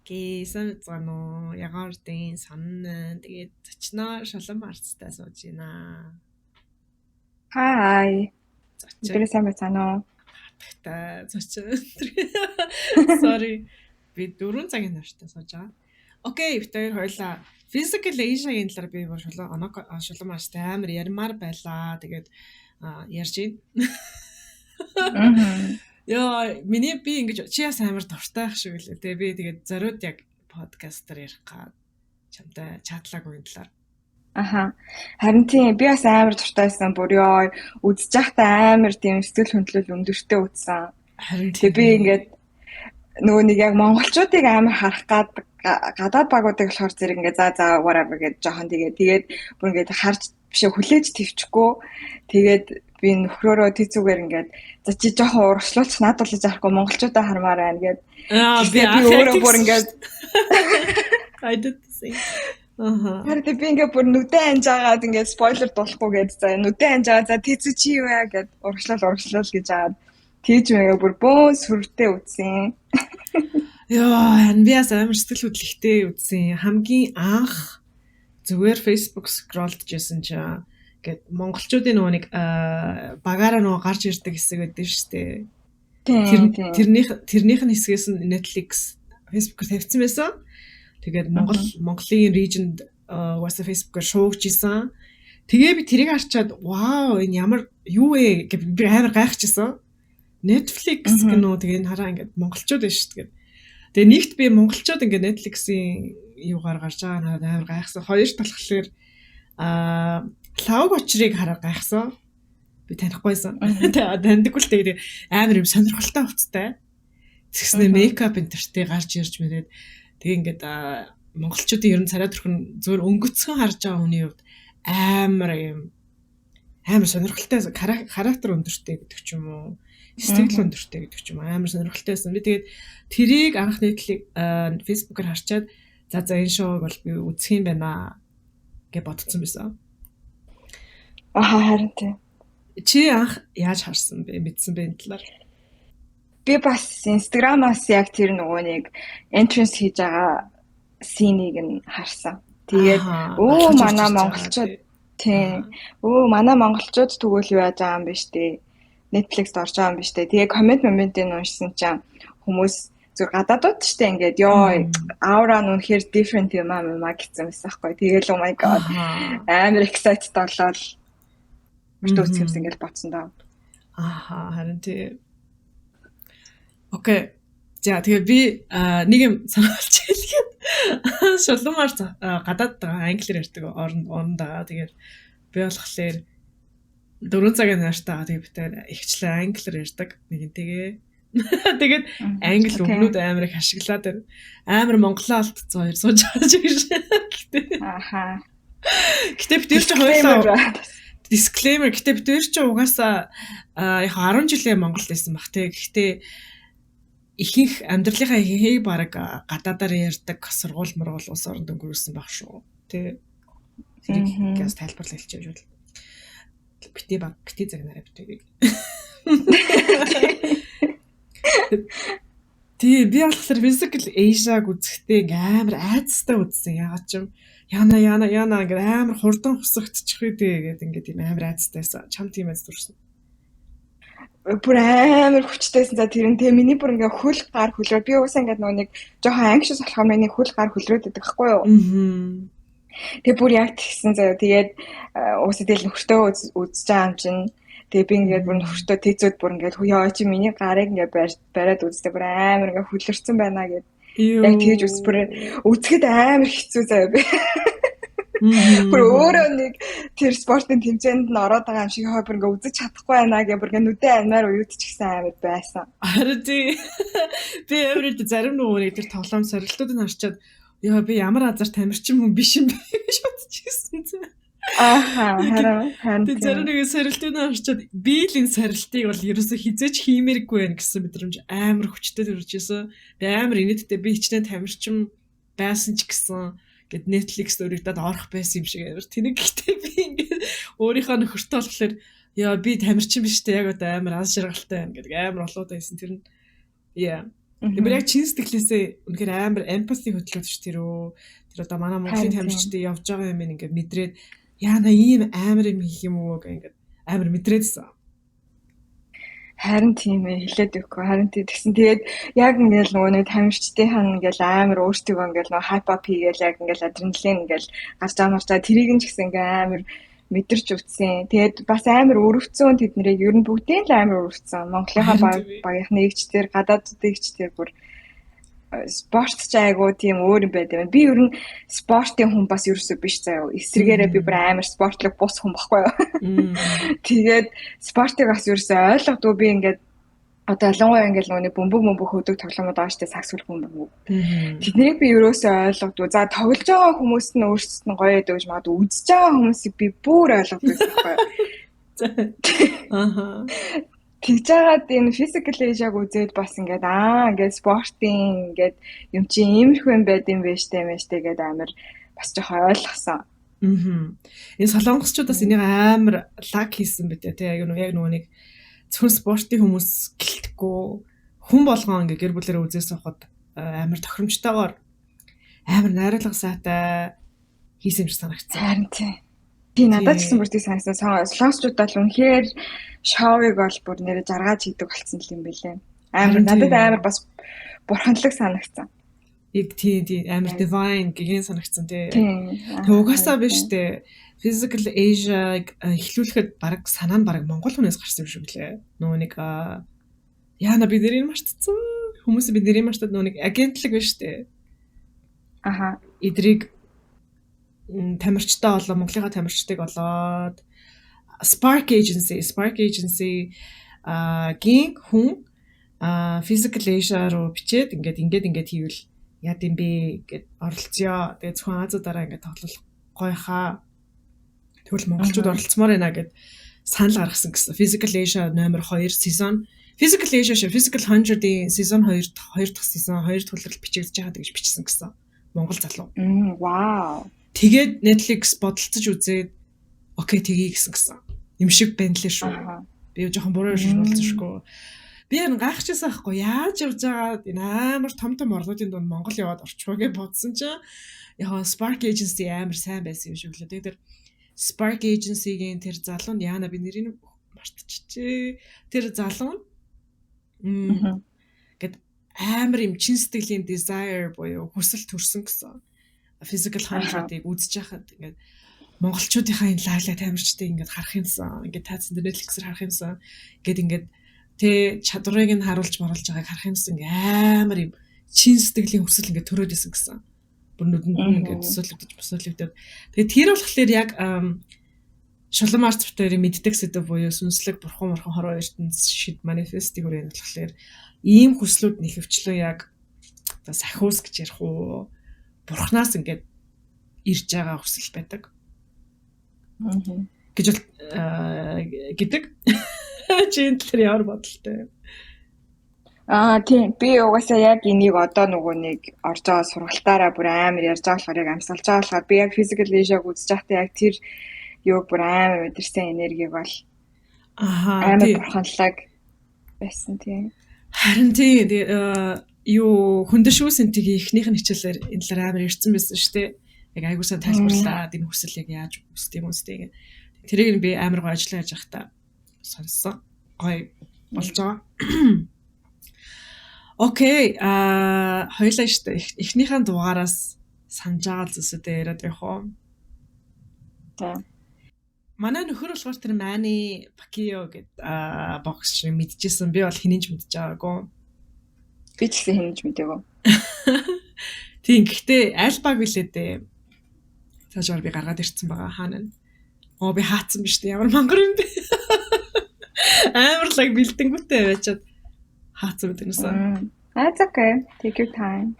Гэсэн зано ягартын санна тэгээд зочноо шолон марцтай сууж байна. Хай. Зочин. Тэр сайн байна уу? Та зочин. Sorry. Би 4 цагийн нартай сууж байгаа. Окей, бид хоёр хоёлаа Physical Asia-гийн талаар би шолон марцтай амар ярмаар байлаа. Тэгээд ярьж байна. Яа, миний би ингэж чи яс амар дуртай ах шиг үлээ. Тэгээ би тэгээд зориуд яг подкастаар ярих га чамтай чатлаагүй талаар. Аха. Харин тийм би бас амар дуртайсан бүр ёо үзэж байхдаа амар тийм сэтгэл хөдлөл өндөртэй үзсэн. Харин тэгээ би ингээд нөгөө нэг яг монголчуудыг амар харах гад гадаад багуудыг болохоор зэрэг ингээд за whatever гэж жоохон тэгээд бүр ингээд харж бишээ хүлээж твчихгүй тэгээд би нөхрөөрөө тэцүүгээр ингээд за чи жоохон урагшлуулчих над болж харахгүй монголчуудаа хармаар байна гэд би өөрөө бүр ингээд I did the same. Харин би ингээд бүр нүдэн анжаагаад ингээд спойлер дуулахгүй гээд за нүдэн анжаагаад за тэцүү чи юу яа гэд урагшлал гэж аваад тийж маяга бүр бөө сүртэй үтсэн. Яа, би бас амар сэтгэл хөдлөлттэй үтсэн. Хамгийн анх зүгээр Facebook scrollж байсан чи гэд монголчуудын нөгөө нэг багаараа нөгөө гарч ирдэг хэсэг байдаг шүү дээ. Тэрнийх нь хэсгээс нь Netflix Facebook-оор тавьсан байсан. Тэгээд Монголын region угаасаа Facebook-оор шуугч исэн. Тэгээ би тэрийг харчаад вау энэ ямар юу вэ гэж би амар гайхчихсан. Netflix гэнэ үү тэгээ энэ хараа ингээд монголчууд байна шүү дээ. Тэгээ нэгт би монголчууд ингээд Netflix-ийн юугаар гарч байгаа амар гайхсан. Хоёр талхлаар лав очрыг хараа гайхсан. Би танихгүйсэн. Таньдаггүй л тэгээ амар юм сонирхолтой хувцтай. Тэгснэ мейкап энтертэй гарч ирж мэрээд тэгээ ингээд монголчуудын ер нь царай төрхөн зөвөр өнгөцгөн харж байгаа хүний хувьд амар сонирхолтой характер өндөртэй гэдэг ч юм уу. Сэтгэл өндөртэй гэдэг ч юм амар сонирхолтой байсан. Би тэгээд тэрийг анх нийтлэг Facebook-оор харчаад за энэ шоуг бол би үзэх юм байна гэж бодсон байсан. Харин тийм. Чи анх яаж харсан бэ? Мэдсэн бэ энэ талаар? Би бас Instagram-аас яг тэр нөгөө нэг entrance хийж байгаа scene-ийг нь харсан. Тэгээд манай монголчууд тийм. Манай монголчууд тэгвэл юу яаж байгаа юм бэ штэ. Netflix-д орж байгаа юм биш үү. Тэгээ комментыг уншсан чинь хүмүүс зүр гадаадууд штэ ингээд ёо аура нь үнэхээр different юм аа гэсэн байсан байхгүй. Тэгээл oh my god амар excited болоод бүртөөс юмс ингээд бодсон даа. Харин тий. Окей. За тэгээ би нэг юм сануулж хэлгээд шулуумаар гадаад англиар ярьдаг орондоо. Тэгээд би болохоор 4 цагийн нааштай тэгээд битээр ихчлээ англиар ярьдаг нэгэнтэйгээ. Тэгээд англи өмнөд амар их ашиглаад амар монголоо алдцсан хоёр сууж байгаа ч гэж. Гэтэ битэр ч хоёулаа disclaimer гэтэ битэр ч угаасаа яг 10 жилийн Монголд байсан бах те. Гэхдээ ихэнх амьдралынхаа ихэнхийг баг гадаадаар ярьдаг сургууль мургуул улс оронд өнгөрүүлсэн баг шүү. Тэ. Тэрийг газ тайлбарлаж хэлчихэж байна. Бити загнараа битгийг. Тий, би болохоор Physical Asia-г үзэхдээ амар айцтай үзсэн. Ягаад ч юм яна ингээд амар хурдан хусагдчих үү гэдэг ингээд юм амар айцтайсан. Чам тийм айц дурсан. Бүр амар хүчтэйсэн. За тэр нь тэгээ миний бүр ингээд хөл гар хөлрөө би уусаа ингээд нөгөө нэг жоохон anxious болохоор миний хөл гар хөлрөөд байдаг байхгүй юу? Тэгээ бүр яг тэгсэн заяа. Тэгээд уусаа тэгэл нөхөртөө үзэж байгаа юм чинь. Тэгээ би ингээд бүр нөхөртөө тэзүүд бүр ингээд яа чи миний гарыг ингээд бариад үзтээ бүр амар ингээд хөлөрцөн байна гэд. Яг тэгж үзэхэд амар хэцүү заяа би. Бүр өөрөө нэг тэр спортын тэмцээнд нь ороод байгаа юм шиг бүр ингээд үзэж чадахгүй байна гэх бүр ингээд нүдэн амар уйдчихсан амар байсан. Харин тий. Би өөрөө зарим нөгөө тэр тоглоом сорилтуудыг харчаад яа би ямар азар тамирчин хүн биш юм бэ гэж бодчихсон зэ. Харин зарим нэг сорилтууд харчаад би л энэ сорилтыг бол ерөөсө хизээч хиймээргүй байх гэсэн мэдрэмж амар хүчтэй төржсэн. Тэгээ амар инээдтэй би хичнээн тамирчин байсан ч гэсэн гэд Netflix өөрөдөө орох байсан юм шиг амар тэнэг гэхдээ би ингээд өөрийнхөө нөхөртөө болохоор яа би тамирчин биш үү яг одоо амар аз жаргалтай байна гэдэг амар олоод байсан тэр нь. Тэр яг чин сэтгэлээсээ үнэхээр амар empathy хөтлөөч тэр одоо манай Монголын тамирчдын явж байгаа юм ингээд мэдрээд яана ийм амар юм хийх юм уу гэх ингээд амар мэдрээдсэн. Харин тийм ээ хэлээд өгөхгүй. Харин тэгсэн тэгээд яг ингээл нөгөө нэг тамирчдын ингээл амар өөртөө ингээл нөгөө хайп ап хийгээл яг ингээл адреналин ингээл гарч амарчаа тэрийг нь ч гэсэн ингээл амар мэдэрч үтсэн. Тэгээд бас амар өрөвцөн тэд нэрийг ер нь бүгдийн л амар өрөвцөн. Монголынхаа багийнхны эгчдэр гадаадын эгчдэр бүр спортч айгуу тийм өөр юм байдаг. Би ер нь спортын хүн бас ерөөсөө биш заяа. Эсрэгээрээ би бүр амар спортлог бус хүн баггүй юу. Тэгээд спортыг бас ерөөсөө ойлгодгүй би ингээд одоо ялангуяа ингээд нөгөө бөмбөг хөдөг тоглоомод байгаа штэ сакс хөл бөмбөг. Тэднийг би ерөөсөө ойлгодгүй. За тоглож байгаа хүмүүс нь өөрсдөд нь гоё ядаж магадгүй үзэж байгаа хүмүүсийг би бүр ойлгодгүй байхгүй юу. Ааха. Тэгж жагаад энэ physical age-аг үзээд бас ингээд ингээд спортын ингээд юм чи иймэрхүү юм байд юм байна штэ гэдэг амар бас жоохон ойлгосон. Энэ солонгосчуудаас энийг амар лаг хийсэн битээ тий яг нөгөө нэг зөвхөн спортын хүмүүс гэлтэхгүй хүн болгон ингээд гэр бүлэрээ үзээс авахд амар тохиромжтойгоор амар найруулга сайтай хийсэн юм шиг санагдсан. Харин тий надад ч гэсэн бүр тийм санагдсан. Солонгосчууд бол үнэхээр шоуыг бол бүр нэрэ жаргаж хийдэг болсон юм билээ. Амар надад амар бас бурханлаг санагдсан. Яг тийм амар divine гэгэн санагдсан тий. Тэг угаасаа биш тий. Physical Asia-г эхлүүлэхэд баг санаа нь баг Монгол хүнээс гарсан юм шиг лээ. Нөгөө нэг яана бид нэрийг мартцсан. Хүмүүс бид нэрийг мартаад нөгөө нэг агентлаг биш тий. Аха. Эдрийг тамирчтай болоо Монголынхаа тамирчдыг болоод Spark Agency гин хүн Physical Asia руу бичээд ингээд хийвэл яа гэм бэ гэд оролцъё. Тэгээ зөвхөн Азиудаараа ингээд тоглох гоё хаа. Тэгвэл монголчууд оролцмоор байна гэд санал гаргасан гэсэн. Physical Asia номер 2 сезон. Physical Asia Physical 100-ийн сезон 2 дахь сезон 2 төлөвлөлт бичигдэж байгаа гэж бичсэн гэсэн. Монгол залуу. Вау. Тэгээд Netflix бодолцож үзээд окей тгий гэсэн. Юм шиг байна лээ шүү. Би жоохон буруу шуулсан шүү. Би энэ гайхчихсан байхгүй яаж явж байгаа энэ амар том орлуудын дунд Монгол яваад орчихоо гэж бодсон чинь яг Spark Agency амар сайн байсан юм шиг лээ. Тэгээд Spark Agency-гийн тэр залуу нь яана би нэрийг мартчихжээ. Тэр залуу нь гэд амар юм чин сэтгэлийн desire буюу хүсэл төрсөн гэсэн. Physical 100-ыг үзэж байхад ингээд монголчуудынхаа энэ лайла тамирчдыг ингээд харах юмсан. Ингээд таацсан дээр Netflix-ээр харах юмсан. Ингээд тэ чадварыг нь харуулж маруулж байгааг харах юмсан. Амар юм чин сэтгэлийн хүсэл ингээд төрөөд исэн гэсэн. Бүр нүдэнд ингээд босоологдож. Тэгээд тэр болохоор яг Шулам арт битэрийн мэддэг сэдв буюу сүнслэг бурхан хорвоо ертөнц шид манифестиг хүрээ болохоор ийм хүслүүд нэхвчлөө яг сахиус гэж ярих уу бурхнаас ингээд ирж байгаа хүсэл байдаг. Гэж гэдэг. Чин тэр яар бодолтой. Тийм би угаасаа яг энийг одоо нөгөө нэг орж байгаа сургалтаараа бүр амар ярьж байгаа болохоор яг амсгалж байгаа болохоор би яг physical Asia-г үзэж байхдаа яг тэр юу бүр амар мэдэрсэн энергийг бол амар бурханлаг байсан тийм. Харин тийм юу хүндэшүү сэнтигийн эхнийх нь хичээлээр энэ талаар амар ярьсан байсан шүү дээ. Яг айгуусаа тайлбарлаад энэ хүсэл яг яаж үсдэг юм үсдэг. Тэрийг би амар гоо ажиллаа хийж байхдаа сонссон. Гоё болж байгаа. Окей, хоёлаа шүү дээ. Эхнийхэн дугаараас санаж байгаа зүйлсүүдээ яриад явах уу? За. Манай нөхөр болохоор тэр Manny Pacquiao гэдэг боксч мэдчихсэн. Би бол хинэнч мэдж байгаагүй. Би ч гэсэн хинэнч мэдээгүй. Тийм гэхдээ аль баг билээ дээ. Цаашаар би гаргаад ирсэн байгаа хаана. Би хаацсан биш дээ. Ямар мангар юм бэ? Амарлаг бэлдэнгүүтээ байчаад хаацсан гэдэг нүсэн. That's okay. Take your time.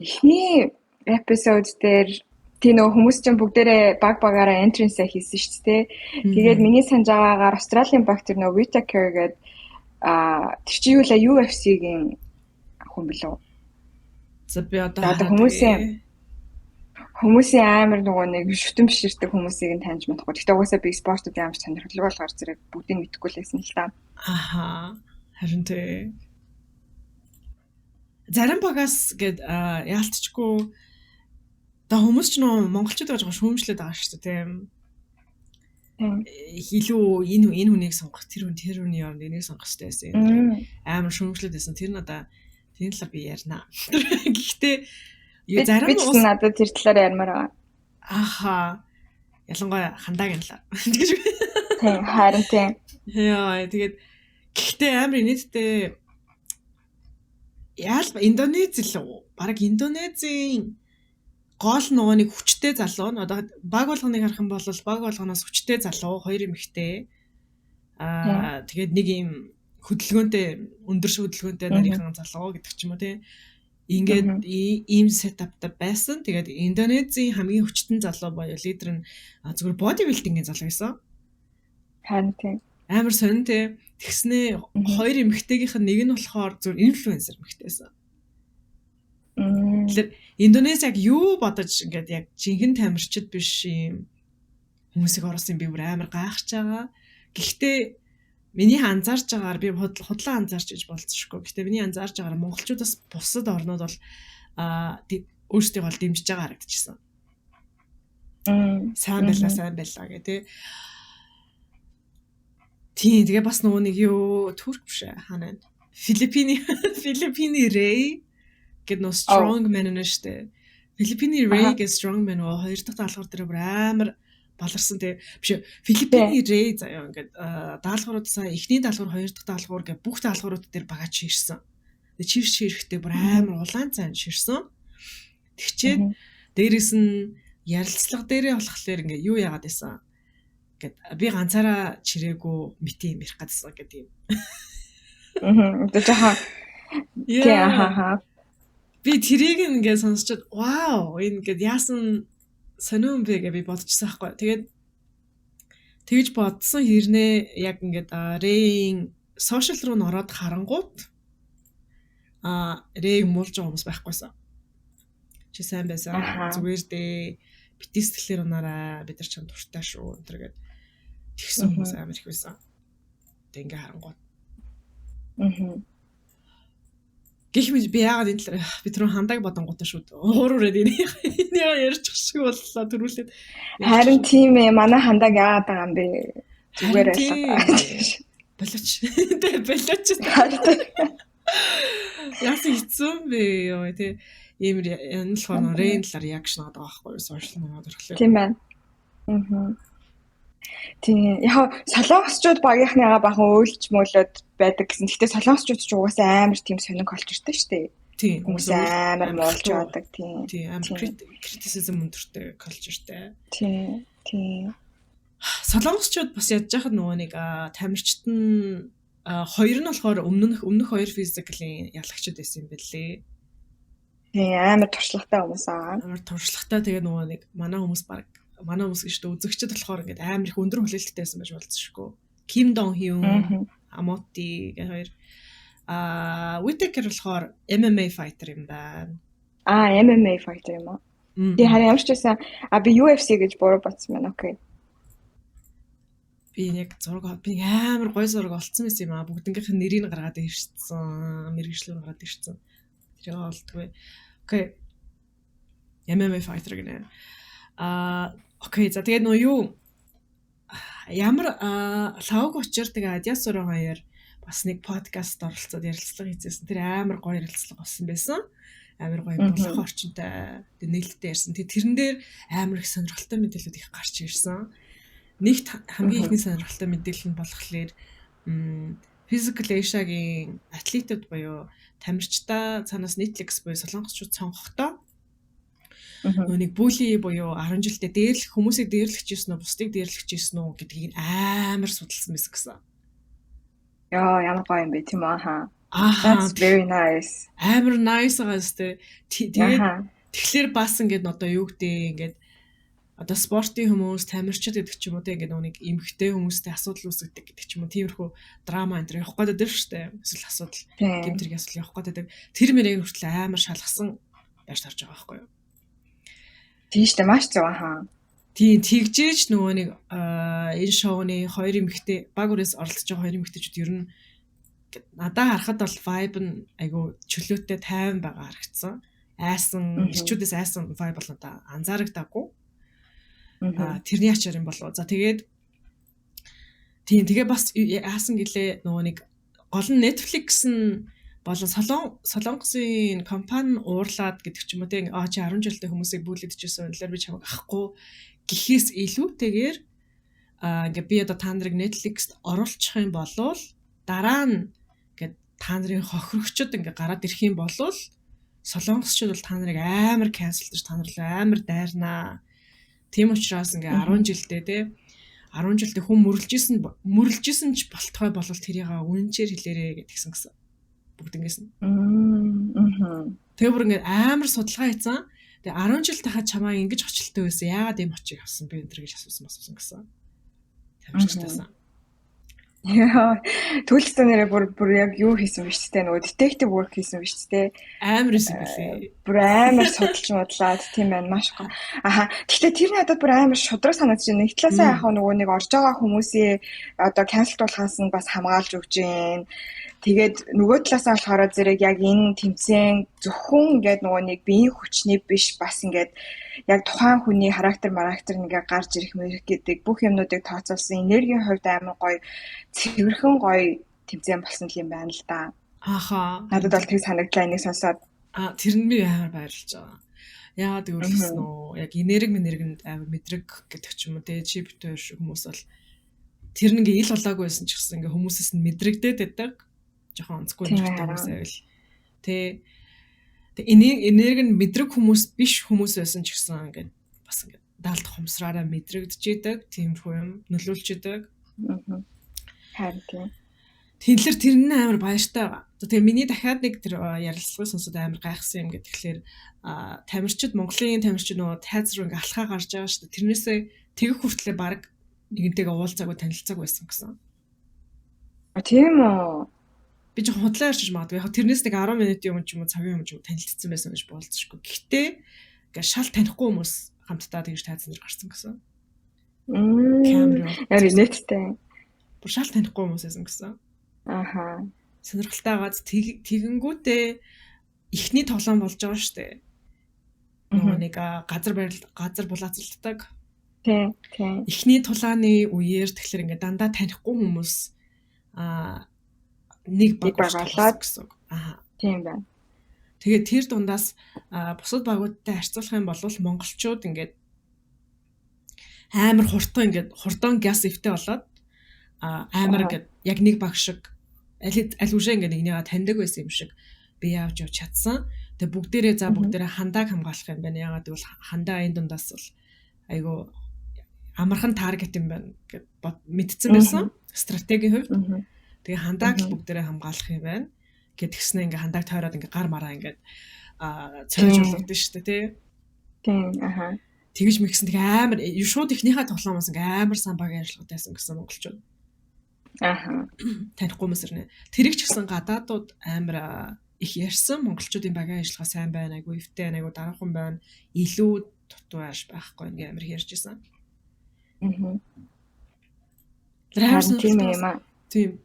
Эхний эпизод дээр тийм нөө хүмүүс чинь бүгдээрээ багаараа entrance хийсэн шүү дээ. Тэгээд миний санаж байгаагаар Australian баг тэр нөө Whittaker гэдэг тэр чи юу л UFC-гийн хүн билүү? За би одоо хүмүүсийн амар нөгөө нэг шүтэн биширдэг хүмүүсийг нь таньж мэдхгүй. Гэхдээ угаасаа би спортод ямар сонирхолтой болохоор зэрэг бүгдийг мэдэхгүй л байсан л та. Аха. Харин тэ. зарим багаас гээд яалтчгүй та хүмүүс ч нөө монголчууд гэж шүүмжлээд байгаа шүү дээ тийм. Илүү энэ хүнийг сонгох тэр хүний явд энийг сонгох хэрэгтэй байсан. Амар шүүмжлээд байсан. Тэр надаа тэр талаар би ярина. Гэхдээ зарим уус надад тэр талаар ярмаар байгаа. Аха. Ялангуяа хандагийн талаар. Тэгэж. Тийм харин тийм. Яа тэгээд гэхдээ амар нийтдээ яаль Индонез л баг Индонезийн гол нөгөө нэг хүчтэй залуу нь одоо баг болгоныг харах юм бол баг болгоноос хүчтэй залуу хоёр эмэгтэй тэгээд нэг юм хөдөлгөөнтэй өндөр хөдөлгөөнтэй нарийнхан залуу гэдэг ч юм уу тийм ингээд ийм сетаптай байсан. Тэгээд Индонезийн хамгийн хүчтэн залуу боёо лидер нь зүгээр бодибилдингийн залуу байсан. Харин тийм амар сонирхолтой. Тэгснээ хоёр эмэгтэйгийнх нь нэг нь болохоор зөв инфлюенсер эмэгтэйсэн. Тэгэхээр Индонез яг юу бодож ингээд яг жинхэнэ тамирчид биш юм хүмүүсийг оруулсан би бүр амар гайхаж байгаа. Гэхдээ миний анзаарж байгаагаар би худлаа анзаарч иж болцсохгүй. Гэхдээ миний анзаарж байгаагаар монголчуудаас бусад орнууд бол өөрсдийг бол дэмжиж байгаа харагдчихсан. Сайн байлаа гэх тээ. Тийм тэгээ бас нөгөө нэг юу турк биш ханаа Филиппини Рэй гэдэг нөө strong man нэштэй. Филиппини Рэй гэдэг strong man хоёр дахь даалгавар дээр амар баларсан тий. Биш Филиппини Рэй заяа ингээд даалгаврууд сая эхний даалгавар хоёр дахь даалгавар гэх бүх даалгаврууд дээр багаж ширсэн. Тэгээ ширэхдээ бүр амар улаан цайн ширсэн. Тэгчээд дээрээс нь ярилцлага дээрээ болохлээр ингээд юу яагаад байсан. Гэт би ганцаараа чирээгүй мити юм ярих гэдсэн гэдэг юм. Одоо жаха. Яа. Би тэрийг ингээд сонсчод вау энэ ингээд яасан сониум бэ гэж би бодчихсан байхгүй. Тэгээд тэгж бодсон хэрнээ яг ингээд Рэйн сошиал руу н ороод харангууд Рэй муулж байгаа хүмүүс байхгүйсэн. Чи сайн байсан. Зүгээр дээ. Бити сэтгэлээр унаараа бид нар чам дуртай шүү. Тэргээд тэгсэн хүмүүс амар их байсан. Тэг ингээ харангууд. Гэх мэт би яагаад энэ талаар би түрүү хандаг бодонготой шүү. Уураад энийг ярьчих шиг боллоо төрүүлээд. Харин тийм ээ. Манай хандаг яагаад байгаа юм бэ? Зүгээр байлаа. Болооч. Тэг болооч. Яасан хэцүү бэ ёо тий. Ийм энэ л хоноо Рэйн талаар яг шнаад байгаа байхгүй юу? Сошиал медиа төрөлөө. Тийм байна. Тийм. Яг солонгосчууд багийнхныгаа бахан өөлж мөөлөд байдаг гэсэн. Гэхдээ солонгосчууд ч угаасаа амар тийм сонирх олж иртэй шүү дээ. Тийм. Хүмүүс амар муулж байдаг тийм. Тийм. Амар критицизм өндөртэй калчертэй. Тийм. Солонгосчууд бас ядж яхад нөгөө нэг тамирчид нь хоёр нь болохоор өмнөх хоёр физиклийн ялагчуд байсан юм бэлээ. Тийм. Амар туршлагатай хүмүүс аа. Амар туршлагатай тэгээ нөгөө нэг манай хүмүүс гэж үзэгчд болохоор ингээд амар их өндөр хүлээлттэй байсан байж болцсон шүү. Ким Дон Хьюн, Амоти гэх хоёр. Whittaker болохоор MMA fighter юм байна. MMA fighter юм аа. Die харин ямар ч байсан би UFC гэж буруу бодсон байна. Окей. Би яг би амар гой зураг олцсон байсан юм аа. Бүгднгийнх нь нэрийг гаргаад ирсэн, мэргэжлүүр гаргаад ирсэн. Тэр олдгүй. Окей. MMA fighter гэнэ. Окей. За тэгээд нөө юу ямар лавг учир тэгээ Адиасураа хоёр бас нэг подкаст оролцоод ярилцлага хийжсэн. Тэр амар гоё ярилцлага болсон байсан. Амар гоё болох орчинтай нээлттэй ярьсан. Тэрэн дээр амар их сонирхолтой мэдээлүүд их гарч ирсэн. Нэгт хамгийн ихний сонирхолтой мэдээлэл нь болохоор Physical Asia-гийн атлетууд буюу тамирчдаа цаанаас Netflix буюу солонгосчууд сонгохдоо нэг бүли буюу 10 жилдээ дээрлэх хүмүүсийг дээрлэж ирсэн үү, бусдыг дээрлэж ирсэн үү гэдгийг амар судалсан байсан гэсэн. Яа, ямар гоё юм бэ тийм аа. That's very nice. Амар nice гайс тэ. Тэгээд тэгэхээр бас ингээд одоо юу гэдэг ингээд одоо спортын хүмүүс, тамирчид гэдэг ч юм уу тэ ингээд нэг эмгхтэй хүмүүстэй асуудал үүсгдэг гэдэг ч юм уу тиймэрхүү драма энэ явах гээд байдаг шүү дээ. Эсвэл асуудал, гэмтрийн асуудал явах гээд байдаг. Тэр мэрийг хүртэл амар шалгасан яаж тарж байгаа байхгүй юу? Тийм шүү дээ, маш зөв аа. Тийм тэгжээж нөгөө нэг энэ шоуны хоёр эмэгтэй баг үрээс оролцож байгаа хоёр эмэгтэйчүүд ер нь надаа харахад бол vibe нь айгу чөлөөтэй тайван байгаа харагдсан. Айсан ирчүүдээс айсан vibe бол надаа анзаарагдаагүй. Тэрний ачаар юм болов. За тэгээд тэгээ бас яасан гэлээ нөгөө нэг гол нь Netflix нь болон Солонгосын компани уурлаад гэдэг ч юм уу тийм чи 10 жилдээ хүмүүсийг бүлэдчихсэн үнэлэр би чамайг авахгүй гэхээс илүүтэйгээр ингээ би одоо та нарыг Netflix-т оруулчих юм болвол дараа нь ингээ та нарын хохирогчд ингээ гараад ирэх юм болвол солонгосчууд бол та нарыг амар канселдэж та нар амар дайрнаа. Тийм учраас ингээ 10 жилдээ те 10 жилдээ хүн мөрлөжсэн ч болтгой болвол тэрийг үнэнчээр хэлээрэ гэдгсэн гэсэн. Бүгднгээс нь. Тэгээ бүр ингээ амар судалгаа хийцэн. Тэгээ 10 жил тахад чамаа ингэж очилттой байсан. Яагаад ийм очиг авсан бэ энэ гэж асуусан гэсэн. Тамирчтайсан. Яа, төлөвлөсөн нэрээ бүр яг юу хийсэн биш тээ нөгөө detective work хийсэн биш тээ. Амар хийсэн билээ. Бүр амар судалж модлаад тийм байна маш гоо. Аха. Гэхдээ тэр надад бүр амар шудраг санагдаж байна. Нэг талаасаа яг нөгөө нэг орж байгаа хүмүүсийн одоо cancel болохоос нь бас хамгаалж өгч जैन. Тэгээд нөгөө талаасаа болохоор зэрэг яг энэ тэмцээн зөвхөн ингээд нөгөө нэг биеийн хүчний биш бас ингээд яг тухайн хүний характер ингээ гарч ирэх мэрэг гэдэг бүх юмнуудыг тооцоолсон энергийн хувьд амар гоё цэвэрхэн гоё тэмцээн болсон юм байна л да. Ааха. Надад бол тэр санагдлаа энийг сонсоод. Тэр нь би амар баярлж байгаа. Яагаад гэвэл гэсэн үү? Яг энерги амар мэдрэг гэдэг ч юм уу те чип төр хүмүүс бол тэр нэг ил болоогүй байсан ч гэсэн ингээ хүмүүсээс нь мэдрэгдээд байдаг. Жохон онцгүй нэртэй хүмүүс байвал. Тэ энерги нь мэдрэг хүмүүс биш хүмүүс байсан ч гэсэн ингээд бас ингээд даалт хумсраараа мэдрэгдэж идэг тиймэрхүү юм нөлөөлж идэг. Харин тэгэхээр тэр нь амар баяртай байгаа. Тэгээ миний дахиад нэг тэр ярилцлагыг сонсоод амар гайхсан юм гэхэлэр тамирчид Монголын тамирчид нөгөө тайз руу ингээд алхаа гарч байгаа шүү дээ. Тэрнээсээ тэгэх хүртлээр баг нэгэнтэйгээ уулзаагүй танилцаагүй байсан гэсэн. Тийм үү. Би жоо худлаа ярьж магадгүй. Яг тэрнээс нэг 10 минутын өмнө ч юм уу цагийн өмнө ч юм танилцсан байсан гэж болцсохгүй. Гэхдээ ингээ шал танихгүй хүмүүс хамтдаа тэгж тайзан дээр гарсан гэсэн. Яа нэттэй. Бүр шал танихгүй хүмүүс байсан гэсэн. Аха. Сонирхолтойгоос тэгэнгүүтээ ихний тоглоом болж байгаа шүү дээ. Нөгөө нэг газар булаацалддаг. Тийм. Ихний тулааны үеэр тэгэхээр ингээ дандаа танихгүй хүмүүс нэг баг байгалаад гэсэн. Аа. Тийм байна. Тэгээд тэр дундаас бусад багуудтай харьцуулах юм бол монголчууд ингээд амар хурдан газ эвтэй болоод амар ингээд яг нэг баг шиг аль үшээ ингээд нэгнийгээ таньдаг байсан юм шиг би явж чадсан. Тэгээд бүгдээрээ хандааг хамгаалах юм байна. Ягаад гэвэл хандаа энэ дундаас бол айгу амархан таргет юм байна гэд мэдсэн байсан. Стратегийн хувьд. Тэгээ хандааг бүгдээрээ хамгаалах юм байна. Гэтгснээ ингээ хандааг тойроод ингээ гар мараа ингээ цойж болоод шүү дээ тий. Тийм аха. Тэгэж мэгсэн тэгээ амар шууд ихнийхээ тоглоомоос ингээ амар сан баг ажиллагатайсан гэсэн монголчууд. Аха. Танихгүй юмсэрнэ. Тэрийг ч гэсэн гадаадууд амар их ярьсан монголчуудын багийн ажиллагаа сайн байна. Айгу эвтэй, айгу дараахан байна. Илүү дутуу ааш байхгүй ингээ амар ярьжсэн. Тийм юм аа. Тийм.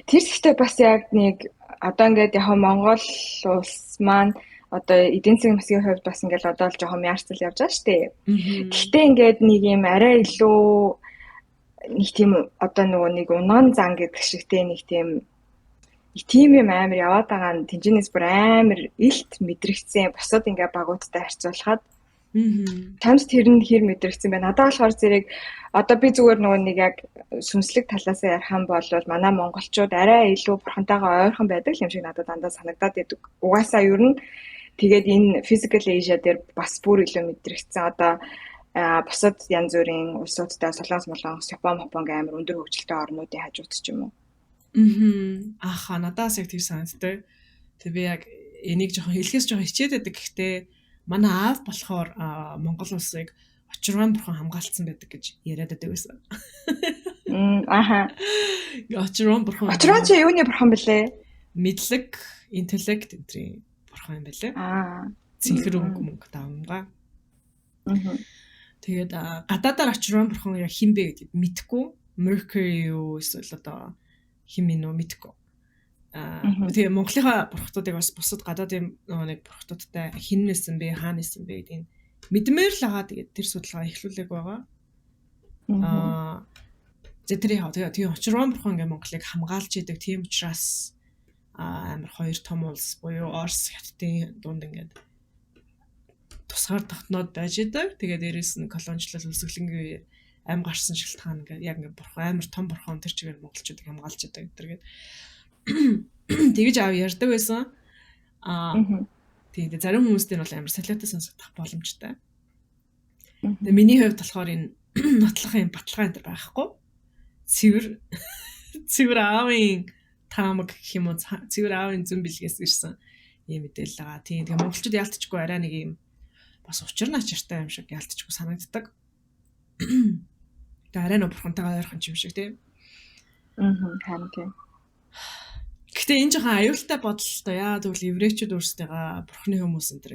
Тэр ихтэй бас яг нэг одоо ингээд яг Монгол улс маань одоо эдийн засгийн масгийн хувьд бас ингээд одоо л жоохон яарцал явж байгаа шүү дээ. Гэхдээ ингээд нэг юм арай илүү нэг тийм одоо нөгөө нэг унгаан зан гэдэг шигтэй нэг тийм юм амар яваад байгаа нь тэнцэнээс бүр амар илт мэдрэгцсэн босоод ингээд багуудтай харьцуулахад Тамс тэр нь хэр мэдрэгцсэн байна. Надад болохоор зэрэг одоо би зүгээр нөгөө нэг яг сүнслэг талаас ярих юм бол манай монголчууд арай илүү бурхантайгаа ойрхон байдаг юм шиг надад дандаа санагдаад байдаг. Угаасаа ер нь тэгээд энэ physical Asia дээр бас бүр илүү мэдрэгцсэн. Одоо бусад янз бүрийн улсуудтай Солонгос, Япон амар өндөр хөгжилтэй орнуудын хажууд ч юм уу. Ааха надаас яг тийм санагддаг. Тэг би яг энийг жоохон хэлхээс жоохон хичээд байдаг. Гэхдээ манай аав болохоор Монгол улсыг очиргаан бурхан хамгаалцсан байдаг гэж яриад байдаг байсан. Аха. Очиргаан бурхан. Очиргаан чи юуны бурхан бэлээ? Мэдлэг, интеллект энтрийн бурхан юм байлээ. Цэнхэр мөнгө давмгаа. Тэгээд гадаадаар очиргаан бурхан яг хин бэ гэдгийг мэдэхгүй. Mercury юу эсвэл одоо хин минь нөө мэдгүй. Тэгээ Монголынхаа бурхдуудыг бас бусад гадаадын нэг бурхдуудтай хин нэсэн бэ, хаа нэсэн бэ гэдгийг мэдмээр л байгаа. Тэгээд тэр судалгаа эхлүүлэг байгаа. Тэгээ очрон бурхан ингээ Монголыг хамгаалж идэг. Тийм учраас амар хоёр том улс буюу Орос, Хятадын дунд ингээд тусгаар тогтноод байж идэг. Тэгээд дээрэс нь колоничлол үсгэлэнгийн үеэр ам гарсан шалтгаан ингээ яг ингээ бурхан амар том бурхан тэр чигээр монголчуудыг хамгаалж идэг гэдэг. Тэгэж аав ярьдаг байсан. Тэгээд зарим хүмүүстэй нь бол амар солиотой сонсогдох боломжтой. Тэгээд миний хувьд болохоор энэ нотлохын баталгаа энэ байхгүй. Цэвэр аавын таамаг гэх юм уу, цэвэр аавын зүн бэлгээс ирсэн ийм мэдээлэл байгаа. Тийм тэгээд монголчууд яалтчгүй арай нэг юм бас учир начиртай юм шиг яалтчгүй санагддаг. Тэгээд арай нөө бурхантайгаа ойрхон юм шиг тийм. Харин тийм. Гэхдээ энэ жоохон аюултай бодолтой яа тэгвэл еврейчүүд өөрсдөө бурхны хүмүүс энэ төр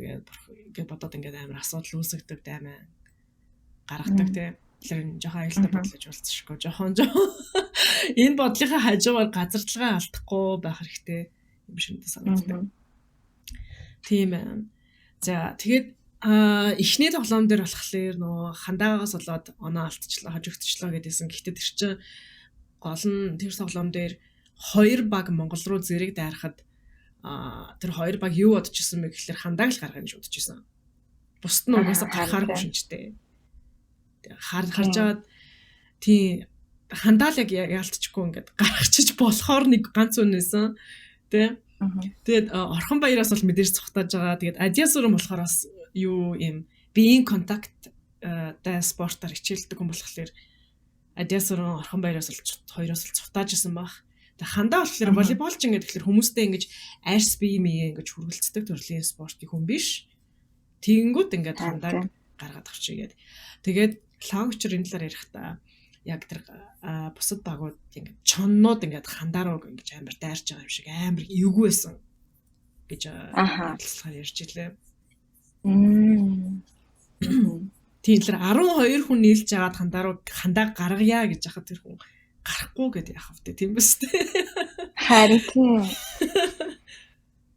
гэж бодоод ингээд амар асуудал үүсгдэг даймаа гаргадаг тийм. Тэгэхээр жоохон аюултай бодол гэж болцсошгүй. Жоохон энэ бодлынхаа хажуугаар газардлагаа алдахгүй байх хэрэгтэй юм шиг санагддаг. Тийм байна. За тэгээд эхний тоглоом дээр болохоор нөө хандаагаас болоод оноо алдчихлаа, хожигдчихлаа гэдээсэн. Гэхдээ тэр чинь гол нь тэр тоглоом дээр хоёр баг Монгол руу зэрэг дайрахад тэр хоёр баг юу бодож исэн бэ гэхээр хандааг л гаргах гэж бодож исэн. Бусд нь угаасаа гарахааргүй шинжтэй. Харж аваад тий хандаал яг яалтчихгүй ингээд гаргачих болохоор нэг ганц үнэсэн тий. Тэгээд орхон баяраас бол мэдээж цухтааж байгаа. Тэгээд адиасурын болохоор бас юу юм биеийн контакт та спортоор хичээлдэг хүн болохоор адиасурын орхон баяраас бол хоёроос л цухтааж исэн баг. Тэгээд хандаа болохоор волейболч ингээд тэгэхээр хүмүүстэй ингэж арс бие мие ингэж хүргэлцдэг төрлийн спортын хүн биш. Тэгэнгүүт ингээд хандааг гаргаад авчигээд. Тэгээд логчор энэ талаар ярихдаа яг тэр бусад багууд ингээд чоннууд ингээд хандаа руу ингэж амар дайрч байгаа юм шиг амар эвгүй байсан гэж хэлцээр ярьж илээ. Тийм л 12 хүн нийлж аваад хандаа гаргая гэж яхад тэр хүн гарахгүй гэдэг яах вэ тийм биз дээ. Харин тийм.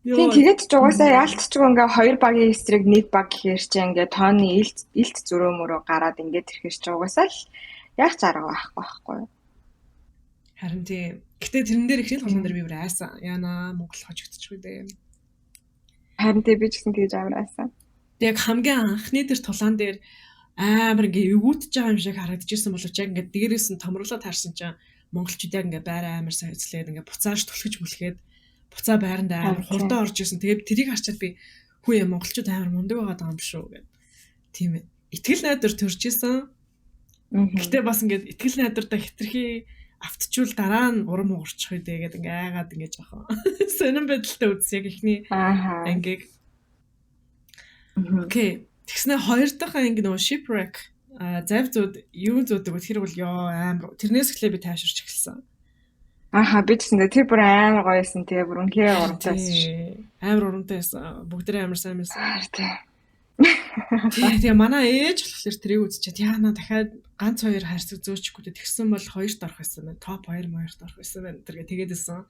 Тийм тэгээд ч угаасаа яалтчгүй ингээ хоёр багийн эсрэг нэг баг гэхээр чи ингээ тооны илт зөрөөмөрөө гараад ингээ тэрхэр чи угаасаа л яг зарга байхгүй. Харин тийм. Гэтэ тэрэн дээр ихний тоглоом дээр би бүр айсан. Яна Монгол хожигдчихгүй дээ. Харин тийм би ч гэсэн тэгж амар айсан. Яг хамгийн анхны тэр тулаан дээр амар ингээ эвгүүтж байгаа юм шиг харагдчихсан боловч яг ингээ дээрээс нь томруулаад харсан чинь монголчууд яг ингээ байр амар сайн эзлээд ингээ буцааж түлхэж мүлхээд буцаа байранд амар хурдан орж исэн. Тэгээд тэрийг харчаад би хүү яа монголчууд амар мундаг байгаа юм шүү гэд. Тийм ээ. Итгэл найдар төрж исэн. Гэтэ бас ингээ итгэл найдартаа хитрхи автчул дараа нь урам уурчих үедээ гэдэг ингээ айгаад ингээ жоохон сонирн байдалтай үз яг ихний ангийг. Окей. Тэгснэ хоёр дахь анги нөгөө shipwreck завьзууд юу зүүдэг вэ? Тэр бол ёо амар тэрнээс эхлээ би тайвширч эхэлсэн. Би ч гэсэн тэр бүр амар гоёсэн тэгээ бүр үнхээр урамтай байсан. Амар урамтай байсан. Бүгдээ амар сайн байсан. Тэгээ манай ээж болохоор тэрийг үзчихээд яана дахиад ганц хоёр хайрцаг зөөчихгүй тэгсэн бол хоёрт орох байсан байна. Топ 2 моёрт орох байсан байна. Тэргээ тэгээдсэн.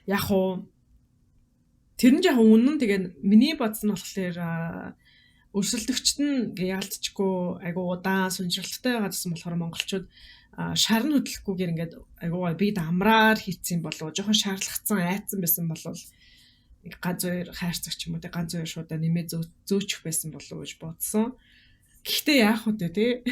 Яг уу тэр нь яг үнэн тэгээ миний бодсон болохоор өрсөлдөгчд нь яалтчгүй айгу удаан сүнжрэлттэй байгаа гэсэн болохоор монголчууд шарн хөдлөхгүйгээр ингээд айгу бид амраар хийцэн болов жоохон шаарлагдсан айцсан байсан болов нэг ганц хоёр хайрцагч юм уу ганц хоёр шуудаа нэмээ зөөчих байсан болов гэж бодсон. Гэхдээ яах вэ тий?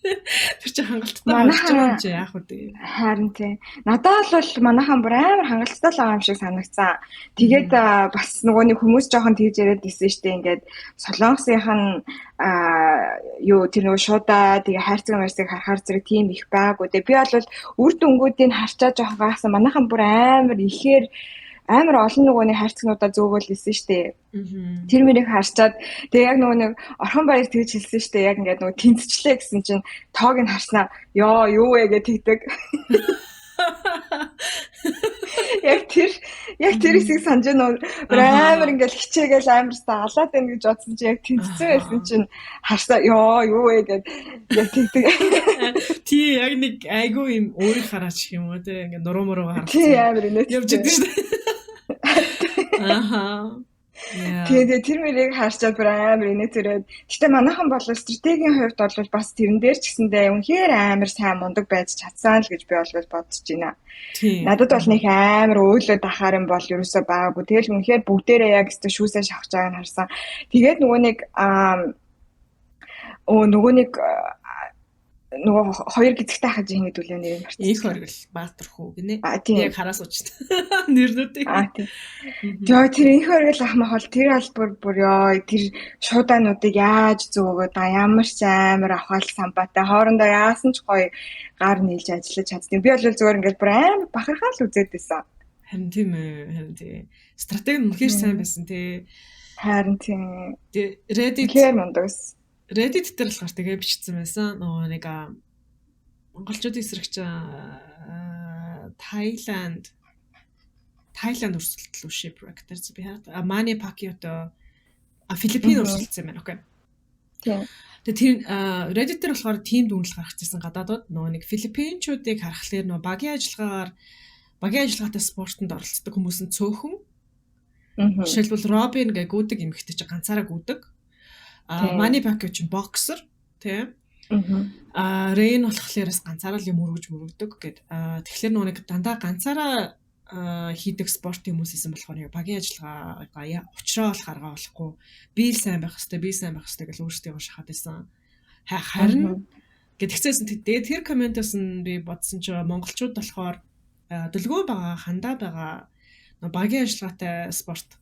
Тэр чи хангалттай болж байгаа юм чи яах вэ? Харин тий. Надад бол манайхан бүр амар хангалттай л байгаа юм шиг санагцсан. Тэгээд бас нөгөө нэг хүмүүс жоохон тэгж яриад ирсэн штэ ингээд Солонгосынх нь юу тэр нөгөө шуудаа тэгээ хайрцаг марцыг харахаар зэрэг тийм их байгаагүй. Би бол үр дүнгуудыг харчаа жоохон гайхсан. Манайхан бүр амар ихээр амар олон нөгөөний хайрцагнуудаа зөөгөл исэн штэ. Тэр мөрийг харчаад тэгээ яг нөгөө нэг орхон баяр тэгж хэлсэн штэ. Яг ингээд нөгөө тэнцчлээ гэсэн чинь тоог нь харснаа ёо юу вэ гэж тэгдэг. Яг тэр хэсэг санаж нөө амар ингээл хичээгээл амар даалаад байна гэж бодсон чи яг тэнцсэн байсан чинь харсаа юу вэ гэд яг тэгдэг. Тий яг нэг айгүй юм өөрийг хараач юм уу те ингээ нуруу муруу харах. Тий амар инээдтэй. Явж идэв шүү дээ. Тэгээд тэр мөрийг харчаад бүр амар инээдтэй. Гэтэ манайхан бол стратегийн хувьд бол бас тэрэн дээр ч гэсэндээ үнэхээр амар сайн мундаг байж чадсан л гэж би бол бодож байна. Надад бол нэг амар өөлөө дахаар юм бол ерөөсөө байгаагүй. Тэгэл үнэхээр бүгдээрээ яг өстө шүүсээ шахаж байгааг нь харсан. Тэгээд нөгөө хоёр гизэгтэй хаж ингэж үлээ нэр марцсан. Их хоригл Баатар хүү гинэ. Яг хараас уучт. Нэрнүүдийг. Тэгээ тэр их хоригл ах махал тэр албар бүр ёо тэр шуудаануудыг яаж зөөгөө да ямар ч амар авахал самбатай хоорондоо яасан ч гоё гар нийлж ажиллаж чаддیں۔ Би бол зөвөр ингэж бүр амар бахархаа л үзээд байсан. Харин тийм ээ. Харин тийм. Стратеги нь үнэхээр сайн байсан тий. Харин тийм. Reddit хэр мундагс. Reddit дээр болохоор тэгээ бичсэн байсан. Нөгөө нэг монголчуудын эсрэгч Thailand өрсөлдөл shipwreck дээр би хараад Manny Pacquiao Филиппин өрсөлдсөн байна. Окей. Тэгээ тэр Reddit дээр болохоор team дүнлэл гаргацсан гадаадууд нөгөө нэг Филиппинчүүдийг харахаар нөгөө багийн ажиллагаатай спортод оролцдог хүмүүс нь цөөхөн. Жишээлбэл Робин гэх гүдэг эмэгтэй чи ганцаараа гүдэг. Manny Pacquiao ч боксер тийм. Рейн болохлээрээс ганцаараа л юм өргөждөг гэд. Тэгэхээр нөгөө нэг дандаа ганцаараа хийдэг спорт хүмүүс исэн болохоор багийн ажиллагаа учраа болох арга болохгүй. Би л сайн байх хэрэгтэй гэж өөрсдөө шахаад байсан. Харин гэдгцээсэн тэр комментоос нь би бодсон чи монголчууд болохоор дөлгөө байгаа, хандаа байгаа багийн ажиллагаатай спорт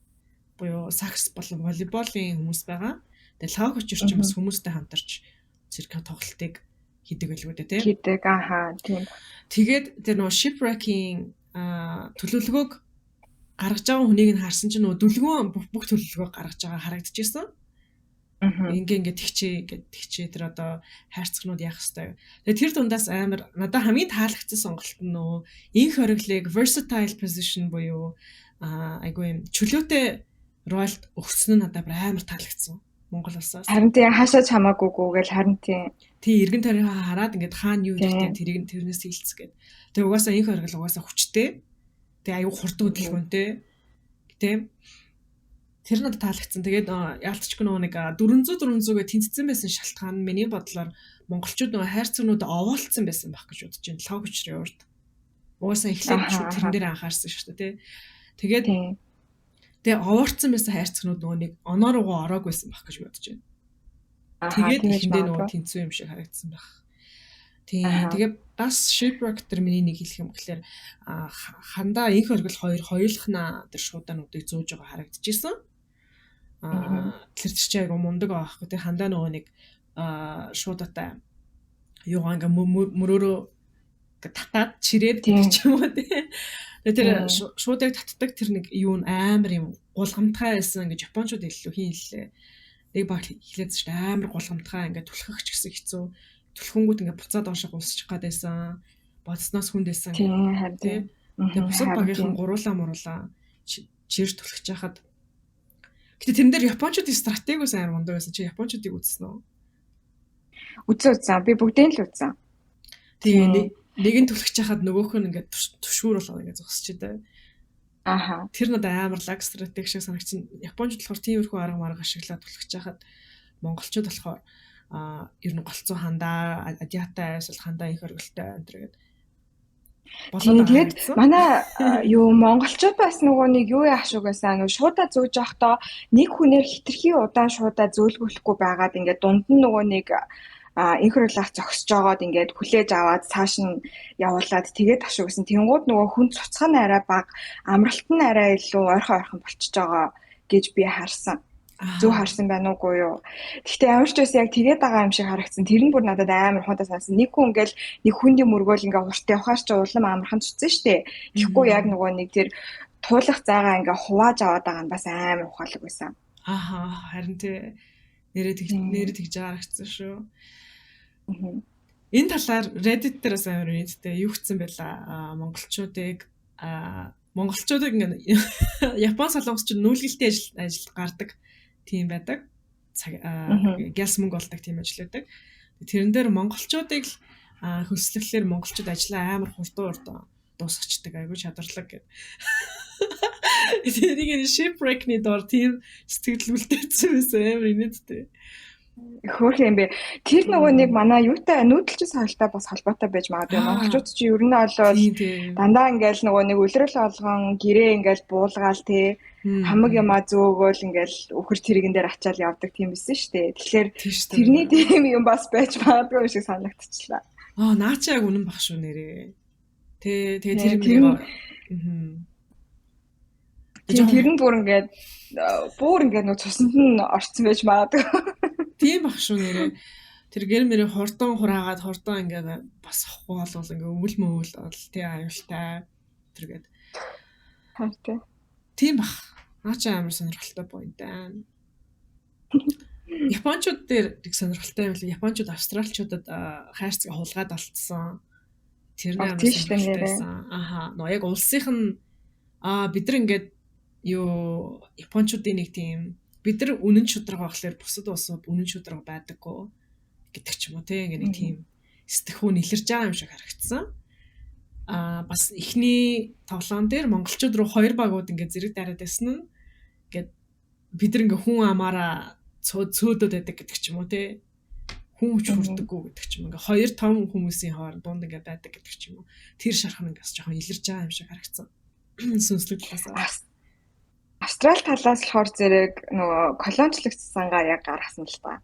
буюу сакс болон волейболын хүмүүс байгаа. Тэгээ лаг очирч юм бас хүмүүстэй хамтарч цирк тоглолтыг хийдэг байлгүй дээ тийм. Хийдэг тийм. Тэгээд тэр нөгөө shipwrecking төлөвлөгөөг гаргаж байгаа хүнийг нь харсан чинь нөгөө дүлгөө бүх төлөвлөгөө гаргаж байгаа харагдчихсан. Ингээ тэгчээ тэр одоо хайрцагнууд яах хэвээр. Тэгээ тэр дундаас амар надад хамгийн таалагдсан сонголт нь нөгөө инх хориглыг versatile position буюу айгүй юм чөлөөтэй ролд өгсөн нь надад амар таалагдсан. Монгол улсаас. Харин тийм хаашаач хамаагүйгүй гэж харин тийм. Тий эргэн тойрныхаа хараад ингээд хаана юу гэдэг тэрнээс хилцэх гээд. Тэгээ угаасаа инх хоригл угаасаа хүчтэй. Тэгээ аюу хурдан хөдөлгөөнтэй. Тийм. Тэр надад таалагдсан. Тэгээд яалтчгүй нэг 400 гэ тэнцсэн байсан шалтгаан нь миний бодлоор монголчууд нөгөө хайрцагнууд овоолцсон байсан байх гэж бодож байна. Лог учрын урд. Угаасаа эхлээд тэрэн дээр анхаарсан шүү дээ. Тэгээд тэгээ овоорцсон байсан хайрцагнууд нөгөө нэг оноор угаа ороагүйсэн байх гэж бодож байна. Тэгээд эхэндээ нөгөө тэнцүү юм шиг харагдсан байх. Тийм. Тэгээ бас shipwreck дээр миний нэг хэлэх юм гэхэлэр хандаа инх хоригл хоёулахна тэр шуудаануудыг зөөж байгаа харагдчихсан. Тэр чинь айгу мундаг аахгүй. Тэгээ хандаа нөгөө нэг шуудатай юугаа ингээ мөрөөрөө татаад чирээд гэж юм уу тий. Тэр шуудыг татдаг тэр нэг юу амар юм гулгамтгай байсан гэж японочууд хэллээ хийлээ. Нэг баг хэлээд шүү дээ амар гулгамтгай ингээ түлхэх ч гэсэн хэцүү. Түлхэнгүүт ингээ буцаад оошоо гусчих гад байсан. Бодсноос хүндээсэн. Тийм. Тэгээ бусад багийнхан гуруулаа чир түлхэж яхад. Гэтэ тэрэн дээр японочдын стратеги ус амар мундаг байсан. Чи японочдыг үзсэн үү? Үзсэн. Би бүгдийг л үзсэн. Тийм. Нэг нь түлхэж яхад нөгөөх нь ингээ төшүүр болгоо ингээ зогсож идэв. Тэр надад амар лаг стратеги шиг санагдсан. Японочд болохоор тиймэрхүү арга ашиглаад түлхэж яхад монголчууд болохоор ер нь голцоо хандаа, адиатай эсвэл хандаа их оргилтой энэ төргээд тэгээд манай монголчууд бас нөгөө нэг юу яах шугасаа нөгөө шуудаа зөөж явахдаа нэг хүнээр хитрхи удаан шуудаа зөөлгөхгүй байгаад ингээд дунд нь нөгөө нэг инхролах зогсож байгаад ингээд хүлээж аваад цааш нь явуулаад тэгээд ташуугсан. Тэнгууд нөгөө хүн цуцгах нь арай бага, амралт нь арай илүү ойрхон болчихж байгаа гэж би харсан. Зөв харсан байна уугүй юу. Гэхдээ ямар ч байсан яг тэгээд байгаа юм шиг харагдсан. Тэр нь бүр надад амар хонтоо санасан. Нэг хүн ингээл нэг хүндийн мөргөөл ингээ урт явахаар ч улам амархан цуцсан штэ. Тэгэхгүй яг нөгөө нэг тэр туулах зайгаа ингээ хувааж аваад байгаа нь бас амар ухаалаг байсан. Харин тэ нэрээ тэгж харагдсан шүү. Энэ талаар Reddit дээр бас амар үнэтэй юу гэсэн байла монголчуудыг ингээд Япон солонгосч нүүлгэлтэй ажил гардаг тийм байдаг. Гялс мөнгө олдог тийм ажил байдаг. Тэрэн дээр монголчуудыг л хөслөхлөөр монголчууд ажлаа амар хурдан дуусгачдаг айгүй чадварлаг гэдэг. Тэрийг shipwreck-ний дор тийм сэтгэл үлдээсэн байсан амар инээдтэй. Хөөх юм бэ. Тэр нөгөө нэг манай юутай нүүдэлчин соёлтой бас холбоотой байж магадгүй. Монголчууд чи ер нь олвол дандаа ингээл нөгөө нэг үлрэл олгон гэрээ ингээл буулгаал те хамаг юмаа зөөгөөл ингээл өхөр тэрэгэн дээр ачаал явдаг тийм бисэн шүү дээ. Тэгэхээр тэрний тийм юм бас байж магадгүй шиг санагдчихлаа. Наачаа яг үнэн баг шүү нэрээ. Тэгээ тэр Тэр нь бүр ингээд нэг цуснд нь орцсон байж магадгүй. Тийм баг шүү нэрээ. Тэр гэр мэрээ хурдан хураагаад хурдан ингээд бас ахгүй болвол ингээд өвөл мөвөл бол тий аюултай тэргээд. Хартай. Тийм баг. Наачаа амар сонирхолтой point байна. Япончууд дээр их сонирхолтой юм л Япончууд австралчуудад хайрцаг хулгаад олцсон. Тэр нь амар сонирхолтойсэн. Нөө яг улсынх нь бид нар ингээд юу Япончуудын нэг тийм бид нар үнэн шударга багхлаар бусад улсууд үнэн шударга байдаггүй гэдэг ч юм уу те ингээд нэг тийм сэтгэхүй нэлэрж байгаа юм шиг харагдсан. Бас эхний тоглоом дээр монголчууд руу 2 багууд ингээд зэрэг дараад байсан нь ингээд бид нар ингээд хүн амаараа цөөдөд байдаг гэдэг ч юм уу те хүн хүч хүрдэггүй гэдэг ч юм ингээ 2 том хүмүүсийн хооронд дунд ингээ байдаг гэдэг ч юм уу тэр шархан ингээс жоохон илэрж байгаа юм шиг харагдсан. Сүнслэг талаас Австрали талаас болохоор зэрэг нөгөө колоничлогдсангаа яг гаргасан л та.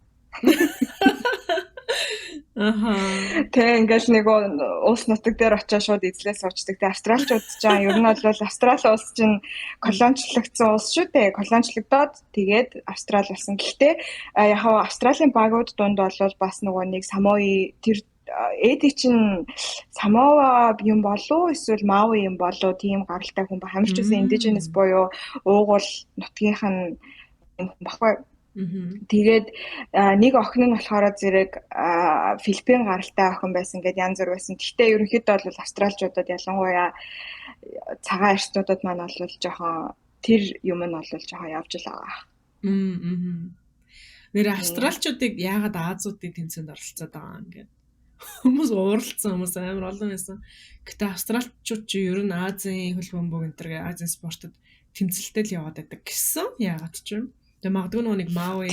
Тэг ингээл нэг улс нутаг дээр очиж шууд эзлээ суучдаг. Тэг австралчууд ч ер нь бол Австрали улс чинь колоничлогдсон улс шүү дээ. Колоничлогдоод тэгээд Австрали болсон. Гэхдээ яг Австралийн багууд дунд бол бас нөгөө нэг Самои тэр эдик чинь Самоа юм болов эсвэл Мауи юм болов тийм гаралтай хүн ба хамж үсэн indigenous буюу уугуул нутгийнх нь баггүй. Тэгээд нэг охин нь болохоор зэрэг Филиппин гаралтай охин байсан гэдээ янз бүр байсан. Гэхдээ ерөнхийдөө бол австралчуудад ялангуяа цагаан арчнуудад маань бол жоохон тэр юм нь бол жоохон явж л байгаа. Нэр австралчуудыг яагаад Азиудын тэмцээнд оролцоод байгаа юм гээд хүмүүс ууралцсан хүмүүс амар олон байсан. Гэтэ австралчууд чи ер нь Азийн хөлбөмбөг энтергээ Азийн спортод тэмцэлтэй л яваад байдаг гэсэн. Яагаад ч юм. Тэгээ магадгүй нэг Мауи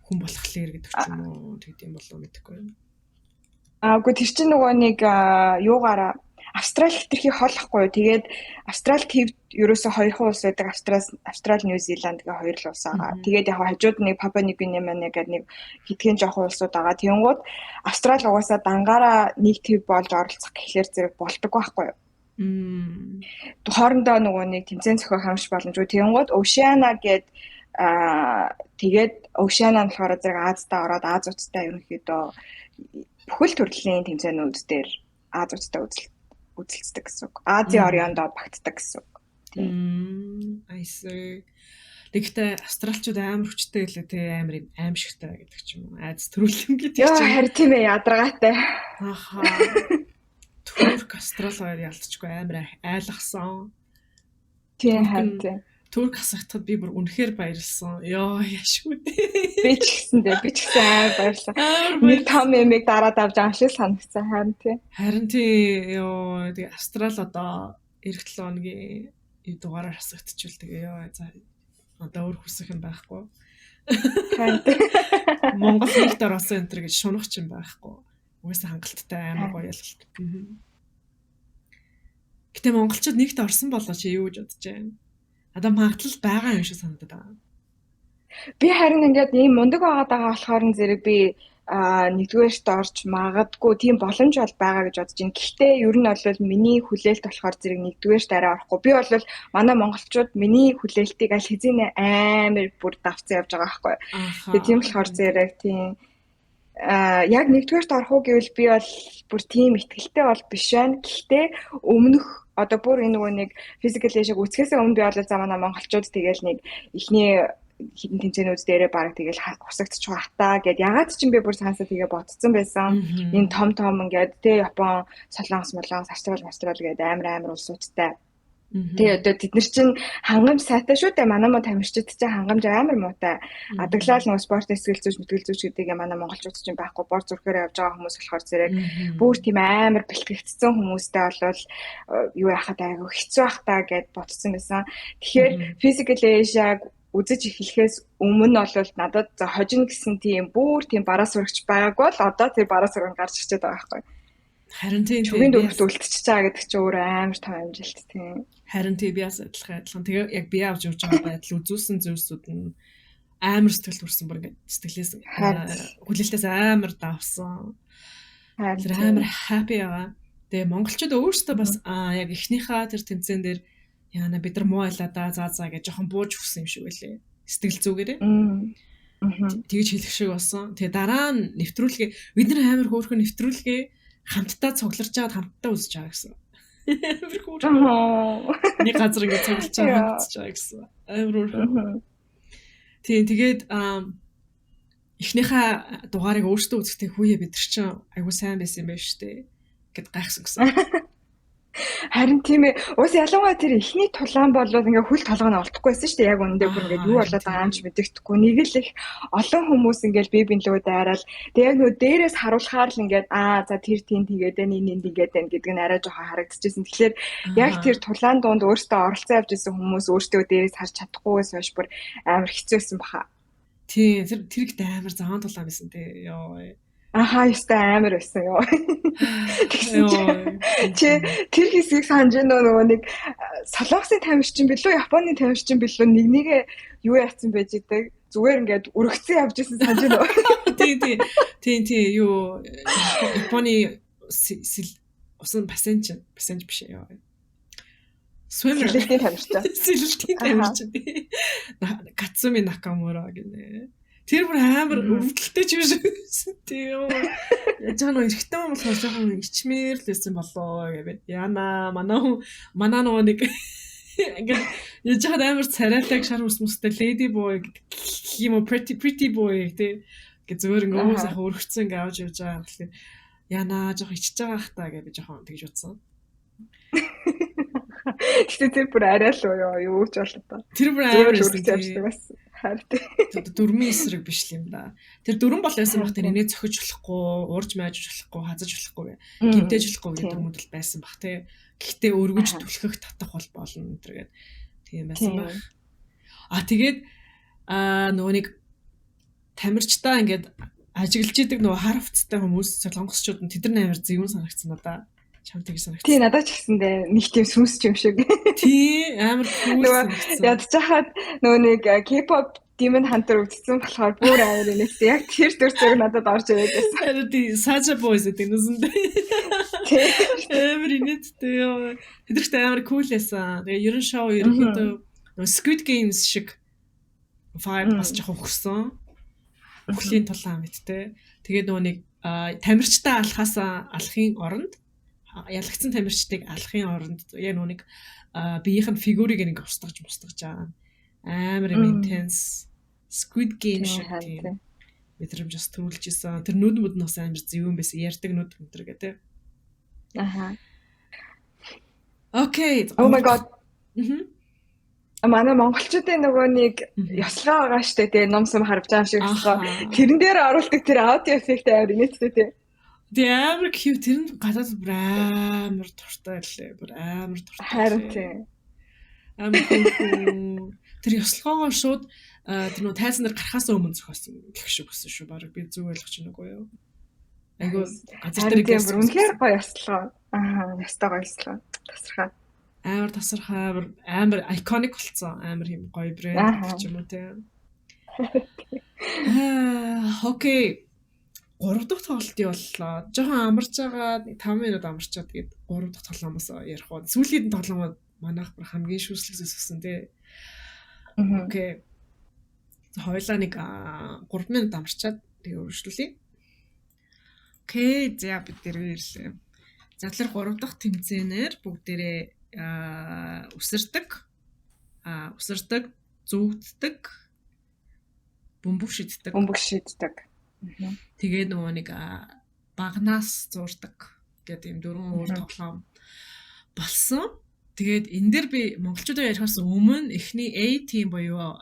хүн болохлээр гэдэг ч юм уу тэгдэм болов мэдэхгүй. Үгүй тэр чинь нөгөө нэг юугаараа Австрали хэтэрхий хоолохгүй. Тэгээд Австрали төвд ерөөсө 2 улс байдаг. Австрали, Нью Зеланд гэх 2 л улс байгаа. Тэгээд яг хажууд нэг Папуа Нигуинеа гэдэг нэг хэдхэн жоохон улсууд байгаа. Тэнгууд Австрали угаасаа дангаараа нэг төв болж оролцох гэхлээр зэрэг болдог байхгүй юу? Хоорондоо нөгөө нэг тэмцээн зохиох хамш боломжгүй. Тэнгууд Oceania тэгээд Oceania болохоор зэрэг Азтаа ороод Азуудтай ерөнхийдөө бүхэл төрлийн тэмцээнүүд дээр Азуудтай үзэлцдэг гэсэн үг. Азийн ориондоо багтдаг гэсэн үг. I see. Тэгэхдээ австралчууд амар хүчтэй гэлээ те амар аимшигтай гэдэг ч юм уу. Айдас төрүүлэн гэдэг чинь. Яа харин тийм ээ ядаргаатай. Турк австрал хоёр ялцчихгүй амар айлгсан. Тийм харин. Турк хасагдахад би бүр үнэхээр баярлсан. Йоо яшгүй дээ. Би ч гэсэн амар баярлсан. Нэг том юмыг дараад авч байгаа шиг санагдсан харин тий. Харин тий ёо тэгээ австрал одоо эх 7 хоногийн дугаараар хасагдчихвал тэгээ ёо за одоо өөр хүсэх юм байхгүй. Монгол нэгт орсон энэ төр гэж шунах ч юм байхгүй. Угаасаа хангалттай амар гоё ялгалт. Гэтэ монголчууд нэгт орсон болоо чи юу гэж бодож байна? Одоо магадлал байгаа юм шиг санагдаад байгаа. Би харин ингээд ийм мундаг байгаа болохоор зэрэг би нэгдүгээрт орж магадгүй тийм боломж бол байгаа гэж бодож байна. Гэхдээ ер нь бол миний хүлээлт болохоор зэрэг нэгдүгээрт арай орохгүй. Би бол манай монголчууд миний хүлээлтийг аль хэзээ амар бүр давцсан явж байгаа байхгүй. Тэгээ тийм болохоор зэрэг тийм яг нэгдүгээрт орох уу гэвэл би бол бүр тийм ихтгэлтэй бол биш байна. Гэхдээ өмнөх одоо бүр энэ нөгөө нэг physical age-г үсгэхээс өмнө би бол за манай монголчууд тэгэл нэг ихний хідэн тэмцээнүүд дээрээ баг тэгэл хусагдчих хатаа гэд ягаад ч юм би бүр цаасаа тэгээ ботцсон байсан. Энэ том ингээд тэ Япон, Солонгос, Австрал гэдэг амар улсуудтай. Тэгээ одоо тэд нар чинь хангамж сайтай шүү дээ. Манай тамирчид чинь хангамж амар муутай. Адаглал нөгөө спорт эсгэлзүүч гэдэг манай монголчууд чинь байхгүй. Бор зүрхээр явж байгаа хүмүүс болохоор зэрэг бүр тийм амар бэлтгэгдсэн хүмүүстэй болвол юу яхад айгу хэцүү бах та гэд бодсон байсан. Тэгэхээр physical Asia үзэж эхлэхээс өмнө бол надад за хожин гэсэн тийм бүр тийм бараа сурагч байгааг бол одоо тэр бараа сурганд гарч ирчээд байгаа байхгүй. Харин тийм чүгийн дөрөвт үлдчихэж байгаа гэдэг чинь өөр амар том амжилт тийм. Харин тийм би бас адилхан. Тэгээ яг би авч явж байгаа байдал үзүүлсэн зүйлсүүд нь амар сэтгэл төрсэн бүр ингээд сэтгэлээс хүлээлтээс амар давсан. Тэр амар happy байгаа. Тэгээ монголчууд өөрсдөө бас яг эхнийхээ тэр тэмцээн дээр яана бид нар муу байлаа да заа гэж жоохон бууж өгсөн юм шиг байлээ. Сэтгэл зүгээрээ. Тэгж хэлэх шиг болсон. Тэгээ дараа нь нэвтрүүлгээ бид нар амар хөөрхөн нэвтрүүлгээ хамтдаа цугларч байгаад хамтдаа үзэж байгаа гэсэн. Амар хөөрхөн. Нэг газар ингэ цуглаж байгаа хамтдаж байгаа гэсэн. Амар хөөрхөн. Тэгээд эхнийхээ дугаарыг өөртөө үзэхдээ хүүе бид нар чинь айгуу сайн байсан юм байна шүү дээ гэд гайхсан гэсэн. Харин тийм ээ. Уус ялангуяа тэр ихний тулаан болоод ингээ хүл толгойн олдохгүйсэн шүү дээ. Яг үндэ бүр ингээ юу болоод байгаа юм ч мэддэхгүй. Нэг л их олон хүмүүс ингээл бие биенлөө дайраал. Тэг яг нөө дээрээс харуулахаар л ингээд за тэр тийм тэгээд энэ ингээд байна гэдэг нь арай жоохон харагдчихсэн. Тэгэхээр яг тэр тулаан донд өөртөө оролцоо явж исэн хүмүүс өөртөө дээрээс харж чадахгүйгээс хойш бүр амар хэцүүсэн баха. Тийм тэр ихт амар заан тулаан байсан тий. Йоо. Ястай амар байсан ёо. Чи тэр хэсгийг санаж нөгөө нэг Солонгосын тамирчин билүү, Японы тамирчин билүү нэг юу яатсан байж идэг. Зүгээр ингээд өргөцсөн явж исэн санаж байна. Тийм юу Японы усан пассенж биш ёо. Swimmer сэлэлтийн тамирчин. Кацуми Накамура гэнэ. Тэр бүр амар өвдөлттэй ч биш байсан. Тийм. Яаж нөө эрэхтэн болохоор жоохон ичмээр л байсан болоо гэвэ. Яна манай нөгөө нэг ингээд яаж амар царайлаг шар ус мустай lady boy гэх юм уу pretty boy тий. Гэ зөөр ингээ өөс ах өргөцсөн ингээ авч явж байгаа болохоор яна жоохон ичж байгаа ах та гэж би жоохон тэгж утсан. Тэгтээ тэр бүр арай л юу ч болоо та. Тэр бүр амар байсан. Дөрмийн эсрэг биш юм да. Тэр дөрөн бол байсан бах тэр инээ цохиж болохгүй, уурж мааж болохгүй, хазаж болохгүй, гимтэж болохгүй гэдэг дөрмөд л байсан бах тий. Гэхдээ өргөж түлхэх татах бол болно гэдэг. Тийм байсан бах. Тэгээд нөгөө нэг тамирчтай ингээд ажиглаж идэг нөгөө хар хувцастай хүмүүс солонгосчууд нь тэд нар амар зөвүүн санагдсан надаа. Чамд тэгж санагдсан. Тий, надад ч гэсэндээ нэг тийм сүнсч юм шиг. Тий, амар cool санагдсан. Ядчихад нөгөө нэг K-pop Demon Hunter үзсэн болохоор бүр амар инээсээ яг тэр дүрцэг надад орж ирээд байсан. Тэр тий, Saja Boys гэдэг нүсэндээ. Тий. Амар инээдтэй ёо. Тэдэрт амар cool байсан. Тэгээ ерөн шоу ерөнхийдөө нөгөө Squid Games шиг vibe бас жоохон өгсөн. Өхлийн тулаан мэдтэй. Тэгээд нөгөө нэг тамирчтай алахын оронд ялагдсан тамирчдыг алахын оронд яг нэг биеийнх нь фигурыг нэг устгаж байгаа. Амар intense Squid Game шиг тийм мэдрэмж бас төрүүлж исэн. Тэр нүд нь бас амар зөвөн байсан. Ярьдаг нүд өнтер гэдэг. Окей. Oh my god. Манай монголчуудын нөгөө нэг ёслогоо байгаа штэ тий ном сум харж байгаа шиг байна. Тэрэн дээр оруулдаг тэр аудио эффект амар инээдтэй тий. Амар cute тэр нь гадаад бүр амар туртай лээ. Бүр амар туртай. Харин тий. Амар cute. Тэр ёслогоогоо шууд тэр нөө тайзан дээр гарахаас өмнө зохиосон гэх шиг өссөн шүү. Бараг би зүг ойлгож байна уу юу? Айгуу газар дээр гээс үнэхээр гоё ёслогоо. Ястай гоё ёслогоо. Тасархаа. Амар тасархаа амар iconic болсон. Амар юм гоё брэнд гэж юм уу те. Окей. 3 дахь тоглолтын боллоо. Жохон амарч байгаа 5 минут амарчаад тэгээд 3 дахь тоглоомоос ярих уу. Сүүлийн тоглоомод манайх бүр хамгийн шүүслэгс өссөн тий. Окей. Хойлоо нэг 3 минут амарчаад тэгээд өргөжлүүлье. Окей, за бид дэрээ ирлээ. За тэгэхээр 3 дахь тэмцээнээр бүгдээрээ үсэрдэг, зүгддэг, бөмбөг шиддэг. Тэгээд нөгөө нэг багнаас зуурдаг гэдэг юм дөрвөн өөр тоглоом болсон. Тэгээд энэ дээр би монголчуудаар ярихаас өмнө эхний A team буюу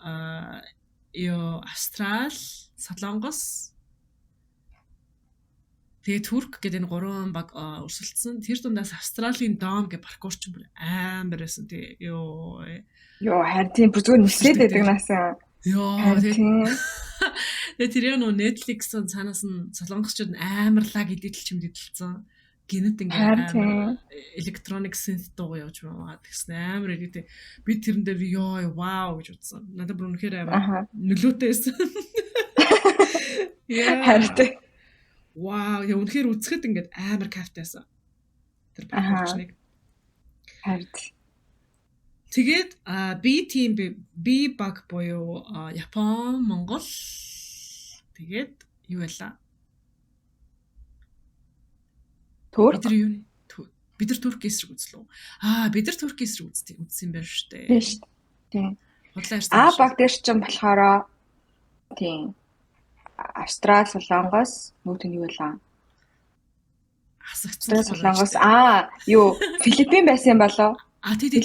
Австрал, Солонгос, тэгээд Турк гэдэг энэ гурван баг өрсөлдсөн. Тэр дундаас Австралийн Dom гэх паркурч бүр амар байсан тий. Йоо харин тийм бүр зүгээр нислээд байдаг наасаа. Тэгээд тэр нөө Netflix-ын цаанаас нь солонгосчууд амар лаг эдэлж мэдэлцсэн. Гинэт ингээд амар electronic synth дуу явж байгаа гэсэн амар эдэлтэй. Би тэрэн дээр ёо вау гэж утсан. Надад бүр үнэхээр амар нөлөөтэй байсан. Харин вау яа үнэхээр үзэхэд ингээд амар кайфтайсан. Тэр паркурчныг. Харин тэгээд B team B баг буюу Япон, Монгол тэгээд юу байлаа? Турк. Бид нар Турк эсрэг үзлээ. Бид нар Турк эсрэг үзсэн байх шүү дээ. Тийм. Худлаа баг дээр ч юм болохоор тийм. Австрал, Солонгос нүүтэн юу байлаа? Асагцсан Солонгос. Филиппин байсан болоо. Тийм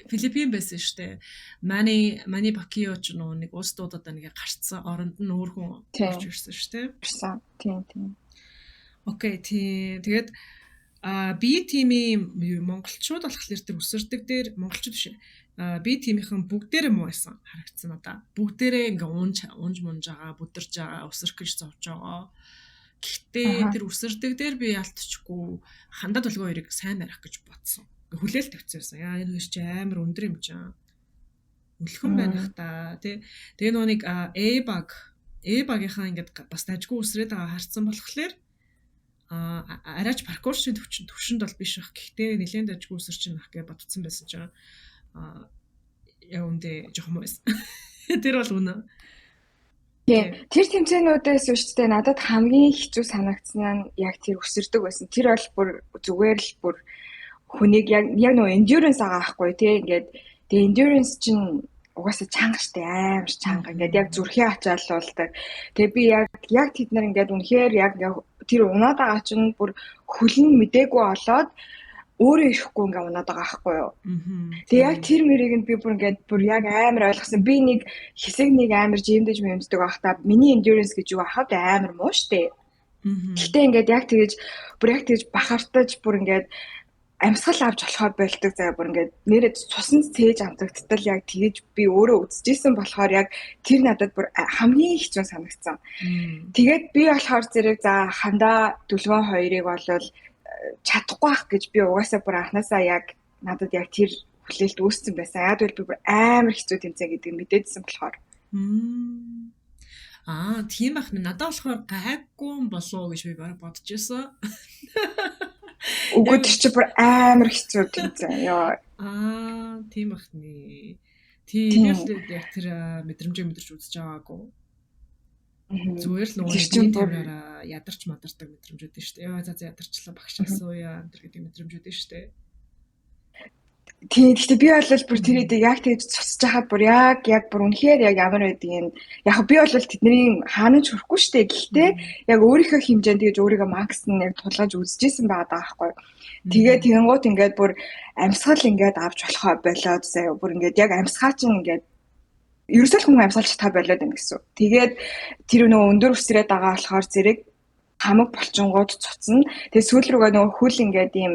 Филиппин байсан шүү дээ. Мани Пакио ч нэг улс дуудаад нэг гарцсан оронд нь өөр хүн орж ирсэн шүү дээ. Тийм. Окей, тийм. Тэгээд B team-ийн монголчууд болохоор тэр өсөрдөг дээр монголчууд биш. B team-ийн бүгдээрээ муу байсан харагдсан надаа. Бүгдээрээ ингээ унж мунж байгаа, бүдэрж байгаа, өсөрөх гэж зовж байгаа. Гэхдээ тэр өсөрдөг дээр би ялтчихгүй хандаа толгой хоёрыг сайн барих гэж бодсон. Хүлээл тавьчихсан. Энэ хоёр чи амар өндөр юм чам. Үлхэн байх та тий. Тэгээ нүг A багийнхаа ингээд бас дажгүй үсрээд байгаа харцсан болохоор арайч паркуршийн төвшөнд бол биш байх. Гэхдээ нэлээд дажгүй үсэр чинь ах гэж бодсон байсан чинь яа үндэ жоохон муу байсан. Тэр бол үнэ. Тэр тэмцээнүүдээс шүү дээ надад хамгийн хэцүү санагдсан нь яг тэр өсөрдөг байсан. Тэр бол бүр зүгээр л бүр хүнийг яг нөө endurance байгаа байхгүй тий ингээд тэгээ endurance чинь угаасаа чанга штэ амар чанга ингээд яг зүрхээ ачаалуулдаг. Тэгээ би яг тэд нар ингээд үнэхээр яг тэр унаад байгаа чинь бүр хүлэн мдээгүй болоод өөрөө ирэхгүй ингээд унаад байгаа байхгүй юу. Тэгээ яг тэр мөрийг нь би бүр ингээд бүр яг амар ойлгосон. Би нэг хэсэг нэг амар жимдэж мэмздэг байхдаа миний endurance гэж юу ахад амар муу штэ. Гэхдээ ингээд яг тэгэж бахартаж бүр ингээд амьсгал авч болохоор болдог заяа бүр ингээд нэрээ цуснд цээж амтагдтал яг тэгэж би өөрөө үзчихсэн болохоор яг тэр надад бүр хамгийн хэцүү санагдсан. Тэгээд би болохоор зэрэг за хандаа дүлгэн хоёрыг болвол чадахгүй ах гэж би угаасаа бүр анханасаа яг надад яг тэр хүлээлт үүссэн байсан. Яг л би бүр амар хэцүү тэмцээн гэдгийг мэдээдсэн болохоор. Тийм байх нь надад болохоор гайгүй болов гэж би бараг бодож байсан. Үгүй чи бүр амар хэцүү тэмцээн. Тийм бах нэ. Тийм л яг тэр мэдрэмж үзэж байгаагүй. Зүгээр л нөгөө тийм таваараа ядарч мадардаг мэдрэмжүүд нь шүү дээ. За ядарчлаа багшаас ууя энэ гэдэг мэдрэмжүүд нь шүү дээ. Тийм гэхдээ би бол бүр тэрийг яг тэгж цусж хахад бүр яг бүр үнэхээр яг ямар байдгийг яг би бол тэдний хаанч хүрэхгүй шүү дээ. Гэхдээ яг өөрийнхөө хэмжээнд тэгж өөрийгөө макс нь яг тулгаж үзчихсэн байгаа байхгүй. Тэгээ тэгэнгუთ ингээд бүр амьсгал ингээд авч болохоо болоод заяа бүр ингээд яг амьсгаа чинь ингээд ерөөсөө хүн амьсгалж та болоод байна гэсэн. Тэгээд тэр нөө өндөр өсрээд байгаа болохоор зэрэг хамаг болчингууд цуцна. Тэгээ сүүл рүүгээ нөө хөл ингээд ийм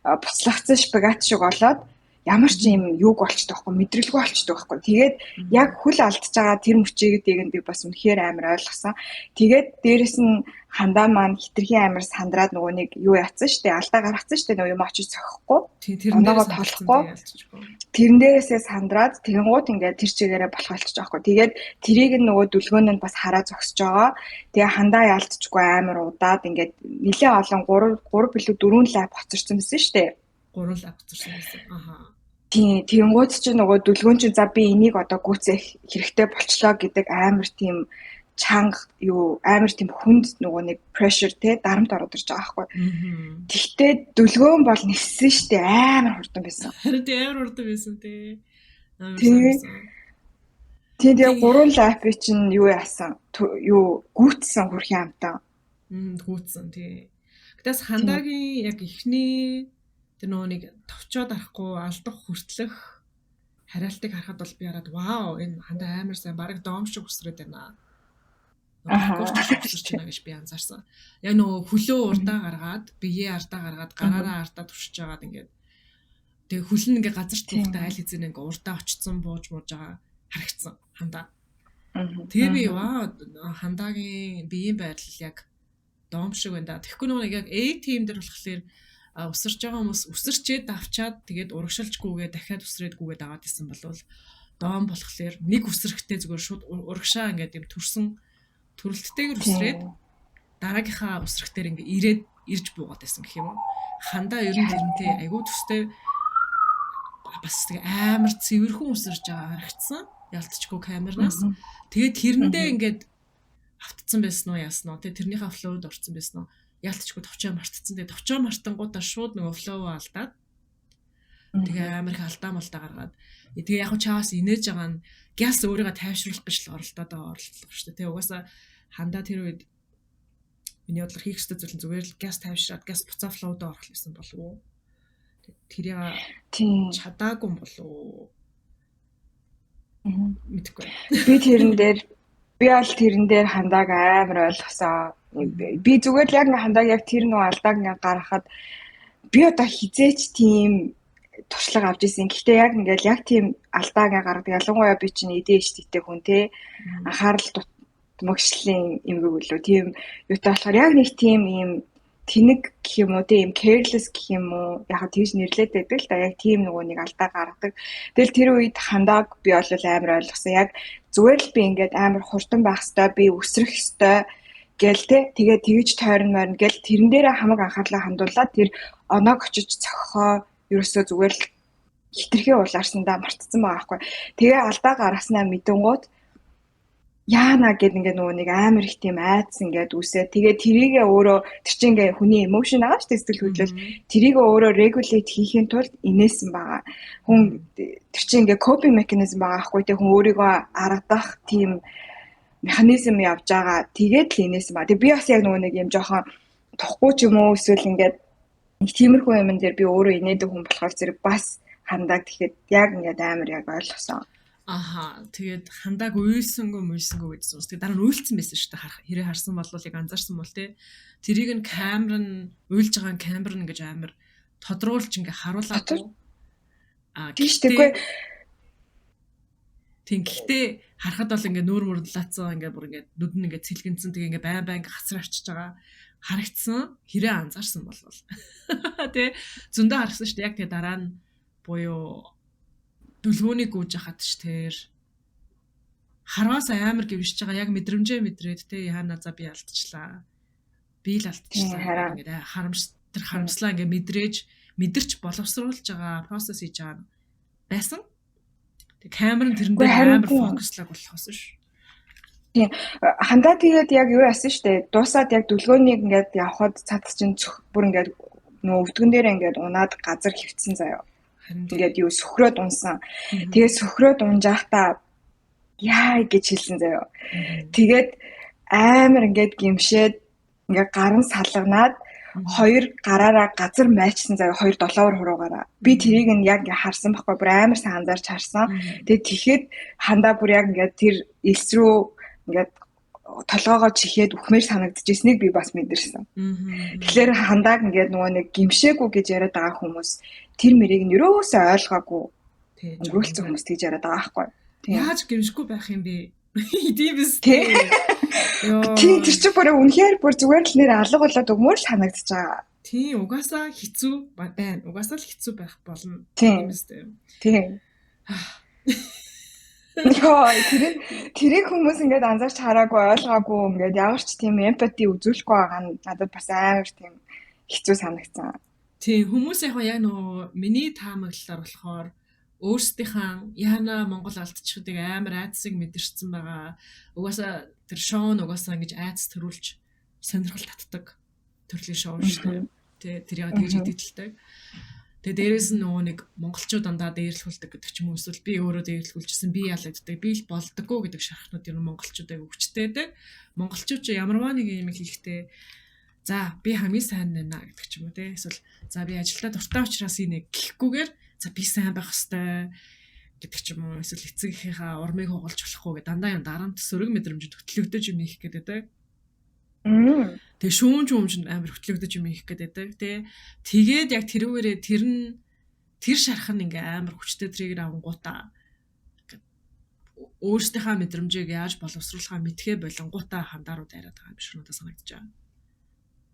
буцлагцсан шпагат шиг болоод ямар ч юм юуг болчтой байхгүй мэдрэлгүй болчтой байхгүй. Тэгээд яг хөл алдж байгаа тэр мөчийг би бас үнэхээр амар ойлгосон. Тэгээд дээрэс нь хандаа маань хитрхийн амар сандраад нөгөө нэг юу яатсан штэ алдаа гаргацсан штэ нөгөө юм очиж цохихгүй. Тэрнээс толохгүй. Тэрэн дээрээсээ сандраад тэгэнгუთ ингээд тэр чигээрээ болох болчих жоохгүй. Тэгээд тэрийг нөгөө дүлгөөнд нь бас хараа зогсож байгаа. Тэгээ хандаа ялцчихгүй амар удаад ингээд нэлээ олон 3 билүү 4 лап хоцорсон байсан штэ. 3 лап хоцорсон байсан. Тийм тэгэнгუთ чи нөгөө дүлгөөн чи за би энийг одоо гүйцэх хэрэгтэй болчлоо гэдэг амар тийм чанга юу амар тийм хүнд нөгөө нэг pressure те дарамт ороод ирж байгаа байхгүй. Тэгтээ дүлгөөн бол ниссэн штэ амар хурдан байсан. Харин амар хурдан байсан те. Тэгээ гурван лайф чинь юу яасан? Юу гүйтсэн хөрхийн амтаа. Гүйтсэн тий. Гэтээс Хандагийн яг ихний тэр нэг товчоод арахгүй алдах хүртлэх хариалтыг харахад бол би хараад вау энэ Хандаа амар сайн бараг доом шиг өсрөөд байна. Коуч өсөрч байна гэж би анзаарсан. Яг нөгөө хөлөө урдаа гаргаад, биеэ ардаа гаргаад, гараараа ардаа туршиж байгаад ингээд тэгээ хөл нь ингээд газар туухтай айл хэзээ ингээд урдаа очсон бууж байгаа харагдсан Хандаа. Тэгээ би вау Хандагийн биеийн байдал яг доом шиг байна да. Тэгэхгүй нөгөө яг A team дээр болохоор өсөрч байгаа хүмүүс өсөрчээд авчаад тэгээд урагшилжгүйгээ дахиад өсрээдгүйгээ дагаад исэн болвол доом болохоор нэг өсрөхтэй зүгээр шууд урагшаа ингээд юм төрсөн төрөлттэйгээр өсрээд дараагийнхаа өсрөхтээр ингээд ирж буугаад байсан гэх юм уу. Хандаа ер нь тэрнтэй айгүй төстэй бас тэг амар цэвэрхэн өсөрж байгаа харагдсан. Ялцчгүй камернаас. Тэгээд тэрэндээ ингээд автцсан байсан уу яасан уу. Тэгээд тэрнийхээ флоуд орсон байсан уу. Ялцчгүй товчоо мартцсан. Тэгээд товчоо мартангуудаа шууд нөгөө флоу алдаад тэгээ амар их алдаа малдаа гаргаад тэгээ яг чаас инээж байгаа нь газ өөрийгөө тайвшруулах гэж л оролдоод байгаа шүү дээ. Тэгээ угаасаа Хандаа тэр үед миний бодлоор хийх ёстой зүйл нь зүгээр л газ тайвшраад газ буцаа флоуд орох гэсэн болов уу? Тэрийг чадаагүй болов уу? Мэдгүй. Би бол тэрэн дээр Хандааг амар ойлгосоо. Би зүгээр л яг Хандааг яг тэр нөө алдааг ингээ гаргахад би одоо хизээч тийм туршлага авч ирсэн. Гэхдээ яг ингээл яг тийм алдаа ингээ гаргадаг. Ялангуяа би чинь эдээштэй хүн те анхаарал мөгшлийн юмгүй үлээ. Тийм юутай болохоор яг нэг тийм юм тэнэг гэх юм уу тийм careless гэх юм уу яг тийж нэрлээд байдаг л да. Яг тийм нөгөө нэг алдаа гаргадаг. Тэгэл тэр үед Хандааг би бол амар ойлгосон. Яг зүгээр л би ингээд амар хурдан байх хэвээр би өсрөх хэвээр гэл те тэгээд тэгж тойрон морин гэл тэрэн дээрээ хамаг анхаарлаа хандуулаад тэр оноог очиж цохоо ерөөсөө зүгээр л хитрхээ улаарсандаа мартцсан байгаа байхгүй. Тэгээ алдаа гаргаснаа мэдэнгууд яана гэд ингээ нөгөө нэг амар их тийм айдс ингээд үсээ. Тэгээ тэрийгээ өөрөө тэр чинь ингээ хүний эмошн байгаа шүү дээ сэтгэл хөдлөл. Тэрийгээ өөрөө регулейт хийхин тулд инээсэн байгаа. Хүн тэр чинь ингээ копинг механизм байгаа байхгүй те хүн өөрийгөө аргадах тийм механизм явж байгаа. Тэгээд л инээсэн ба. Тэг би бас яг нөгөө нэг юм жоохон тухгүй ч юм уу эсвэл ингээд нэг тиймэрхүү юм дээр би өөрөө инээдэг хүн болохоор зэрэг бас Хандааг тэгэхэд яг ингээд амар яг ойлгосон. Аха тэгээд Хандааг уйлсангүй гэсэн үс. Тэгээд дараа нь уйлцсан байсан шүү дээ. Хэрэг харсан болвол яг анзаарсан бол те. Тэрийг нь камер нь уйлж байгаа камер нь гэж амар тодруулж ингээ харуулаагүй. Тийш тэггүй. Тэгэхдээ харахад бол ингээ нүүр мөрлаацсан ингээ бүр ингээ нүд нь ингээ цэлгэнцэн тэгээ ингээ бай ингээ хацар арчиж байгаа харагдсан. Хэрэг анзаарсан болвол. Тэ зөндөө харсан шүү дээ. Яг тэгээ дараа нь буюу дүлгөөнийг гүйж хахад ч тэр хараас амар гівшж байгаа яг мэдрэмжээ мэдрээд те яана за би алдчихлаа. Би л алдчихлаа гэдэг харамслаа ингээ мэдэрч боловсруулж байгаа процесс хийж байгаа байсан. Тэг камер нь тэрэн дээр амар фокуслаг болохоос ш. Тийм Хандаа тэгээд яг юу яасан штэ дуусаад яг дүлгөөнийг ингээд явхад цад чинь бүр ингээд нөө өвдгөн дээр ингээд унаад газар хөвцсөн заяа. Ингээд юу сөхрөөд унсан. Тэгээд сөхрөөд унжаахтаа яа гэж хэлсэн заяа. Тэгээд амар ингээд гимшээд ингээд гарын салганаад хоёр гараараа газар майчсан заяа 2 долоовор хуруугаараа. Би тэрийг нь яг ингээд харсан байхгүй бүр амар сайн анзаарч харсан. Тэгээд тэгэхэд Хандаа бүр яг ингээд тэр элс рүү ингээд толгоогоо чихээд үхмээр санагдчихсэнийг би бас мэдэрсэн. Тэгэхээр Хандааг ингээд нөгөө нэг гимшээгүй гэж яриад байгаа хүмүүс тэр мэрийг нь ерөөсөө ойлгоогүй. Өнгөрүүлсэн хүмүүс тэгж яриад байгаа байхгүй. Яаж гимшгүй байх юм бэ? Тийм биз. Йоо. Тэр чинь бүр үнэхээр бүр зүгээр л нэр алга болоод өгмөр л санагдаж байгаа. Тийм угаасаа хэцүү байна. Угаасаа л хэцүү байх болно. Тийм биз. Тийм. Яа, тэрийг хүмүүс ингээд анзаарч хараагүй ойлгоогүй ингээд ямар ч тийм эмпати үзүүлэхгүй байгаа нь надад бас амар тийм хэцүү санагдсан. Тийм хүмүүс яг нөгөө миний таамаглалаар болохоор өөрсдийнхээ яана Монгол алдчихдаг амар айдсыг мэдэрсэн байгаа. Угаасаа тэр шоу угаасаа ингэж айдс төрүүлж сонирхол татдаг төрлийн шоу шүү дээ. Тэрийг тэгж идэлдэг. Тэгээ дээрээс нь нөгөө нэг монголчууд дандаа дээрлэхүүлдэг гэдэг ч юм уу эсвэл би өөрөө дээрлэхүүлчихсэн би яалагддаг би л болдоггүй гэдэг шархнууд ер нь монголчууд аяг өвчтэй дээ. Монголчууд ч ямарваа нэг юм хийхдээ за би хамгийн сайн байна гэдэг ч юм уу те. Эсвэл за би ажилдаа дуртай учраас энийг гэхгүйгээр за би сайн байх хэвээр гэдэг ч юм уу. Эсвэл эцэгийнхээ урмыг хугалж болохгүй гэдэг дандаа юм дарамт сөрөг мэдрэмж хөтлөгдөж юм хийх гэдэг. Тэгээ шүүмж амар хөтлөгдөж юм хийх гэдэг те. Тэгээд яг тэрүүгээрээ тэр шархан ингээ амар хүчтэй триггер авангуудаа өөрсдийнхээ мэдрэмжийг яаж боловсруулахаа мэдхээ болонгуудаа хандарууд яриад байгаа юм шиг надад санагдаж байна.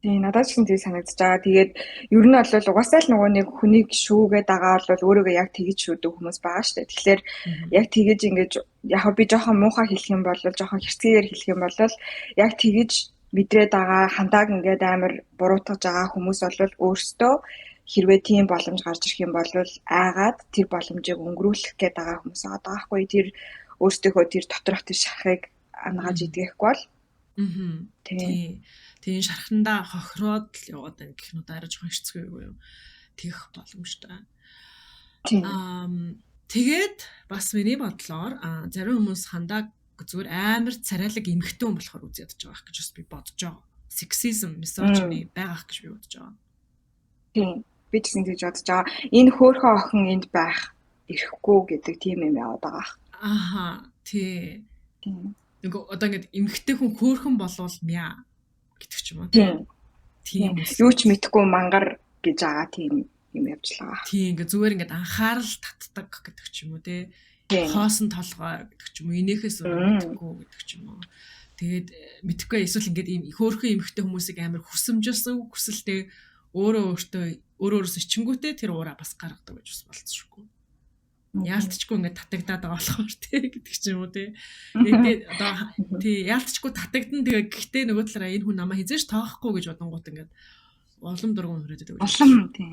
Тийм надад ч тийм санагдаж байгаа. Тэгээд ер нь бол угаасаа л нөгөө нэг хүнийг шүүгээд байгаа бол өөрөөгөө яг тэгж шүүдэг хүмүүс байгаа шүү дээ. Тэгэхээр яг тэгж ингэж яг би жоохон муухай хэлэх юм бол жоохон хэрцгийгээр хэлэх юм бол яг тэгж мэдрээд байгаа хандааг ингээд амар буруутгаж байгаа хүмүүс бол өөрсдөө хэрвээ тийм боломж гарч ирэх юм бол айгаад тэр боломжийг өнгөрүүлэх гээд байгаа хүмүүс байгаа байхгүй. Тэр өөрсдийнхөө тэр доторх тэр шархыг ангааж идгээхгүй бол тийм шархандаа хохироод л яваад байна гэх нь арай жоохон хэцүү юу тэгэх боломжтой. Тэгээд бас миний бодлоор зарим хүмүүс хандааг зүгээр амар царайлаг эмхтэн хүн болохоор үзээд байгаа гэж бас би бодож байгаа. Сексизм, мисогини байгаах гэж би бодож байгаа. Тийм. Би ч гэсэн тэгж бодож байгаа. Энэ хөөхөн охин энд байх ирэхгүй гэдэг тийм юм яваад байгаа. Аха, тий. Нөгөө одоо ингэ эмхтэн хүн хөөхөн болвол мяа гэдэг ч юм уу. Тийм. Юу ч мэдэхгүй мангар гэж байгаа тийм юм явжлаа. Тийм, ингээ зүгээр ингээ анхаарал татдаг гэдэг ч юм уу те. Хоосон толгой гэдэг ч юм уу, инээхээс өөрөө мэдхгүй гэдэг ч юм уу. Тэгээд мэдхгүй эсвэл ингээд ийм хөөрхөн эмхтэй хүмүүсийг амар хүсэмжилсэн хүсэлтэй өөрөөс ичингүүтээ тэр уураа бас гаргадаг гэж бас болцсохгүй. Яалтчгүй ингээд татагдаад байгаа болохоор те гэдэг ч юм уу те. Тэгээд одоо тий яалтчгүй татагдан тэгээ гэхдээ нөгөө талаараа энэ хүн намайг хизээш тоохгүй гэж бодонгууд ингээд улам дургуун хүрээд байдаг. Улам тий.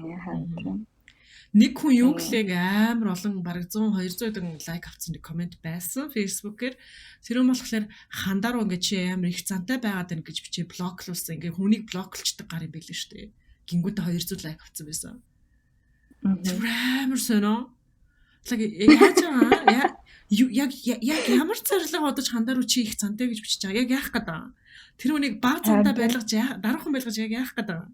Нэг хүн юу гэлээ амар олон бараг 100 200 лайк авсан нэг комент байсан Facebook-ээр. Тэр юм болохоор хандаруу ингээ чи амар их зантай байгаад байна гэж бичээ блоклуулсан. Ингээ хүнийг блоклчдаг гар юм байлээ шүү дээ. Гингүүтээ 200 лайк авсан байсан. Амар сонио. Яг ямар зарлага бодож хандаруу чи их зантай гэж бичиж байгаа. Яг яах гэдэг. Тэр хүнийг баг цантаа байлгаж дараахан байлгаж яг яах гэдэг.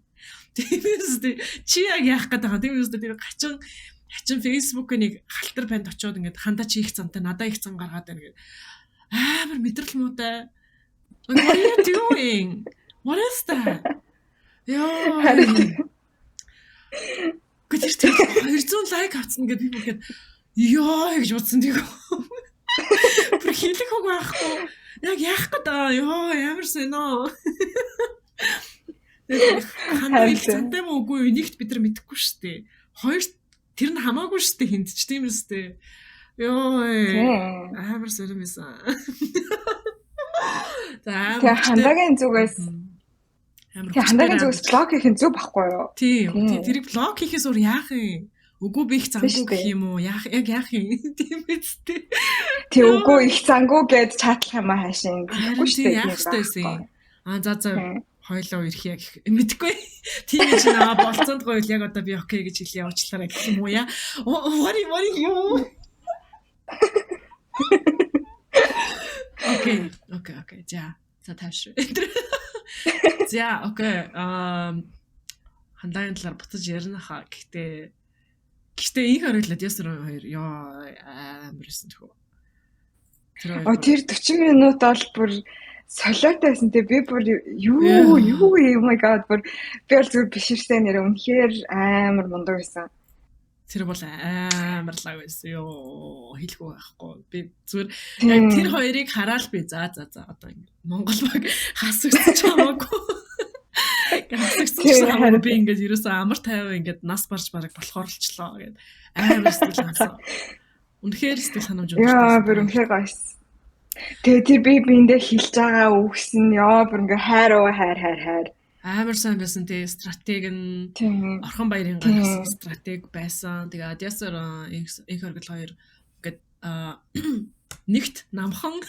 Тиймээс чи яг яах гэдэг. Тиймээс тэр хачин Facebook-ыг нэг халтар банд очиод ингээд хандаа чи их цантай надаа их цан гаргаад байна гэх. Амар мэдрэл муутай. What are you doing? What is that? Яа. Гэтэл 200 лайк авсан гэдэг би бүхэд ёо гэж бодсон тийм. Бүр хийлэх хог байхгүй. Яг яах гэдэг. Ёо ямар сонио. Хандаг цантай мөгүй нэгт бид нар мэдэхгүй шүү дээ. Хоёр тэр нь хамаагүй шүү дээ хинт ч тийм үстэй. Ёо амар сонио байсан. За хандагийн зүгээс хандагийн зүгээс блог хийх нь зүг байхгүй юу? Тийм. Тэрийг блог хийхээс өөр яах юм? Үгүй би их цангуу гэх юм уу? Яах юм? Тийм үстэй. Тэг үгүй их цангуу гэж чатлах юм хаашаа гэхгүй шүү дээ. Яах вэ? За хойлоо ирэх яг мэдгүй. Тийм ч наа болцоонд гойл яг одоо би окей гэж хэлээ явуучлаарай гэх юм уу яа. What you? Окей. За тааш. За окей. Хандагийн талаар буцаж ярина хаа. Гэхдээ их хориглоод ясруу хоёр амарсан тхөө. Тэр 40 минут бол бүр солиотойсэн те би бүр юу oh my god бүр би бол зүгээр биширсэн нэр үнэхээр амар мундаг байсан. Тэр бол амар лаг байсан ёо хэлэхгүй байхгүй. Би зүгээр яг тэр хоёрыг хараад би за одоо ингэ Монгол баг хасагч чамаагүй. Хасагч би ингэ ерөөсөө амар тайван ингэ нас барж бараг болохоор болчлоо гэд амар сэтгэл хансан. Үнэхээр сэтгэл ханамж өгсөн. Яа бүр үнэхээр гайс. Тэгээ тэр би биэндээ хэлж байгаа үгс нь яа бүр ингээ хайр. Амар сайн байсан тий стратеги нь Орхон баярын гаргасан стратеги байсан. Тэгээ Адясаар их хоргол хоёр ингээд нэгт намхан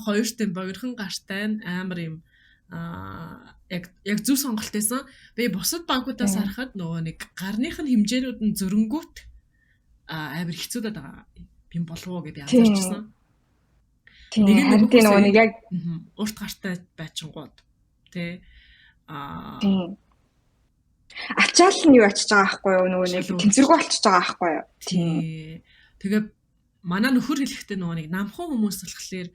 хоёрт богинохон гартай амар юм яг зөв сонголт байсан. Би бусад банкудаас харахад нөгөө нэг гарных нь хэмжээнүүд нь зөрөнгөт амар хэцүүдэд байгаа юм болов уу гэж би анзаарчихсан. Нэг нөгөө нэг яг урт гартай байчингууд тий ачаал нь юу ачиж байгаа байхгүй юу нөгөө нэг тэнцвэргүй болчихж байгаа байхгүй юу. Тий. Тэгээ манай нөхөр хэлэхдээ нөгөө нэг намхан хүмүүс болохоор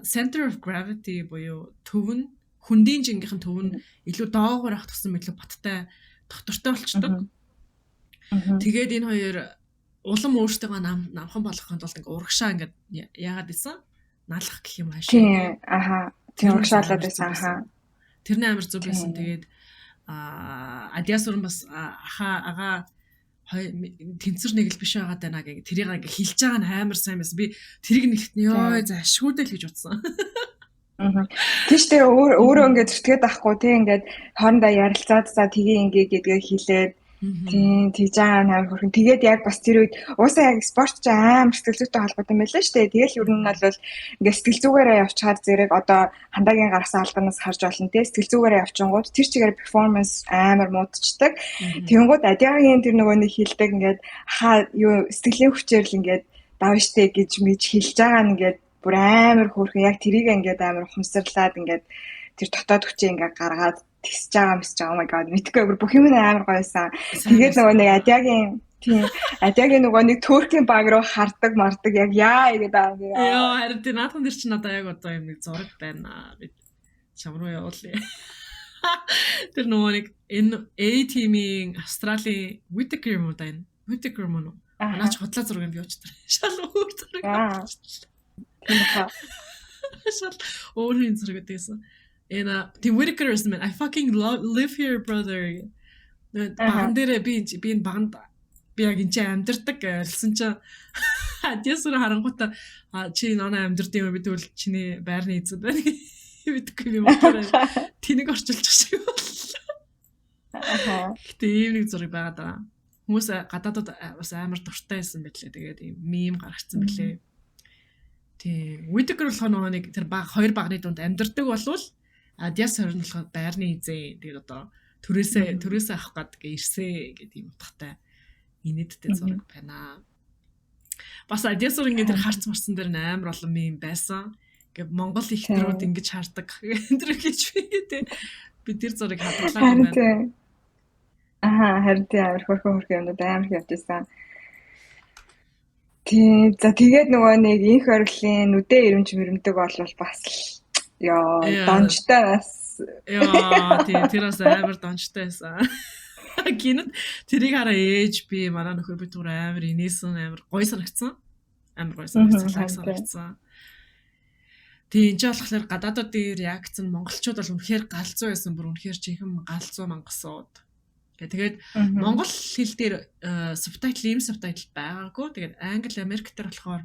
center of gravity буюу төв нь хүндийн жингийнхэн төв нь илүү доогоор авах тусам илүү баттай доктортой болчдөг. Тэгээд энэ хоёр улам өөртөө намхан болгохын тулд ингээ урагшаа ингээ яагаад исэн? Налах гэх юм хаашаа. Тийм. Тийм урагшаалаад байсан. Тэрний амар зүг байсан. Тэгээд адиасурн бас ага тэнцэр нэг л биш байгаа даа гэх тэрийг ингээ хилж байгаа нь амар сайн байсан. Би тэрийг нэхт нь ёо зашгүйдэл гэж утсан. Тийш тэгээ өөрөө ингээд зүтгээд байхгүй тийм ингээд хоорондоо ярилцаад за тгий ингээ гэдгээ хэлээд тийм тийж байгаа амар хөрхөн. Тэгээд яг бас тэр үед уусаа яг спорт ч амар сэтгэл зүйтэй холбоотой юм байлаа шүү дээ. Тэгэл ер нь бол ингээд сэтгэл зүгээрээ явчихаар зэрэг одоо хандагийн гаргасан алдаанаас харж болно тийм сэтгэл зүгээрээ явчингууд тэр чигээр перформанс амар муудчихдаг. Тэнгууд адиагийн тэр нөгөө нэг хилдэг ингээд юу сэтгэлийн хүчээр л ингээд давна штэ гэж мэж хэлж байгаа нь ингээд бүр амар хөөрхөн яг тэрийг ингээд амар ухамсарлаад ингээд тэр дотоод хүчээ ингээд гаргаад тисж байгаа мэсч oh my god мэдгүй бүх юм амар гоёсан. Тэгээд нөгөө нэг адиагийн нөгөө нэг Туркийн баг руу хардаг мардаг яг яа гэдэг аа. Йоо харин тэр наатан дэр чинь одоо яг одоо юм нэг зураг байна. Би чам руу явуулъя. Тэр нөгөө нэг энэ A team-ийн Австралийн Whittaker юм уу даа. Whittaker мөн үү? Манайч хотлоо зургийг би уучтар. Шал өөр зураг. Шал өөр зураг гэсэн. And the Whitakers man, I fucking live here, brother. Баган дээр би энэ баганд би яг энэ амьдэрдэг гэсэн чинь адьясур харангуйта чи нана амьдэрдэг юм би тэгвэл чиний байрны эзэн байна гэдэггүй юм байна. Тэнийг орчуулж шиг боллоо. Гэтэ ийм нэг зураг байгаа даа. Хүмүүс гадаадд бас амар дуртай байсан байлээ. Тэгээд ийм мем гаргацсан байлээ. Тийм. Whitaker болохоор нөгөө нэг тэр хоёр багны дунд амьдэрдэг болвол Адиас хорин болохоор байрны эзэн. Тэгээд одоо төрөөсөө авах гээд ирсэ гэдэг юм утгатай инээдтэй зураг байна. Бас Адиасур ингээд тэр харц марсан дээр амар олон юм байсан. Ингээд Монгол ихтрүүд ингэж хардаг. Тэр гэж би тэр зургийг хадгалаа юм байна. Харин амар хөрхөн юмнууд амар явжсэн. Тийм. За тэгээд нөгөө нэг инх орлын нүдэ ирэмж мөрөмдөг болвол бас яа донжтой бас яа тэр бас амар донжтой байсан. Гинэт тэрийг хараа ээж би манай нөхөр би түр амар инээсэн амар гой санагдсан. Амар гой санагдсан. Тийм ч болохоор гадаадуудын реакц нь монголчууд бол үнэхээр галзуу байсан. Бүр үнэхээр чихэн галзуу мангасууд. Тэгээд монгол хэл дээр субтайтл байгаагүй. Тэгээд англи америк дээр болохоор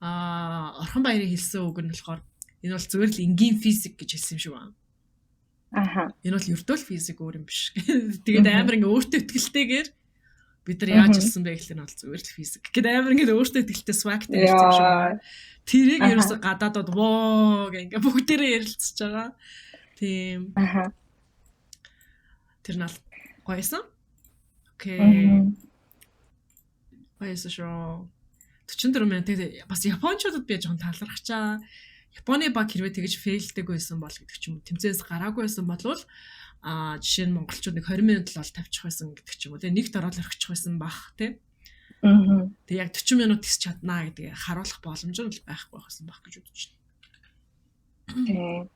орхон баярын хэлсэн үг нь болохоор энэ бол зүгээр л энгийн физик гэж хэлсэн юм шиг байна. Энэ бол ердөө л физик өөр юм биш. Тэгээд амар ингээ өөртөө итгэлтэйгээр бид нар яаж хэлсэн бэ гэхэл энэ бол зүгээр л физик. Гэт амар ингээ өөртөө итгэлтэй swagтэй хэлсэн юм шиг байна. Тэрийг ерөөсө гадаадууд воо гэнгээ ингээ бүгдээрээ ярилцж байгаа. Тийм. Тэр нь гоёсэн. Окей. Гоёсэн шүү. 44 минут тэгээд бас японочдод би жоохон талархчаа. Японы баг хэрвээ тэгж фейлдэг байсан бол гэдэг ч юм уу. Тэмцээс гараагүй байсан болвол жишээ нь монголчууд нэг 20 минут л тавьчих байсан гэдэг ч юм уу. Тэгээ нэгт ороод орхичих байсан бах тий. Тэгээ яг 40 минут тис чаднаа гэдгийг харуулах боломж нь байхгүй байсан бах гэж бодож байна. Тий.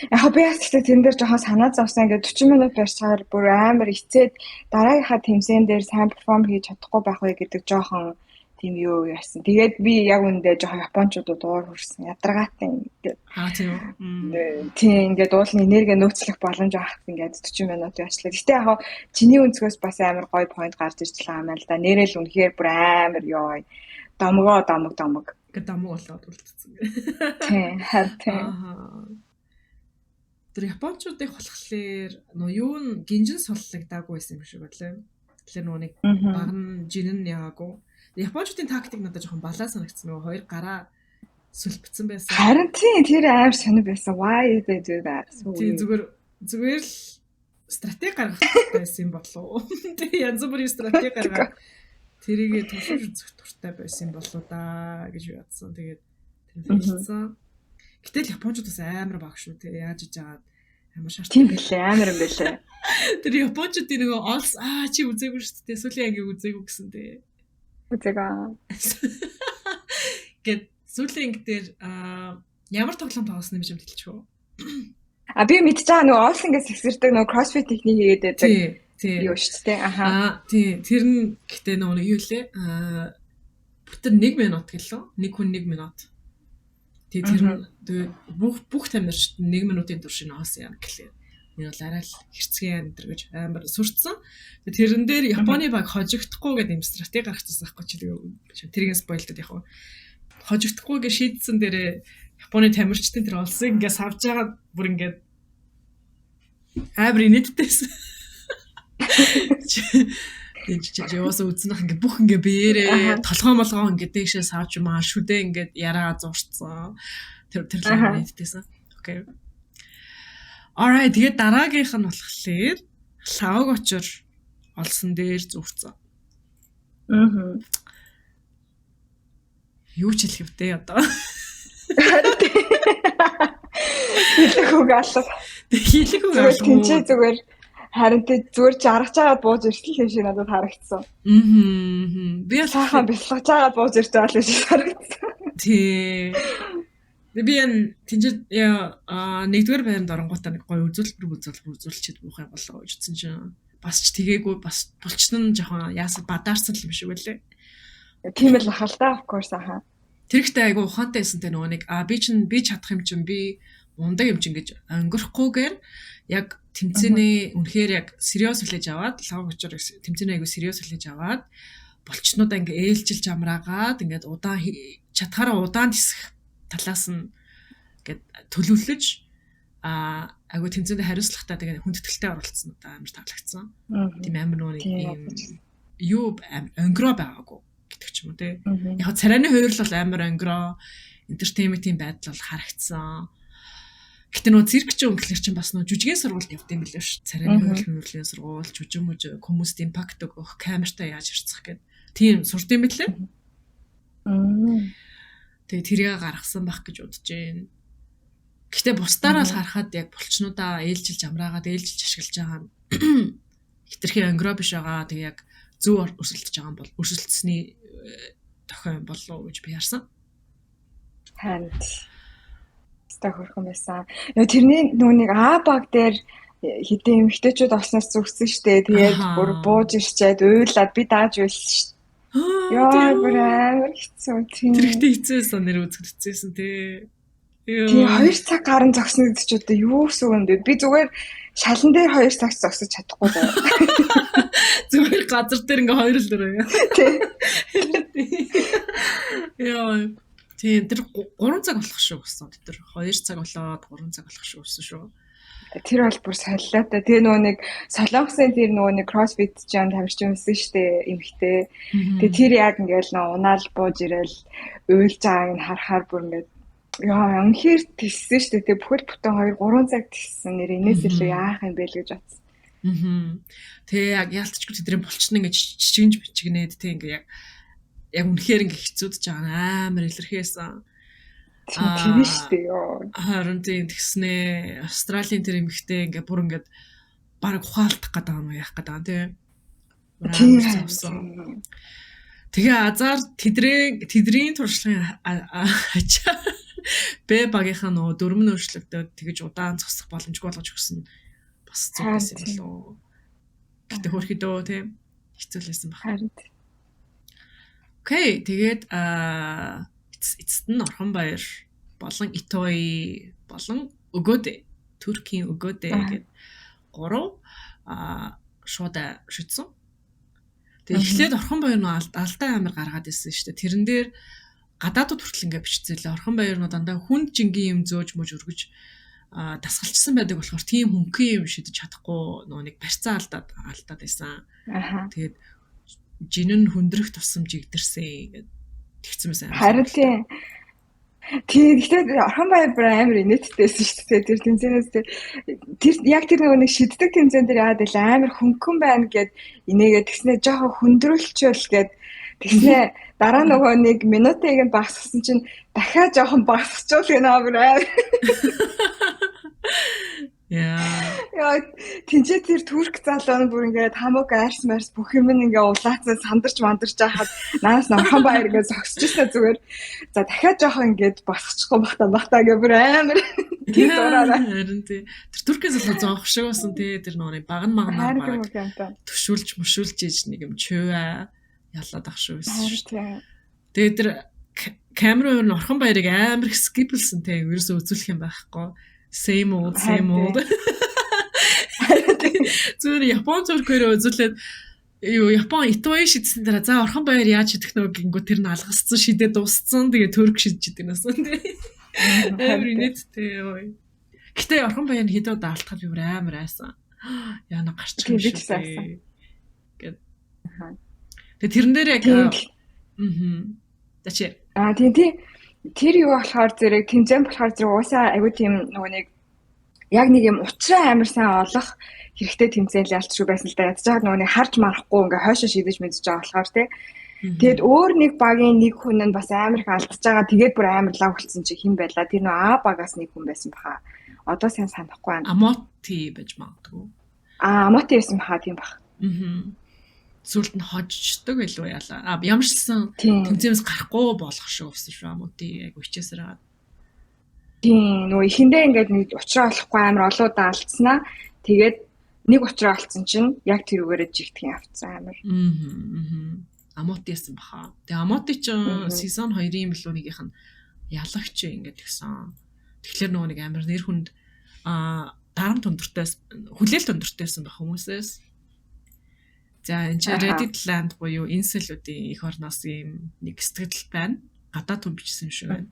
Яг би ястаа тэн дээр жоохон санаа зовсон ингээд 40 минут барьцаар бүр амар ицээд дараагийнхаа тэмцээн дээр сайн перформ хийж чадахгүй байх вэ гэдэг жоохон тийм юу яасан. Тэгээд би яг үндэ жоохон японочдод дуур хүрсэн. Ядаргаатай ингээд. Тийм ингээд уулын энерги нөөцлөх боломж авах ингээд 40 минут яачлаа. Гэтэ яг чиний өнцгөөс бас амар гоё point гарч ирж байгаа юм аа л да. Нэрэл үнэхээр бүр амар ёо. Домгоо. Ингээд домог болоод үлдсэн. Тийм харин. Тэр японочдыг болохоор юу н гинжин суллагдаагүй байсан юм шиг байлаа. Тэгэхээр нөгөө нэг баг нь жинэн ягаагүй. Японочдын тактик надад жоохон балаа санагдсан. Нөгөө хоёр гараа сүлбцэн байсан. Харин тийм тэр амар сонир байсан. Why they do that? Тийм зүгээр л стратеги гаргах байсан болов. Тэгээ янз бүрийн стратеги гаргаад тэрийгээ тушиж үзэх туртай байсан болоо да гэж бодсон. Тэгээд тэр хэлсэн. Гэтэл японочдод бас амар баг шүү те. Яаж иж байгаа амар шаардлага. Тийм билээ амар юм билээ. Тэр японочдын нөгөө олс чи үзээгүй шүү дээ. Сүүлийн анги үзээгүй гэсэн те. Үзээгаа. Гэт сүүлийн анги дээр ямар тоглоом тоглосон юм шиг хэлчихв. Би мэдчихэж байгаа нөгөө олс ингээс ихсэрдэг нөгөө CrossFit техник хийгээд байдаг. Тийм. Юу шүү дээ. Аха. Тийм. Тэр нь гэхдээ нөгөө юу лээ? Бүтэн 1 минут гэлөө. Нэг хүн 1 минут. Тэр бүх тамирчид 1 минутын турш ноос яа гэхлээр энэ бол арай л хэрцгий энэ гэж амар сурцсан. Тэрэн дээр Японы баг хожигдохгүй гэдэг юм стратеги гаргацсан байхгүй ч тэрийг спойлдод яг хожигдохгүй гэж шийдсэн дээрээ Японы тамирчдын тэр олсон ингээс авч байгаа бүр ингээд амар инээдтэйсэн. Яваасаа үзнэх ингээ бүх ингээ биеэрээ толгоо ингээ дээшээс авч юмаа шүдээ ингээ яраа зурцсан. Тэр л нэгтэйсэн. Окей. Alright, тэгээд дараагийнх нь болохоор лавг очор олсон дээр зүрцэн. Юу ч хэлэх вдээ одоо. Хэлэх үг алга. Хэлэх үг алга. Тинчээ зүгээр харин тэ зүгээр жаргаж агаад бууж ирсэн юм шиг надад харагдсан. Би сайхан бэлгэж агаад бууж ирж байгаа юм шиг харагдсан. Тий. Би тэнцээ нэгдүгээр байранд оронгуудаа нэг гоё үзүүлэлчихэд буухай болоо гэж утсан чинь бас ч тэгээгүй бас булчсан нь жоохон яасаа бадаарсан юм шиг байлээ. Тийм л ахал та of course аха. Тэр ихтэй айгу ухаантай байсан те нөгөө нэг би чадах юм чинь би мундаг юм чинь гэж өнгөрөхгүйгээр яг тэмцээний үнэхээр яг сериус хүлээж аваад лав очоор тэмцээний айгу сериус хүлээж аваад булчнуудаа ингээ ээлжилж амраагаад ингээд удаан чадхаараа удаан тисэх талаас нь ингээд төлөвлөж айгу тэмцээнд хариуцлагатай тэгээд хүндэтгэлтэй оролцсон удаа амар таалагдсан. Тийм амар нөгөө юм юу өнгөрөө байгаагүй гэдэг ч юм уу те. Яг царайны хувьд бол амар өнгөрөө энтертейментийн байдал бол харагдсан. Гэтэ нөгөө цирк ч өнгөлөр чинь бас нөгөө жүжигийн сургуульд явд юм билээ ш. Царайны хөвлөлийн сургууль, жүжиг хүмүүст импакт өгөх, камертаа яаж ирцэх гэдэг. Тийм сурд юм билээ. Тэгээ тэрийг гаргасан байх гэж бодож байна. Гэтэ бусдаараа л харахад яг булчнуудаа ээлжилж амраагаад ээлжилж ашиглаж байгаа нь хитрхи өнгөрөө биш байгаа. Тэгээ яг зөв өрсөлдөж байгаа юм бол өрсөлдсөний тохиом болов уу гэж би харсан. Ханд стаг хөрхөн байсан. Тэрний нүунийг баг дээр хэдэн эмэгтэйчүүд олсноос зүгсэн штэ. Тэгээд бүр бууж ирчээд уйлаад би дааж байлсан штэ. Яа бүр амар хэцүү тийм. Тэрхтээ хэцүүсэн нэр үзэгдчихсэн тий. Тийм 2 цаг гарын зогсно гэдэг чи одоо юу гэсэн юм бэ? Би зүгээр шалан дээр 2 цаг зогсож чадахгүй байна. Зүгээр газар дээр ингээ 2 л дөрөө. Тий. Яа. Тийм тэр 3 цаг болох шүү гэсэн. Тэр 2 цаг болоод 3 цаг болох шүү гэсэн шүү. Тэр бол бүр солилоо та. Тэгээ нөгөө нэг солонгосын тэр нөгөө нэг CrossFit жан тамирч юмсэн штэ эмхтэй. Тэгээ тэр яг ингээл нөгөө унаал бууж ирэл уйлж байгааг нь харахаар бүр ингээд яа үнэхээр тиссэн штэ. Тэгээ бүхэл бүтэн 2-3 цаг тиссэн. Нэр энэс илүү яах юм бэ л гэж бодсон. Тэгээ яг яалтчгүй тэдний булчин ингээд чичгэнж бичгнээд тэг ингээд яг үнэхээр ингээд хэцүүдж байгаа амар илэрхийлсэн. Тийм шүү дээ ёо. Харин тэгснээ Австралийн тэр эмэгтэй ингээ бүр ингээ баг ухаалтах гэдэг юм яах гэдэг тийм. Тэгээ азар тэдрийн туршлагын ачаа Б багийнхаа нөө дөрмөн өөрчлөгдөд тэгэж удаан зогсох боломжгүй болгож өгсөн бас зүг байсан юм лөө. Гэтэ хөрхөдөө тийм хэцүүлсэн байна. Окей, тэгээд эцэст нь Орхонбаяр болон Итои болон Өгөөдэ Туркийн Өгөөдэ гэдэг 3 шууд шүтсэн. Тэгээд эхлээд Орхонбаяр нь алдаа амир гаргаад ирсэн шүү дээ. Тэрэн дээр гадаадууд хүртэл ингээ бичсэн. Орхонбаяр нь дандаа хүнд жингийн юм зөөж мөж өргөж дасгалчсан байдаг болохоор тийм хөнгөн юм шидэж чадахгүй нөгөө нэг барьцаа алдаад байсан. Тэгээд жинэн хүндрэх тусамж игдэрсэн гэдэг тэгсэн байсан. Харин тийм Тийм гэхдээ Орхон Баяр амар инээдтэйсэн шүү дээ. Тэр тэмцээнээс тэр яг тэр нөгөө нэг шиддэг тэмцээн дээр яагаад л амар хөнгөн байна гэд инээгээд тэгснэ жоохон хүндрүүлчихвэл гэд тэгснэ дараа нөгөө нэг минутыг нь багасгасан чинь дахиад жоохон багасчихвол гэнэ амар. Яа тэнцээ тэр турк залуу нь бүр ингээд хамаг арс марс бүх юм ингээ улаацсан сандарч мандарч хахад наас Орхон Баяр ингээ зогсчихсан зүгээр. За дахиад жоохон ингээд босчихгүй бахтаа гэ бүр амар. Тийм дураараа. Харин тий. Тэр туркийн залуу зоох шиг байсан тий. Тэр нөгөө баг төшүүлж мөшүүлж ийж нэг юм чивэ ялаад ах шүү байсан. Тэгээ тэр камерын Орхон Баярыг амар скиплсэн тий. Ерөөсөө үзүүлэх юм байхгүй. Same old. Зүгээр Япон зургээр үзүүлээд Япон Итои шидсэн дараа за Орхон Баяр яаж шидэх нөө гингүү тэр нь алгасцсан шидээ дууссан тэгээ төрк шидэж идэг насан тий. Амар инээдтэй ой. Гэтэ Орхон Баяр хэдөө даалтахад би амар айсан. Яна гарч ирсэн шүү. Гэт. Тэгээ тэрэн дээр яг Зачи. Тийм. Тэр юу болохоор зэрэг тэмцээн болохоор зэрэг уусаа айгүй тийм нөгөө нэг яг нэг юм уучраа амар сайн олох хэрэгтэй тэмцээн л ялч шүү байсан л да. Ядж байгаа нөгөө нэг харж марахгүй ингээ хойшоо шидэж мэдэж байгаа болохоор тий. Тэгэд өөр нэг багийн нэг хүн нь бас амар их алдчихж байгаа. Тэгээд бүр амар лав болцсон чи хэн байлаа. Тэр нөгөө А багаас нэг хүн байсан баха. Одоо сайн санахгүй байна. Амоти байж магадгүй. Амоти байсан баха тийм бах. Сүлд нь хожждог байлуу яалаа. Ямар ч гэсэн тэмцээнээс гарахгүй болох шиг уусан шүү Амоти айгу хичээсээр байгаа. Тийм нөгөө ихэндээ ингээд нэг уучраа олохгүй амар олоодаа алдснаа. Тэгээд нэг уучраа олцсон чинь яг тэрүүгээрээ жигтгэн авцсан амар. Амоти ясан баха. Тэгээ Амоти ч сезон 2-ын билүү нэгийнх нь ялагч ингээд гисэн. Тэгэхээр нөгөө нэг амар нэр хүнд дарамт өндөртөөс хүлээлт өндөртөөсөн байх хүмүүсээс. За энэ Reddit land буюу инсэлүүдийн эх орноос ийм нэг сэтгэл байна. Гадаад хүн бичсэн юм шиг байна.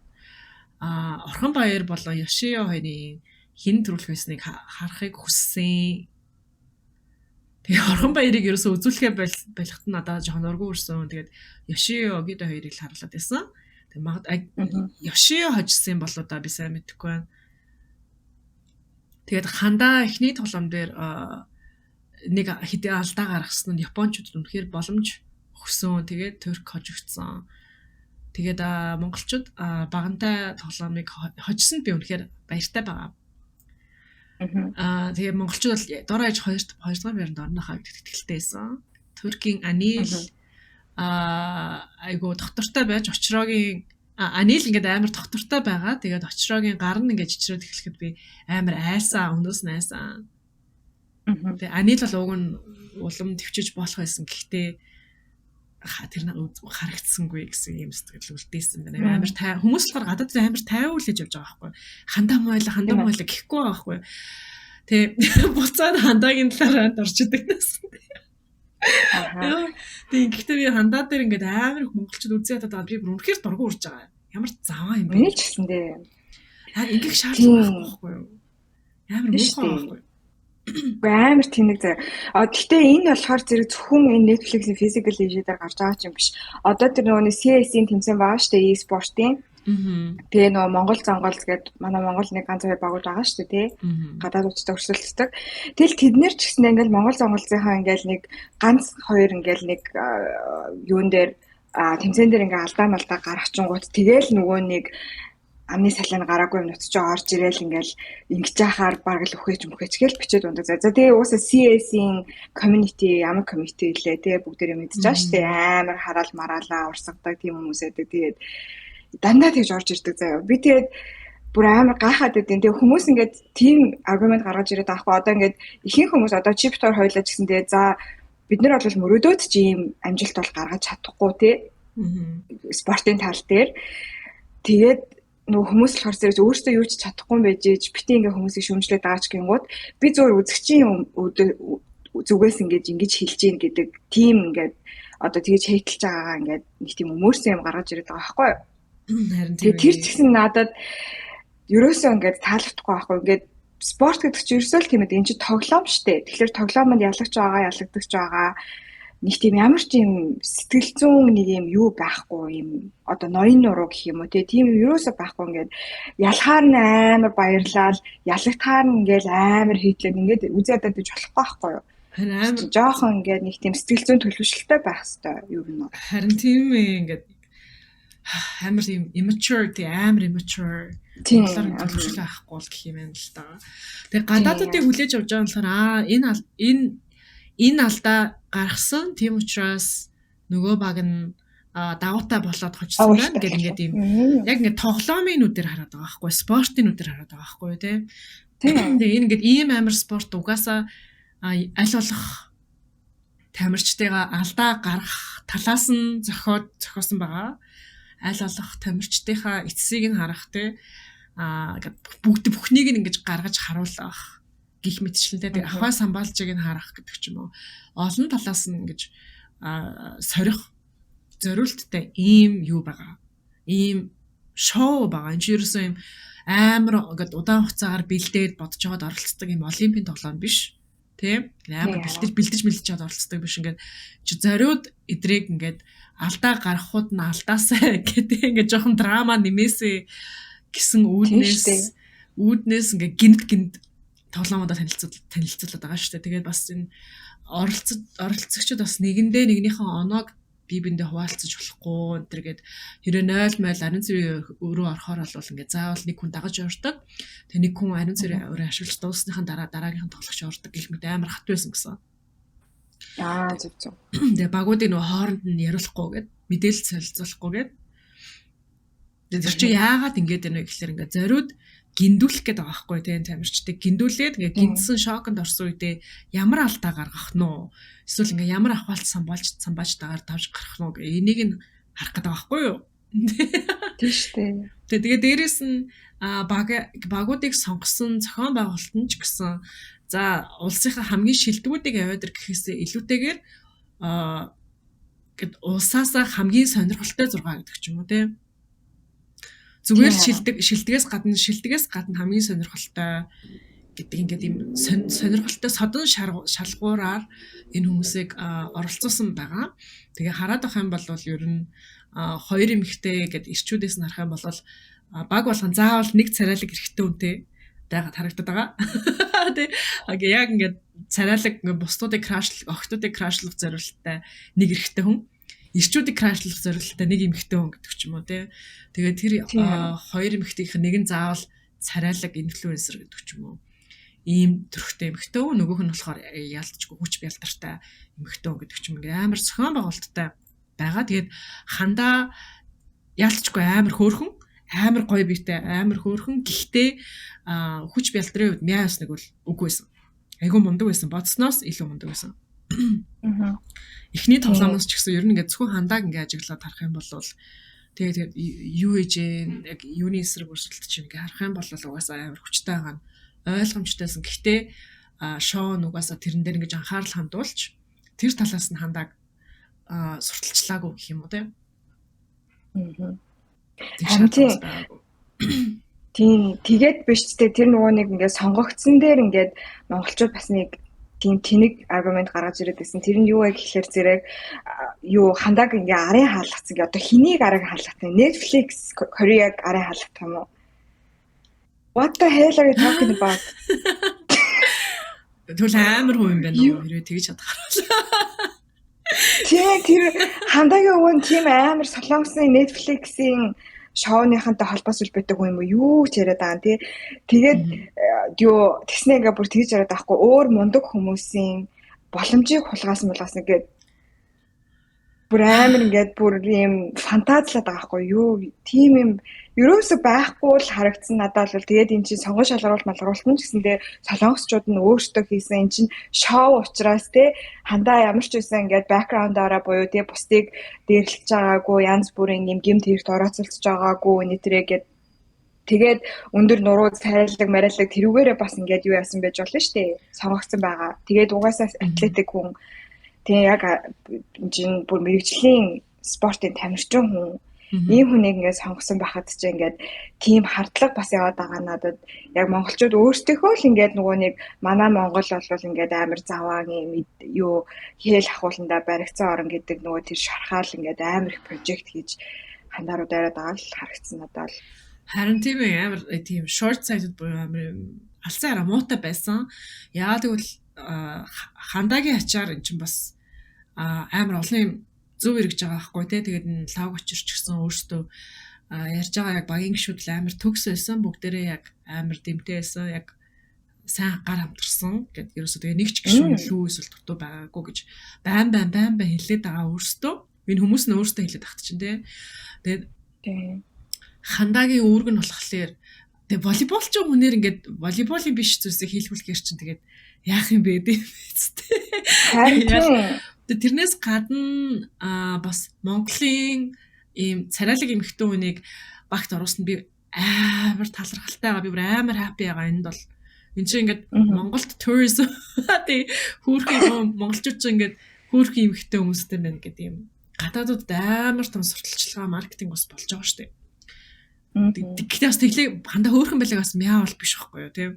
Орхон Баяр болон Yoshio хоёрын хин төрүүлэх байсныг харахыг хүссэн. Тэгээ Орхон Баярыг ерөөсөө үзүүлэхээ байлгахт нь надад жоохон ургуу өрсөн. Тэгээд Yoshio гэдэг хоёрыг л харлаад байсан. Тэгээд Yoshio хожсон болоо да би сайн мэдэхгүй байна. Тэгээд хандаа эхний тоглоом дээр нэг хэдийн алдаа гаргасан нь Япончуудад үнэхээр боломж өгсөн. Тэгээд Турк хожигдсон. Тэгээд монголчууд багантай тоглоомыг хожсонд би үнэхээр баяртай байгаа. Тэгээд монголчууд бол дор хаяж 2 дугаар байранд орнохоо итгэлтэй байсан. Туркийн Анил айгу доктортой байж очроогийн Анил ингээд амар доктортой байгаа. Тэгээд очроогийн гар нь ингээд чичрээд эхлэхэд би амар айсан, өнөөс нь айсан. Тэгээ Анил бол уг нь улам төвчөж болох байсан. Гэхдээ тэр харагдсангүй гэсэн юм сэтгэл үлдээсэн байна. Амар хүмүүс болохоор гадаад амар тайван үлээж явж байгаа байхгүй. Хандаа мойло гэхгүй байгаа байхгүй. Тэгээ буцаад хандагийн талаар орж идэг гэсэн. Тэгээ гэхдээ би хандаа дээр ингээд амар их монголчууд үзээ хатаад би бүр үнэхээр дургу урж байгаа. Ямар заваа юм бэ? Миний ч гэсэн дээ. Ингээд шаардлага байхгүй юу? Амар муухай байхгүй. Амар тэнэг зэ. Гэхдээ энэ болохоор зэрэг зөвхөн энэ Netflix-ийн physical leisure-дээр гарч байгаа юм биш. Одоо тэр нөгөө CS-ийн тэмцээн байгаа шүү дээ e-sport-ийн. Тэгээ нөгөө Монгол Зонгол гэдэг манай Монгол нэг ганц хоёр багууд байгаа шүү дээ тий. Гадаадуудтай өрсөлддөг. Тэгэл тэднэр ч гэсэн ингээл Монгол Зонголынхаа ингээл нэг ганц хоёр ингээл нэг юун дээр тэмцээн дээр ингээл алдаа малдаа гаргачингууд тэгэл нөгөө нэг амны салааны гараагүй юм нутч орж ирээл ингээл ингэж яхаар бараг л өхөөч гээл бичээд ундаг. За тэгээ уусаа CS-ийн community ямар community илээ тэгээ бүгдээрээ мэдчихэж байгаа шүү дээ. Амар хараал мараалаа урсгадаг тийм хүмүүс байдаг. Тэгээд дандаа тэгж орж ирдэг заяа. Би тэгээд бүр амар гайхаад байдیں۔ Тэгээ хүмүүс ингээд тийм аргумент гаргаж ирээд аахгүй. Одоо ингээд ихэнх хүмүүс одоо чиптор хойлоо ч гэсэн тэгээ за бид нар бол мөрөөдөөд ч ийм амжилт бол гаргаж чадахгүй тий. Спортын тал дээр тэгээд нөгөө хүмүүс болохоор зэрэг өөртөө юу ч чадахгүй байж бити ингээ хүмүүсийг шүүмжлээд байгаа ч гингууд би зөвөр үзэгчийн зүгээс ингэж хэлж гин гэдэг тийм ингээд одоо тэгэж хейтэлж байгаагаа ингээд нэг тийм өмөрсөн юм гаргаж ирээд байгаа байхгүй юу. Харин тэр ч гэсэн надад ерөөсөө ингээд таалагдахгүй байхгүй ингээд спорт гэдэг чинь ерөөсөө л тийм ээ энэ чинь тоглоом шүү дээ. Тэгэхээр тоглоомонд ялагдж байгаа ялагдагч байгаа нэг тийм ямар ч юм сэтгэл зүйн нэг юм юу байхгүй юм одоо ноён нуруу гэх юм уу тийм юм юусоо байхгүй ингээд ялахаар нь амар баярлал ялагтаар нь ингээд амар хийтлээ ингээд үзээд badаж болохгүй байхгүй юу амар жоохон ингээд нэг тийм сэтгэл зүйн төлөвшөлттэй байх хэрэгтэй юу юм харин тийм ээ ингээд амар юм immature тийм төлөвшөл авахгүй л гэх юм байна л да. Тэгээ гадаадуудыг хүлээж авч байгаа болохоор энэ алдаа гаргасан тийм учраас нөгөө баг нь даваатай болоод хочсон байна ингээд ийм яг ингээд тоглоомын нүдээр хараад байгаа байхгүй спортын нүдээр хараад байгаа байхгүй тийм тэгээ энэ ингээд ийм амар спорт угаасаа аль болох тамирчдыгаа алдаа гаргах талаас нь зохиосон байгаа аль болох тамирчдынхаа эцсийг нь харах тийм бүхнийг ингэж гаргаж харуулах гих мэтчлэнтэй тэг ахаа самбаалжийг нь харах гэдэг ч юм уу олон талаас нь ингэж сорих зориулттай ийм юу байгаа ийм шоу байгаа энэ ерөөсөө ийм амар ингээд удаан хугацаагаар бэлдээд бодож байгаад оролцдог ийм олимпийн тоглоом биш тийм амар бэлдэж чад оролцдог биш ингээд зориуд эдрийг ингээд алдаа гаргахуд нь алдаасаа гэдэг ингээд жоохон драма нэмээсэ гэсэн үүднээс ингээд гинт тоглоомодоо танилцуулаад байгаа шүү дээ. Тэгээд бас энэ оролцогчид бас нэгэндээ нэгнийхээ оноог бие биендээ хуваалцаж болохгүй энэ хэрэг хэрэг 0 0 ариун цэврийн өрөө орохоор бол ингээд заавал нэг хүн дагаж явдаг. Тэгээ нэг хүн ариун цэврийн өрөө ашиглаж дуусныхан дараагийнхан тоглогч ордог гэх мэт амар хат байсан гэсэн. Зөв. Тэгээ багуудыг нөгөө хооронд нь яриулахгүй гээд мэдээлэл солилцуулахгүй гээд тэр чинь яагаад ингэж байна вэ гэхээр ингээд зориуд гиндүүлэх гээд байгаа байхгүй тийм тамирчдыг гиндүүлээд ингээ гиндсэн шоконд орсон үедээ ямар алдаа гаргах нь уу эсвэл ингээ ямар ахвалт самбааж дагаар давж гарах нь уу энийг нь харах гээд байгаа байхгүй юу тийм шүү дээ. Тэгээ дээрэс нь багуудыг сонгосон зохион байгуулалт нь ч гэсэн за улсынхаа хамгийн шилдэгүүдийг аваад ир гэхээсээ илүүтэйгээр гэд улсаасаа хамгийн сонирхолтой 6 гэдэг ч юм уу тийм зүгээр шилдэгээс гадна хамгийн сонирхолтой гэдэг ингээд ийм сонирхолтой содон шалгуураар энэ хүмүүсийг оролцуулсан байгаа. Тэгээ хараад авах юм бол ер нь хоёр эмэгтэй гэдэг ирчүүдээс нь харах юм бол баг болгон заавал нэг царайлаг эрэхтэй үнтэй байгаад харагдаад байгаа. Тэгээ яг ингээд царайлаг бусдуудыг крашлах, охтуудыг крашлах зорилттой нэг эрэхтэй хүн ирчүүдийг крашлах зорилттой нэг эмэгтэй хүн гэдэг ч юм уу тий. Тэгээд тэр хоёр эмэгтэйх нэг нь заавал царайлаг инфлюенсер гэдэг ч юм уу. Ийм төрхтэй эмэгтэй хүн нөгөөх нь болохоор ялдчгүй хүч бялдартай эмэгтэй хүн гэдэг ч юм ингээ амар зохион байгуулалттай байгаа. Тэгээд хандаа ялдчгүй амар хөөрхөн, амар гоё биетэй, амар хөөрхөн гэхдээ хүч бялдрын үед мяас нэг бол үгүй байсан. Айгу мундаг байсан. Бодсноос илүү мундаг байсан. Эхний тоглоомоос ч гэсэн ер нь ингээд зөвхөн хандааг ингээд ажиглаад харах юм бол тэгээд юу ээж яг юуны эсрэг өрсөлдөж чинь ингээд харах юм бол угаасаа амар хүчтэй байгаа нь ойлгомжтойсэн. Гэхдээ шоу нугасаа тэрэн дээр ингэж анхаарал хандуулж тэр талаас нь хандааг сурталчлаагүй гэх юм уу тийм. Тийм тэгээд биш ч тэр нөгөө нэг ингээд сонгогдсон дээр ингээд монголчууд бас нэг тийм тэнэг аргумент гаргаж ирээд байсан. Тэр нь юу вэ гэхээр зэрэг юу хандааг ингээ арын хаалгацсан. Одоо хэнийг арыг хаалгах вэ? Netflix Koreag арын хаалгах юм уу? What the hell are you talking about? Тэгвэл амар хүн юм байна уу? Хэрвээ тэгж чадах. Тэр хандаагийн өвөн тийм амар солонгосын Netflix-ийн шоуныхантай холбоос үлбэдэг юм уу? Юу ч яриад байгаа тий. Тэгээд юу тэгснэ ингээ бүр тэгж яриад байхгүй өөр мундаг хүмүүсийн боломжийг хулгаасан гэдэг бүр амар ингээд бүр юм фантазлаад байгаа байхгүй юу? Тийм юм ерөөсө байхгүй л харагдсан надад бол тэгээд эн чинь сонгон шалгаруулалт малгаруулалт нь ч гэсэндээ солонгосчууд нь өөрсдөө хийсэн эн чинь шоу учраас те хандаа ямар ч үсэн ингээд бэкграундаараа буюу те бусдыг дээрлэж байгаагүй янз бүрийн юм гэмт хэрэгт орооцолцож байгаагүй нэтрэгээд тэгээд өндөр нуруу цайлаг марайлаг тэрүүгээрээ бас ингээд юу яасан байж болно шүү дээ сонгогдсон байгаа. Тэгээд угаасаа атлетик хүн тэг яг энэ бүр мэрэгжлийн спортын тамирчин хүн Ийм хүнийг ингээд сонгосон байхад ч ингээд тийм хардлага бас яваад байгаа надад яг монголчууд өөрсдийнхөө л ингээд нөгөө нэг манай Монгол бол ингээд амар заваан юу хээл ахууландаа баригдсан орн гэдэг нөгөө тэр шархаал ингээд амар их прожект хийж хандаарууд яриад байгаа л харагдсан надад. Харин тийм амар тийм short sighted буюу амар алцсан араа муутай байсан. Яагаад гэвэл хандагийн ачаар эн чинь бас амар олон юм зөв эргэж байгаа байхгүй тий. Тэгээд энэ лав очирч гэсэн өөртөө ярьж байгаа яг багийн гişүүд л амар төгс байсан. Бүгдээрээ яг амар дэмтэй байсан. Яг сайн гар хамтарсан гэд ерөөсөө тэгээ нэг ч гişүүд лүү эсвэл дутуу байгаагүй гэж байн хэлээд байгаа өөртөө. Энэ хүмүүс нь өөртөө хэлээд тахт чинь тий. Тэгээд хандагийн үүрэг нь болохоор тэгээ волейболч хүнээр ингээд волейболын биш зүйлсийг хийлгүүлэхээр чинь тэгээд яах юм бэ гэдэг юм. Тэрнээс гадна бас Монголын ийм царайлаг эмэгтэй хүнийг багт оруулсан би амар талархалтай байгаа. Би бүр амар happy байгаа. Энд бол энэ чинь ингээд Монголд tourism тий хөөрхөн монголчууд чинь ингээд хөөрхөн эмэгтэй хүмүүстэй байна гэдэг юм. Гадаадууд амар том сурталчилгаа маркетинг бас болж байгаа шүү дээ. Гэхдээ бас тэглээ хандаа хөөрхөн байлаа бас мяа бол биш байхгүй юу тий.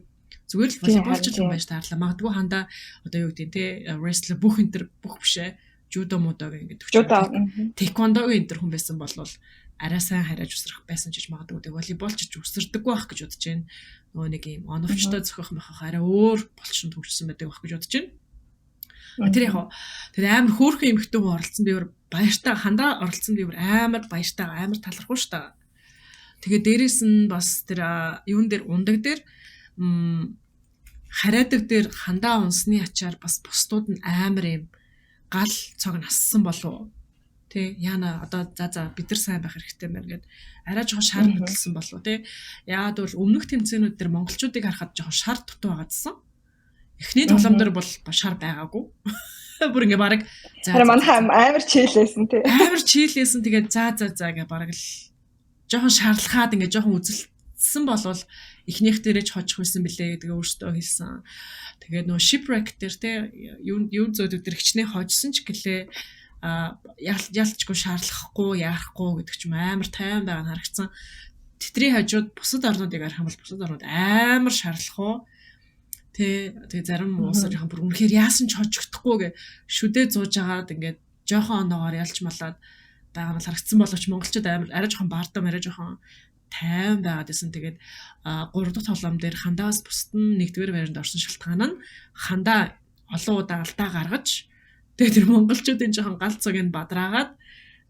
Зүгээр л волейболч юм байж таарлаа. Магадгүй хандаа одоо юу гэдэг тий wrestler бүх бишээ judo мудаг ингээд тэквондо энэ хүн байсан бол арай сайн харьяаж усрах байсан ч гэж магадгүй тий волейболч ч усрдаггүй байх гэж бодож байна. Нөгөө нэг юм оновчтой зөхөх махах арай өөр болчихсон төгссөн байдаг байх гэж бодож байна. Тэр яг тэр амар хөөрхөн эмэгтэй хүн оролцсон би бүр баяртай хандаа оролцсон би бүр амар баяртай амар талархав шүү дээ. Тэгээ дээрэс нь бас тэр юун дээр ундаг дээр хараадаг дээр хандаа унсны ачаар бас бусдууд нь амар юм гал цог нассан болов. Тэ яана одоо за бид нар сайн байх хэрэгтэй байна гэд арай жоохон шар хөдөлсөн болов тий. Яагаад бол өмнөх тэмцээнүүд дээр монголчуудыг харахад жоохон шар дутуу байгаадсан. Эхний тоглоом дээр бол шар байгаагүй. Бүр ингээ баг за манайхаа амар чийлээсэн тий. Амар чийлээсэн тэгээд за гэ баг л жоохон шаарлахаад ингээ жоохон үзэлсэн болвол эхнийх дээрээ ч хожих байсан билээ гэдгээ өөртөө хэлсэн. Тэгээд нөө shipwreck дээр те юу зөөдөг дээр хичнээн хожсон ч гэлээ ялчгүй шаарлахгүй яарахгүй гэдэг ч юм амар тайван байгаа нь харагдсан. Тэдний хажууд бусад орнуудыг харах юм бол бусад орнууд амар шаарлах уу. Тэгээ зарим уусаа жоохон бүр үнэхээр яасан ч хожигдохгүй гэ шүдээ зууж агаад ингээд жоохон оноогоор ялж малаад байгаа нь харагдсан боловч монголчууд амар арай жоохон баардам арай жоохон тайван байгаад байсан. Тэгээд 3 дахь тоглоом дээр хандаас бусад нь 1-р байранд орсон шалтгаан нь хандаа олон удаа алдаа гаргаж тэгээд тэр монголчуудын жоохон гал цогийг бадраагаад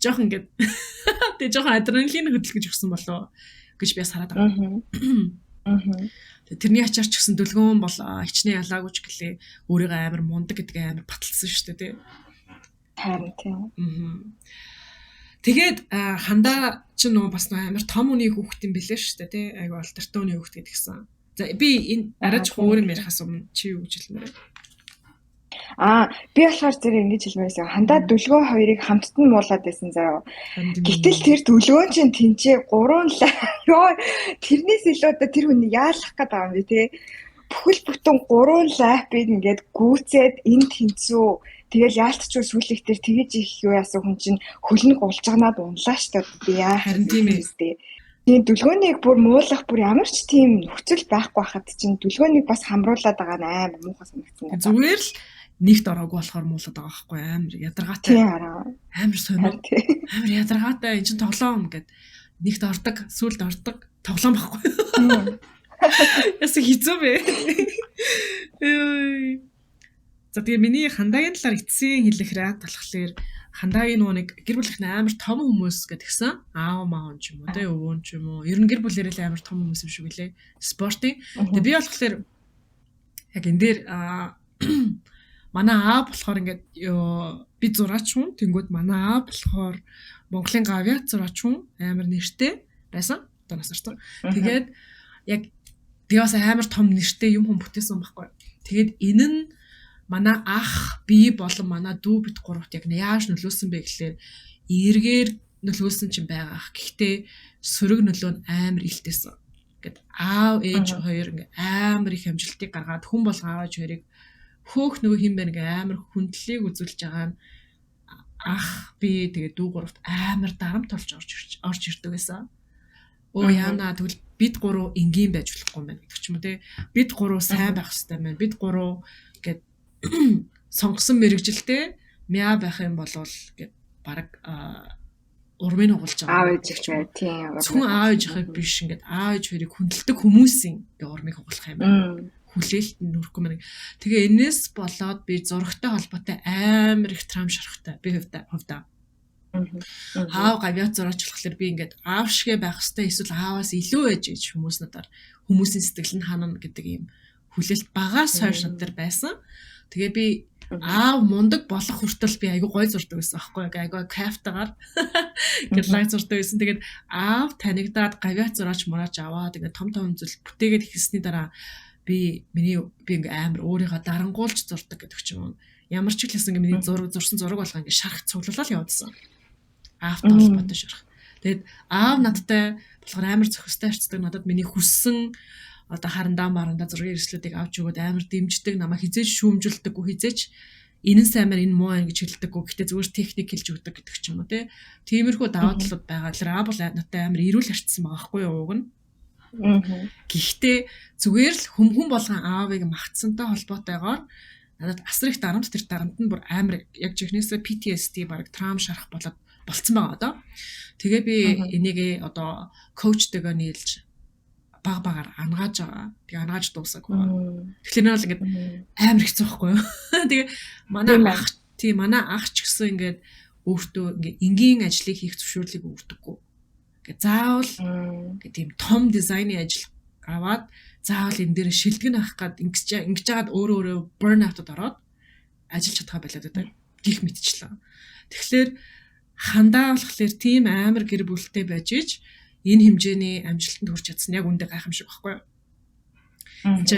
жоохон ингээд тэгээд жоохон адреналин хөдөлгөж өгсөн болов гэж би хараад байгаа. Тэрний ачаар ч гэсэн дөлгөөн бол хичнээн ялаагүй ч гэлээ өөрийгөө амар мундаг гэдгээ амар баталсан шүү дээ тий. Харин тийм. Тэгээд хандаа ч нөө бас амар том үний хүүхэд юм бэлээ шүү дээ тий. Айгу алтартай үний хүүхэд гэдгсэн. За би энэ арайч өөр юм ярихаас өмнө чи юу гэж хэлмээр вэ? Би болохоор зэрэг ингэж хэлмээрсэн. Хандаа дөлгөө хоёрыг хамттан муулаад байсан заяа. Гэтэл тэр дөлгөөн чинь тэнцээ 3 ёо тэрнээс илүү одоо тэр хүний яалах гээд байгаа юм би тий. Бүхэл бүтэн 3 лапыг ингээд гүйцээд энэ тэнцүү тэгэл яалтчгүй сүлэх дээр тэгэж их юу яасан хүн чинь хөлнөг улжганаад унлаа штэ би яа харин тийм ээ. Тийм дүлгөөнийг бүр муулах бүр ямар ч тийм нөхцөл байхгүй хахад чинь дүлгөөнийг бас хамруулад байгаа нь амар муухай санагдсан. Зүгээр л нэгт ороогүй болохоор муулаад байгаа байхгүй амар ядаргаатай. Амар сонир. Амар ядаргаатай энэ чинь тоглоом гэд нэгт ордог, сүлд ордог тоглоом байхгүй. Ясаа хийцүү бэ? За тэгээ миний хандаагийн талаар эцсийн хэлэхрээ талхлаар хандаагийн нэг гэр бүлийнх нь амар том хүмүүс гэдгсэн. Аав маав ч юм уу, тэ өвөө ч юм уу. Ер нь гэр бүлэрээ л амар том хүмүүс юм шиг үлээ. Спортын. Тэгээ би болохоор яг энэ дээр манай аав болохоор ингээд би зураач хүн. Тэнгүүд манай аав болохоор Монголын авиац зураач хүн амар нэртэй байсан. Одоо насарсан. Тэгээд яг би бас амар том нэртэй юм хүн бүтээсэн байхгүй. Тэгээд энэ нь манай ах, би болон манай дүү бит гуравт яг яаж нөлөөсөн бэ гэхлээр эргээр нөлөөсөн ч юм байгаа ах. Гэхдээ сөрөг нөлөө нь амар илтэйсэн. Ингээд аав ээж хоёр ингээд амар их амжилтыг гаргаад хүн болгоож хоёрыг хөөх нөгөө хин байна гэ амар хүндлэлийг үзүүлж байгаа нь ах би тэгээ дүү гуравт амар дарамт толж орж ирдэг байсан. Яана тэгвэл бид гурав энгийн байж болохгүй юм байна гэдэг ч юм уу те. Бид гурав сайн байх хэрэгтэй байна. Бид гурав гэд сонгосон мэрэгжилтэй мяа байх юм бол гэд баг урмын хугалж Аав байгаа. ээж бай тийм. Зөвхөн аав ээжийнхээ биш ингээд аав ээж хоёрыг хүндэлдэг хүмүүсийн ингээ урмыг хугалах юм байна. Хүлээлт нүрэхгүй мэн. Тэгээ энэс болоод би зурагтай холбоотой амар их трам шарахтай. Би хувьдаа. Аав гавьяа зураач болохоор би ингээд аав шигэ байх хэвээр эсвэл ааваас илүү ээж гэж хүмүүс надаар хүмүүсийн сэтгэл нь ханана гэдэг ийм хүлээлт багаас хойш надад байсан. Тэгээ би аав мундаг болох хүртэл би айгүй гой зурдаг байсан аахгүй айгүй кайфтагаар ингээд лайк зурдаг байсан. Тэгээд аав танигдаад гавьяа зураач мураач аваад ингээд том зүйл бүтээгээд ихсний дараа би ингээ амар өөрийгөө дарангуулж зурдаг гэдэг ч юм уу. Ямар ч хэлсэн ингээ миний зурсан зураг болгоо ингээ шарах цуглуулаад явуулсан. Аавтай холбоотой шарах. Тэгээд аав надтай болохоор амар зохистой харцдаг. Надад миний хүссэн одоо харандаа марандаа зургийн эрсдлүүдийг авч өгөөд амар дэмждэг. Намайг хизээж шүүмжүүлдэггүй, хизээж энэ сайн энэ муу ингэж хэлдэггүй. Гэхдээ зүгээр техник хэлж өгдөг гэдэг ч юм уу те. Тиймэрхүү даваа талууд байгаа. Тэгэхээр аав бол надтай амар эрүүл харцсан байгаа хгүй юу ууг нь. Гэхдээ зүгээр л хүм болгон аавыг магтсантай холбоотойгоор надад асар их дарамт тэр дарамт нь бүр амар яг жихнээсээ PTSD баг трам шарах болоод болцсон байгаа одоо. Тэгээ би энийг одоо коучтэйгээ нийлж багаар ангааж байгаа. Тэгээ ангааж дуусаагүй. Тэгэхээр нь бол ингээд амар хэцүү байхгүй юу? Тэгээ манай ах ч гэсэн ингээд өөртөө ингээд энгийн ажлыг хийх зөвшөөрлийг өгдөггүй. Ингээд заавал ингээд тийм том дизайны ажил аваад заавал энэ дээр шилдэг байх гад ингэж жагаад өөрөө burn out-д ороод ажиллаж чадхаа болоод одоо гих мэдчихлээ. Тэгэхээр хандаа болохоор тийм амар гэр бүлтэй байж ич энэ хэмжээний амжилтанд хүрч чадсан яг үндэ гайхамшиг байхгүй юу? Энд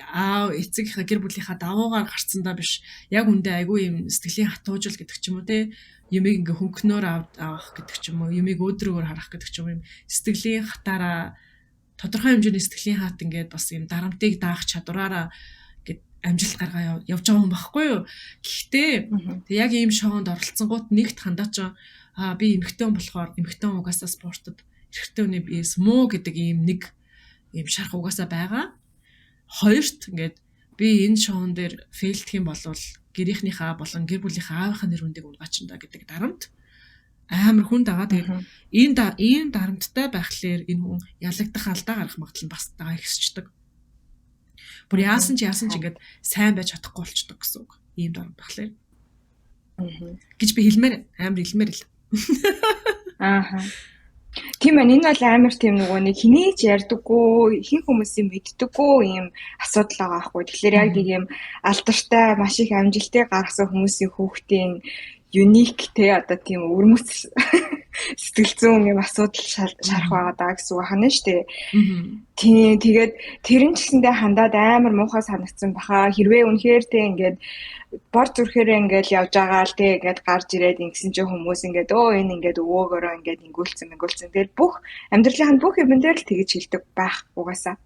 аав эцэгийнхаа гэр бүлийнхаа давуугаар гарцсандаа биш яг үндэ айгүй юм сэтгэлийн хатуужил гэдэг ч юм уу те юмыг ингээ хөнгөнөөр авах гэдэг ч юм уу юмыг өөдрөгөөр харах гэдэг ч юм уу сэтгэлийн хатаараа тодорхой хэмжээний сэтгэлийн хат ингээд бас юм дарамтыг даах чадвараараа гэд амжилт гаргаа явж байгаа юм багхгүй юу. Гэхдээ яг ийм шоунд оролцсонгууд нэгт хандаач би эмэгтэй хүн болохоор эмэгтэй хүн угаасаа спортод эрэгтэй хүний биес муу гэдэг ийм нэг ийм шарах угаасаа байгаа. Хоёрт ингээд би энэ шоун дээр фейлдэх юм бол гэрийнхнийхээ болон гэр бүлийнхээ аавынхаа нэр хүндийг унгачна гэдэг дарамт амар хүн дагаа. Тэгээд ийм дарамттай байхлаар энэ хүн ялагдах алдаа гарах магадлал нь бас дагаа ихсчдэг. Бүр яасан ч ингээд сайн байж чадахгүй болчдөг гэсэн үг. Ийм дарамт байхлаар. Гэж би амар хэлмээр л. Тийм ээ энэ бол амар тийм нөгөө нэг хэний ч ярьдаггүй, ихэнх хүмүүсийн мэддэггүй ийм асуудал байгаа байхгүй. Тэгэхээр яг нэг ийм алдартай, маш их амжилтыг гаргасан хүмүүсийн хүүхдийн юник те одоо тийм өрмөц сэтгэл зүйн юм асуудал шарах байгаа даа гэсэн үг хана штэ. Тийм тэгээд тэрэн ч гэсэндээ хандаад амар муухай санагдсан баха. Хэрвээ үнэхээр те ингээд бор зүрхээрээ ингээд явж байгаа л те ингээд гарч ирээд ингэсэн чинь хүмүүс ингээд энэ ингээд өвөөгөөрөө ингээд ингүүлсэн. Тэгээд бүх амьдралынхаа бүх юм дээр л тэгэж хэлдэг байх угаасаа.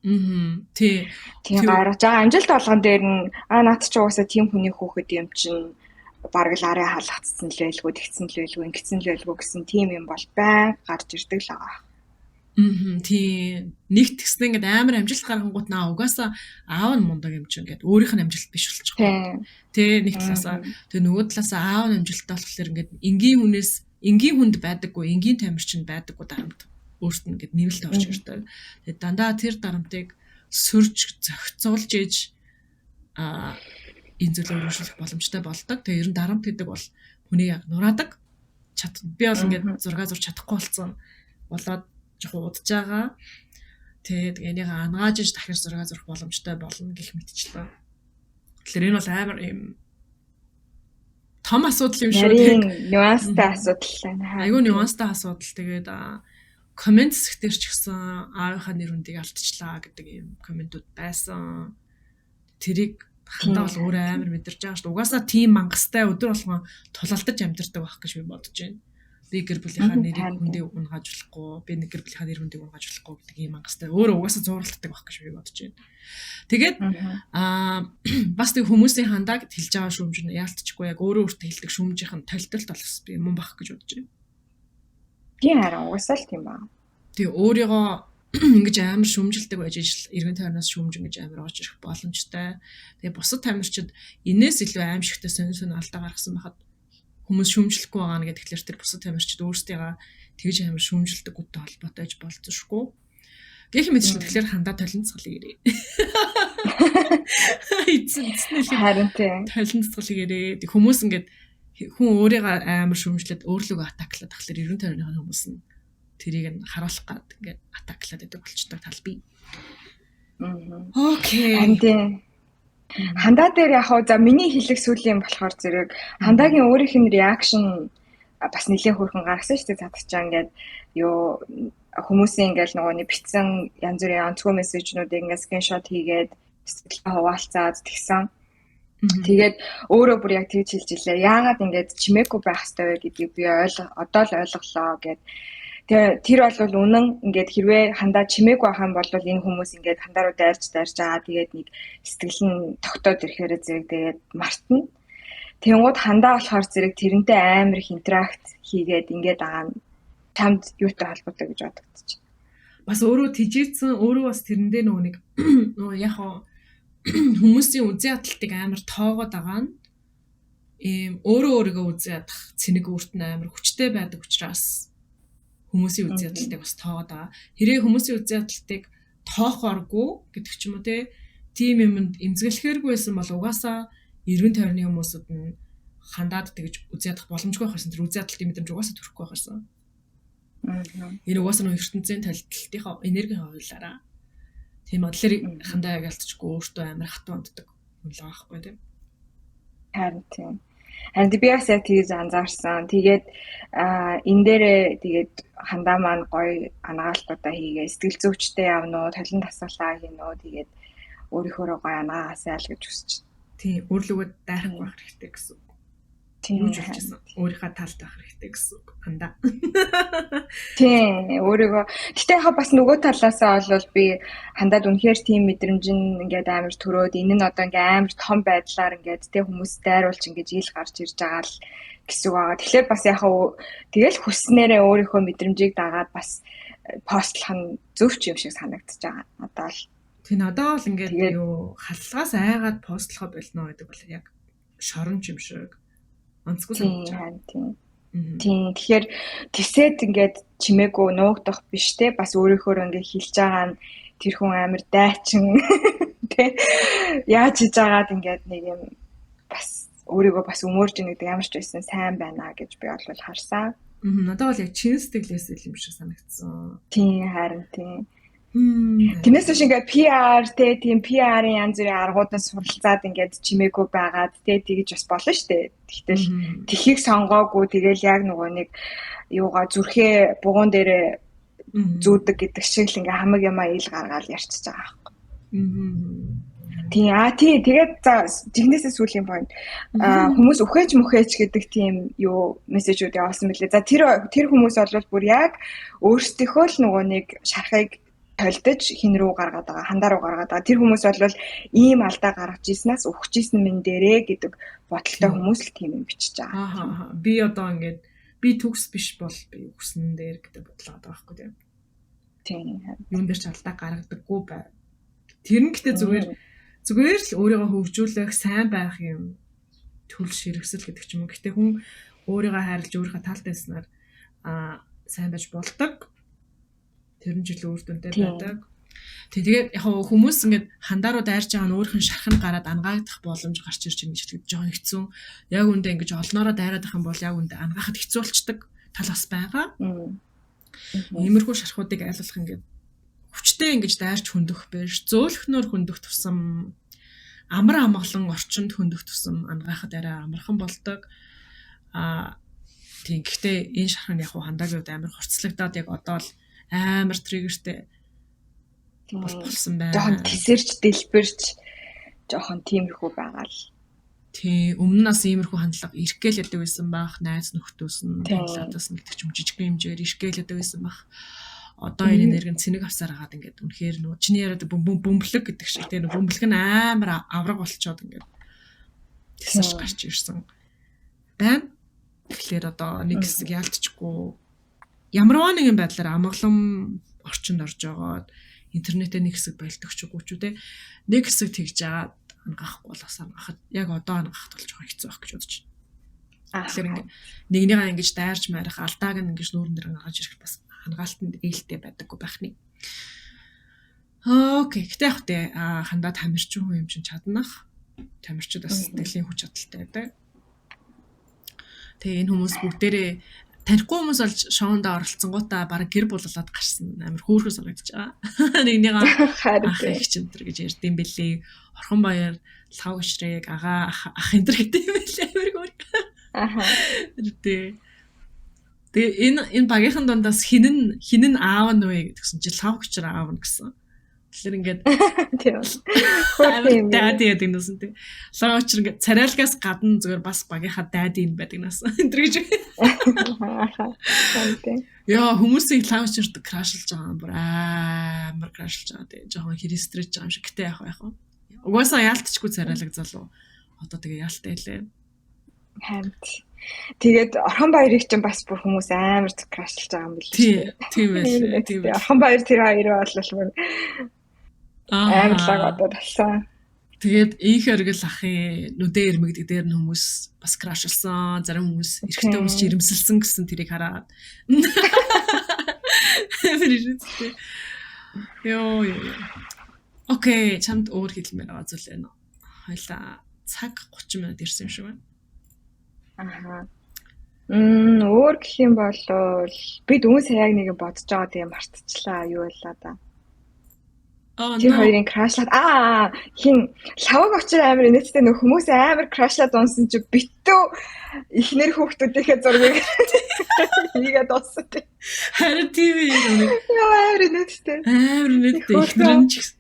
Тийм гаргаж байгаа амжилт болгон дээр нь наад чи угаасаа тийм хүний хүүхэд юм чинь бараг л арай халагдсан л байлгүй, тэгсэн л байлгүй, ингэсэн л байлгүй гэсэн тийм юм бол байн гарч ирдэг л байгаа. Тийм. Нэг тэгснэ ингээд амар амжилт гаргангууд угаасаа аав нь мундаг юм чинь ингээд өөрийнх нь амжилт биш болчих гоо. Тэ нэг талаасаа тэгээ нөгөө талаасаа аав нь амжилттай болохоор ингээд энгийн хүнд байдаггүй, энгийн тамирчин байдаггүй дарамт өөрт нь ингээд нэвэлт орж ирдэг. Тэгээ дандаа тэр дарамтыг сөрж зохицуулж ээж энэ зүйлээр өршүүлэх боломжтой болдог. Тэгээ ер нь дарамт гэдэг бол хүнийг яг нураадаг. Би бол ингээд зураг зурж чадахгүй болсон болоод жоохон удаж байгаа. Тэгээд энийг ангааж иж дахир зураг зурах боломжтой болно гэх мэтчлээ. Тэгэхээр энэ бол амар юм том асуудал юм шүү дээ. Нюанстай асуудал байна. Айгүй нюанстай асуудал. Тэгээд комент хэсгээр ч гэсэн аавынхаа нэр хүндийг алдчихлаа гэдэг юм комментууд байсан. Тэрийг хандаа бол өөрөө амар мэдэрч байгаа шүү дээ. Угаасаа тийм мангастай өдөр болгон тулалдаж амьдэрдэг байх гэж би бодож байна. Би гэр бүлийнхаа нэрийг хүндээ унгааж болохгүй, би гэр бүлийнхаа нэр хүндээ унгааж болохгүй гэдэг юм ангастай. Өөрөө угаасаа зууралддаг байх гэж би бодож байна. Тэгээд бас тэг хүмүүсийн хандаа гэд хэлж байгаа шүүмж нь яалтчихгүй яг өөрөө өөртөө хэлдэг шүүмжийнх нь толтолт болох юм байх гэж бодож байна. Тийм харин угаасаа л тийм ба. Тэгээ өөрийгөө ингэж амар шүүмжилдэг байж ижил эргэн тойрноос шүүмж ингэж амар орж ирэх боломжтой. Тэгээ бусад тамирчид энэс илүү аимшигтай сонир алдаа гаргасан байхад хүмүүс шүүмжлэхгүй байгаа нэгэд тэгэхээр тэр бусад тамирчид өөрсдийгаа тэгж амар шүүмжилдэг үедээ холбоотой гэж болцсошгүй. Гэх мэтчлэн тэгэхээр хандаа толинцголыг ирээ. Харин тийм. Толинцголыг ирээ. Тэг хүмүүс ингээд хүн өөрийгөө амар шүүмжлээд өөрлөгөө атаклаад тэгэхээр эргэн тойрны хүмүүс нь тэрийг нь харуулах гад ингээд атаклаад байдаг болчтой тал бий. Окей. Хандаа дээр яг за миний хэлэх сүүлийн болохоор зэрэг хандаагийн өөрийнх нь реакшн бас нэлээд хөрхэн гаргасан шүү дээ цадагчаа ингээд юу хүмүүсийн ингээд нөгөө битсэн янз бүрийн онцгой мессежнуудыг ингээд скриншот хийгээд сэтгэлээ хуваалцаад тэгсэн. Тэгээд өөрөө бүр яг тэгж хэлж илээ. Яагаад ингээд чимээгүй байх ёстой вэ гэдгийг би одоо л ойлголоо гэд. Тэр бол үнэн ингээд хэрвээ хандаа чимээгүй байх юм бол энэ хүмүүс ингээд хандаа руу дайрч байгаа. Тэгээд нэг сэтгэл нь тогтоод ирэхээр зэрэг тэгээд мартна. Тэнгууд хандаа болохоор зэрэг тэрнтэй амар их интеракт хийгээд ингээд байгаа нь чамд юутай холбоотой гэж бодогдож байна. Бас өөрөө тижээдсэн өөрөө бас тэрэндээ нөгөө яг хүмүүсийн үзий хадталтыг амар тоогоод байгаа нь өөрийгөө үзий хадах цэник өөрт нь амар хүчтэй байдаг учраас хүмүүсийн үзий хадталтыг бас тоогоод байгаа. Хэрэг хүмүүсийн үзий хадталтыг тоохооргүй гэдэг ч юм уу тийм юмд эмзэглэхээргүй байсан бол угаасаа эргэн тойрны хүмүүсүүд нь хандаад тэгж үзий хадах боломжгүй байхсан тэр үзий хадталтын мэдрэмж угаасаа төрөхгүй байхсан. Энэ угаасаа нөө ертөнцийн талдталтынхаа энергийн хавлаараа тийм бодлоор хандаа яг алдчихгүй өөртөө амар хатванддаг юм л байхгүй тийм. Харин тийм. Харин би бас яг тийж анзаарсан. Тэгээд энэ дээрээ тэгээд хандаа маань гоё анагаалтуудаа хийгээ сэтгэл зүйчтэй явнуу, талент тасгалаа хийнөө тэгээд өөрийнхөө гоё анаагасаа л гэж хүсэж байна. Тийм, өөрлөгөө дайрахгүй байх хэрэгтэй гэсэн. Тийм ч хэлчихсэн. Өөрийнхөө талд байх хэрэгтэй гэсэн хандаа. Тийм, өөрийгөө. Гэтэ яхаа бас нөгөө талаасаа бол би хандаад үнэхээр тийм мэдрэмж нь ингээд амар төрөөд энэ нь одоо ингээд амар том байдлаар ингээд тэ хүмүүс дайруулж ингээд ил гарч ирж байгаа л гэсэн байгаа. Тэгэхээр бас яхаа тэгэл хүснээрээ өөрийнхөө мэдрэмжийг дагаад бас постлох нь зөв ч юм шиг санагдчихж байгаа. Одоо л тийм надад л ингээд юу халлагаас айгаад постлохоо болно гэдэг бол яг шорон юм шиг. Онцгүй санагдаж байна. Тийм. Тэгэхээр тэсэд ингээд чимээгүй нуугдах биш те бас өөрийнхөө ингээд хилж байгаа нь тэр хүн амар дайчин те яаж хийж байгаад ингээд нэг юм бас өөрийгөө бас өмөрж ийн гэдэг ямар ч байсан сайн байна гэж би бол харсан. Надад бол яг чин сэтгэлээс юм шиг санагдсан. Тийм харин тийм. Тэрнээс биш ингээд PR те тийм PR-ын янз бүрийн аргуудаас суралцаад ингээд чимээгүй байгаад те тэгж бас болно штэ. Тэгтэл тхийг сонгоогүй тэгэл яг нөгөө нэг юугаа зүрхээ бугуун дээрээ зүүдэг гэдэг шиг л ингээд хамаг ямаа ил гаргаал ярьчихж байгаа байхгүй. Тийм тэгээд за жигнэсээ сүүлийн point хүмүүс үхэж мүхэж гэдэг тийм юу мессежүүд явуулсан мөлий. За тэр хүмүүс бол бүр яг өөрсдийнхөө л нөгөө нэг шархыг толдож хин рүү гаргаад байгаа, хандаа руу гаргаад байгаа. Тэр хүмүүс бол ийм алдаа гаргаж ийснээс өгч ийсэн мэн дээрээ гэдэг бодолтой хүмүүс л тийм юм бичиж байгаа. Би одоо ингээд би төгс биш бол би өгсөн дээр гэдэг бодлоо байгаа байхгүй тийм. Тийм. Юун дээр ч алдаа гаргадаггүй бай. Тэр нь гэтээ зүгээр л өөрийгөө хөгжүүлэх, сайн байх юм төл ширхсэл гэдэг ч юм уу. Гэтээ хүн өөрийгөө хайрлаж өөрийнхөө талд байснаар сайн байж болдог. Тэрэн жил өөр дүнтэй байдаг. Тэгээд яг хүмүүс ингээд хандаа руу дайрч байгаа нь өөрийнх нь шарханд гараад ангаагдах боломж гарч ирж байгаа гэж хэлж байгаа хэцүү. Яг үндэ ингэж олноороо дайраад байх юм бол яг үндэ ангаахад хэцүү болчдөг тал бас байгаа. Иймэрхүү шархуудыг айлуулах ингээд хүчтэй ингэж дайрч хөндөх биш. Зөөлхнөр хөндөх тусам амар амгалан орчинд хөндөх тусам ангаахад арай амархан болдог. Тийм гэхдээ энэ шархан яг хандаагийн үед амар хорцлогдоод яг одоо л амар триггертэй болсон байна. Жохон тесэрч дэлбэрч жохон тиймэрхүү байгаа л. Тий, өмнө нь бас иймэрхүү хандлага ирхгээлэдэг байсан байх, найз нөхдөөс нь, танилгадаас нь гэдэг ч юм жижигхэн хэмжээгээр ирхгээлэдэг байсан байх. Одоо энэ нэргэн цэник авсаар хагаад ингээд үнэхээр нөө чиний яриад бөмбөлөг гэдэг шиг тий бөмбөлөг нь амар авраг болчоод ингээд тэсэж гарч ирсэн. Байна. Тэгэхээр одоо нэг хэсэг яалтчгүй ямар нэгэн байдлаар амгалан орчинд орж байгаад интернетээ нэг хэсэг байлдагчгүй ч үү те нэг хэсэг тэгж жаад ангахгүй бол бас ангахад яг одоо ангахад болж байгаа хэцүү байх гэж бодож байна. Тэгэхээр ингээд нэгнийгаа ингэж дайрч марих алдааг нь ингэж нүүрэн дээр гаргаж ирэх бас хангаалтанд ээлтэй байдаггүй байх нь. Окей, гэтээ яг тэ хандаад тамирчин хүн юм чинь чаднах. Тамирчид бас сэтгэлийн хүч чадалтай байдаг. Тэгээ энэ хүмүүс бүгдээрээ танихгүй хүмүүс болж шоундаа оролцсонгуудаа бараг гэр булуулаад гарсан амар хөөрхөн санагдаж байгаа. Нэгнийгаа ах их чимтэр гэж ярьдсан бэлээ. Орхон баяр лав гшрэг ага ах энэ гэдэг юм бэлээ амар хөөр. Аха. Тэгээ энэ багийнхан дундаас хинэн аав нь вэ гэдгсэн чи лав гшрэг аав нь гэсэн. Тэгэхээр ингээд тийм. Даад яадаг нэсэн тийм. Лав гшрэг ингээд царайлгаас гадна зүгээр бас багийнхаа даад юм байдаг нас. Энэ гэж. Яа хүмүүсийн лав гшрэг крашлж байгаа юм бүр амар крашлж байгаа тийм. Жохон христрэж байгаа юм шиг гэтээ яах вэ? Угаасаа яалтчгүй царайлаг залуу. Одоо тэгээ яалтай хэлээ. Хамт. Тэгээд Орхон баярыг ч бас бүр хүмүүс амар крашлж байгаа юм билээ. Тийм ээ. Тийм ээ. Орхон баяр тэр хоёроо боллоо. Амар лаг одоо талсан. Тэгээд их өргөл ахын нүдэ ирмэгдэг дээр нь хүмүүс бас крашлсан. Зарим хүмүүс эрэгтэй хүмүүс жирэмсэлсэн гэсэн тэрийг хараад. Йоо. Окей, чамд өөр хэлмээр байгаа зүйл байна. Хойлоо цаг 30 минут ирсэн юм шиг байна. Аха. Өөр гэх юм бол би дүүн саяг нэг бодож байгаа тийм мартчихлаа. Юу байлаа да. Тэр хоёрын крашлаад хин лаваг очир амар инээдтэй нөх хүмүүс амар крашлаад унсан чи битүү ихнэр хүүхдүүдийнхээ зургийг хийгээд дууссан тийм. Харин тийм юм. Амар инээдтэй. Амар инээдтэй ихнэр нь ч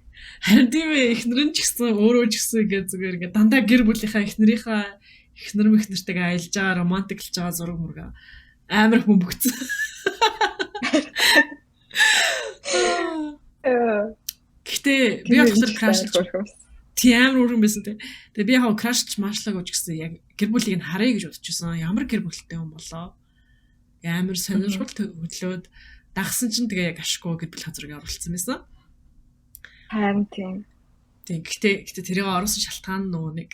харин тийм ихнэр нь ч гэсэн өөрөө ч гэсэн ингээд зүгээр ингээд дандаа гэр бүлийнхаа ихнэр мэхнэртэйгээ аялж байгаа романтиклж байгаа зураг мурга амар бөмбөгцсөн. Гэтэ би болохоор крашлж тийм амар өргөн байсан тийм. Тэгээ би яг крашлж маршлаг гэж гэсэн яг гэр бүлийг нь харъя гэж бодчихсон. Ямар гэр бүлтэй хүн болоо. Амар сонирхол хөдлөөд дагсан чинь тэгээ яг ашгүй гэр бүл газрыг оруулсан байсан. Харин тийм. Тийм гэтэ тэрийг оруулсан шалтгаан нөгөө нэг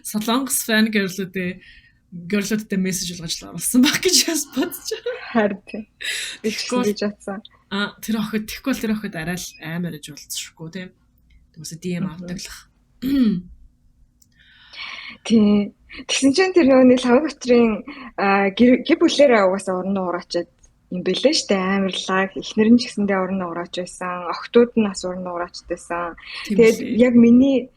Солонгос фан гэрлүүдтэй мессеж болгож оруулсан баг гэж бас бодож байгаа. Харин тийм. Их гэж атсан. Тэр охид арай л амар иж болцсохгүй тийм. Тэгмээс DM авдаглах. Тийм. Тэгсэн чинь тэр нөгөө лав готрын гэр бүлээрээ угаасаа орон нуурачаад юм бэлээ штэ амар лаг эхнэр нь ч гэсэндээ орон нуураач байсан. Охтууд нь бас орон нуураачдайсан. Тэгээд яг миний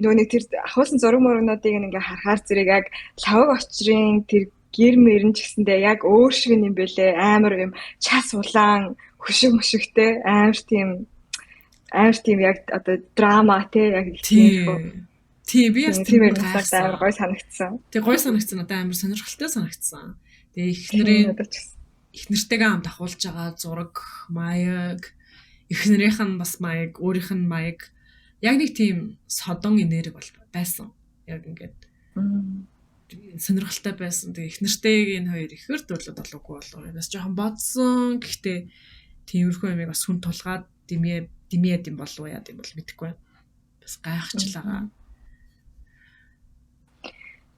нөгөө нэг тэр ахуулсан зураг мөргнүүдийг ингээ харахаар зэрэг яг лав готрын тэр гэр мөрөн ч гэсэндээ яг өөр шиг юм бэлээ. Амар юм час улаан хөшиг мөшигтэй амар тийм яг одоо драма те яг тийм. Тийм би бас тийм амар гой санагдсан. Тэгээ гой санагдсан одоо амар сонирхолтой санагдсан. Тэгээ эхнэртэйгээ хамт ахуулж байгаа зураг, маяг, эхнэрийнх нь бас маяг, өөрийнх нь маяг яг нэг тийм содон энерги бол байсан. Яг ингээд сонирхолтой байсан. Тэгээ эхнэртэйг энэ хоёр ихээр дуулаад болоогүй болоо. Бас жоохон бодсон. Гэхдээ тиймэрхүү юмыг бас хүн тулгаад димээд юм болов яа гэм бол мэдэхгүй байна. Бас гайхчихлаа.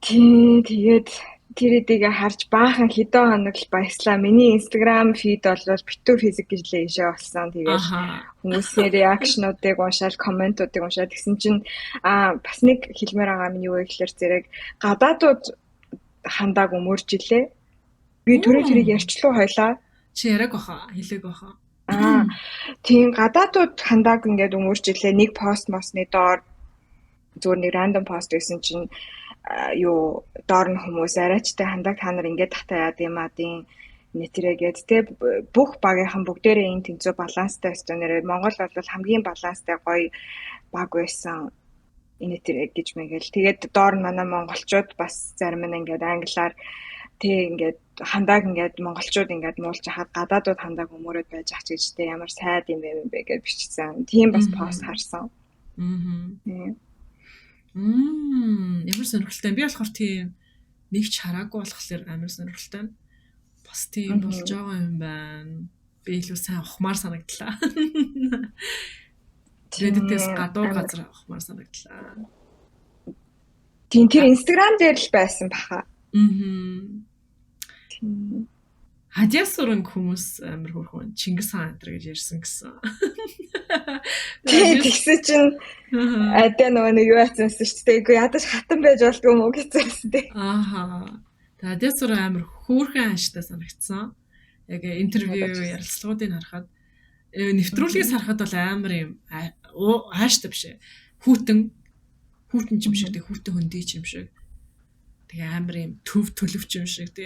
Тэгээд тэрийдээ харж баахан хэдэн хоног л баяслаа. Миний Instagram feed бол битүү физик гэж л ийшээ болсон. Тэгээд хүмүүсийн реакшнуудыг уншаад, комментуудыг уншаад тэгсэн чинь бас нэг хэлмээр байгаа минь юу вэ гэхээр зэрэг гадаадууд хандааг өмөрж илээ. Би тэрийг ярьчлуу хойлоо. Чи яриаг баха, хэлээг баха. Тийм гадаадууд хандааг ингээд өмөрж илээ. Нэг пост мосны доор зүгээр нэг рандом пост байсан чинь юу доор нь хүмүүс арайчтай хандаг та нар ингээд татаа яад юм адын нэтрэгээд те бүх багийнхан бүгдээрээ энэ тэнцүү баланстай өстө нэрээр Монгол бол хамгийн баланстай гоё баг байсан. энэ тэр гэж мэгэл. Тэгээд доор нь манай монголчууд бас зарим нь ингээд англиар тэг ингээд хандааг ингээд монголчууд ингээд муулж хахад гадаадууд хандааг өмөрөөд байж ах гэж тэ ямар сайд юм бэ гэж бичсэн. Тийм бас пост харсан. Ямар сонирхолтой. Би болохоор тийм нэг ч хараагүй болохоор амар сонирхолтой. Бас тийм болж байгаа юм байна. Би илүү сайн ухмаар санагдлаа. Reddit-с гадуур газар ухмаар санагдлаа. Тийм тэр Instagram дээр л байсан баха. Хадясурын хүмүүс амар хөрхөн Чингис хаан энэ гэж ярьсан гэсэн. Тэгсэн чинь адаа нөгөө юу яцсан шүү дээ. Үгүй ядаж хатан байж болдгоо юм уу гэсэн дээ. Ааха. Хадясур амар хөөрхөн ааштай санагдсан. Яг интервью ярилцлагуудыг харахад нэвтрүүлгээс харахад бол амар юм ааштай биш ээ. Хүүтэн юм шиг тэг хүүтэн хөндөй юм шиг. Тэгээ амар юм төлөвч юм шиг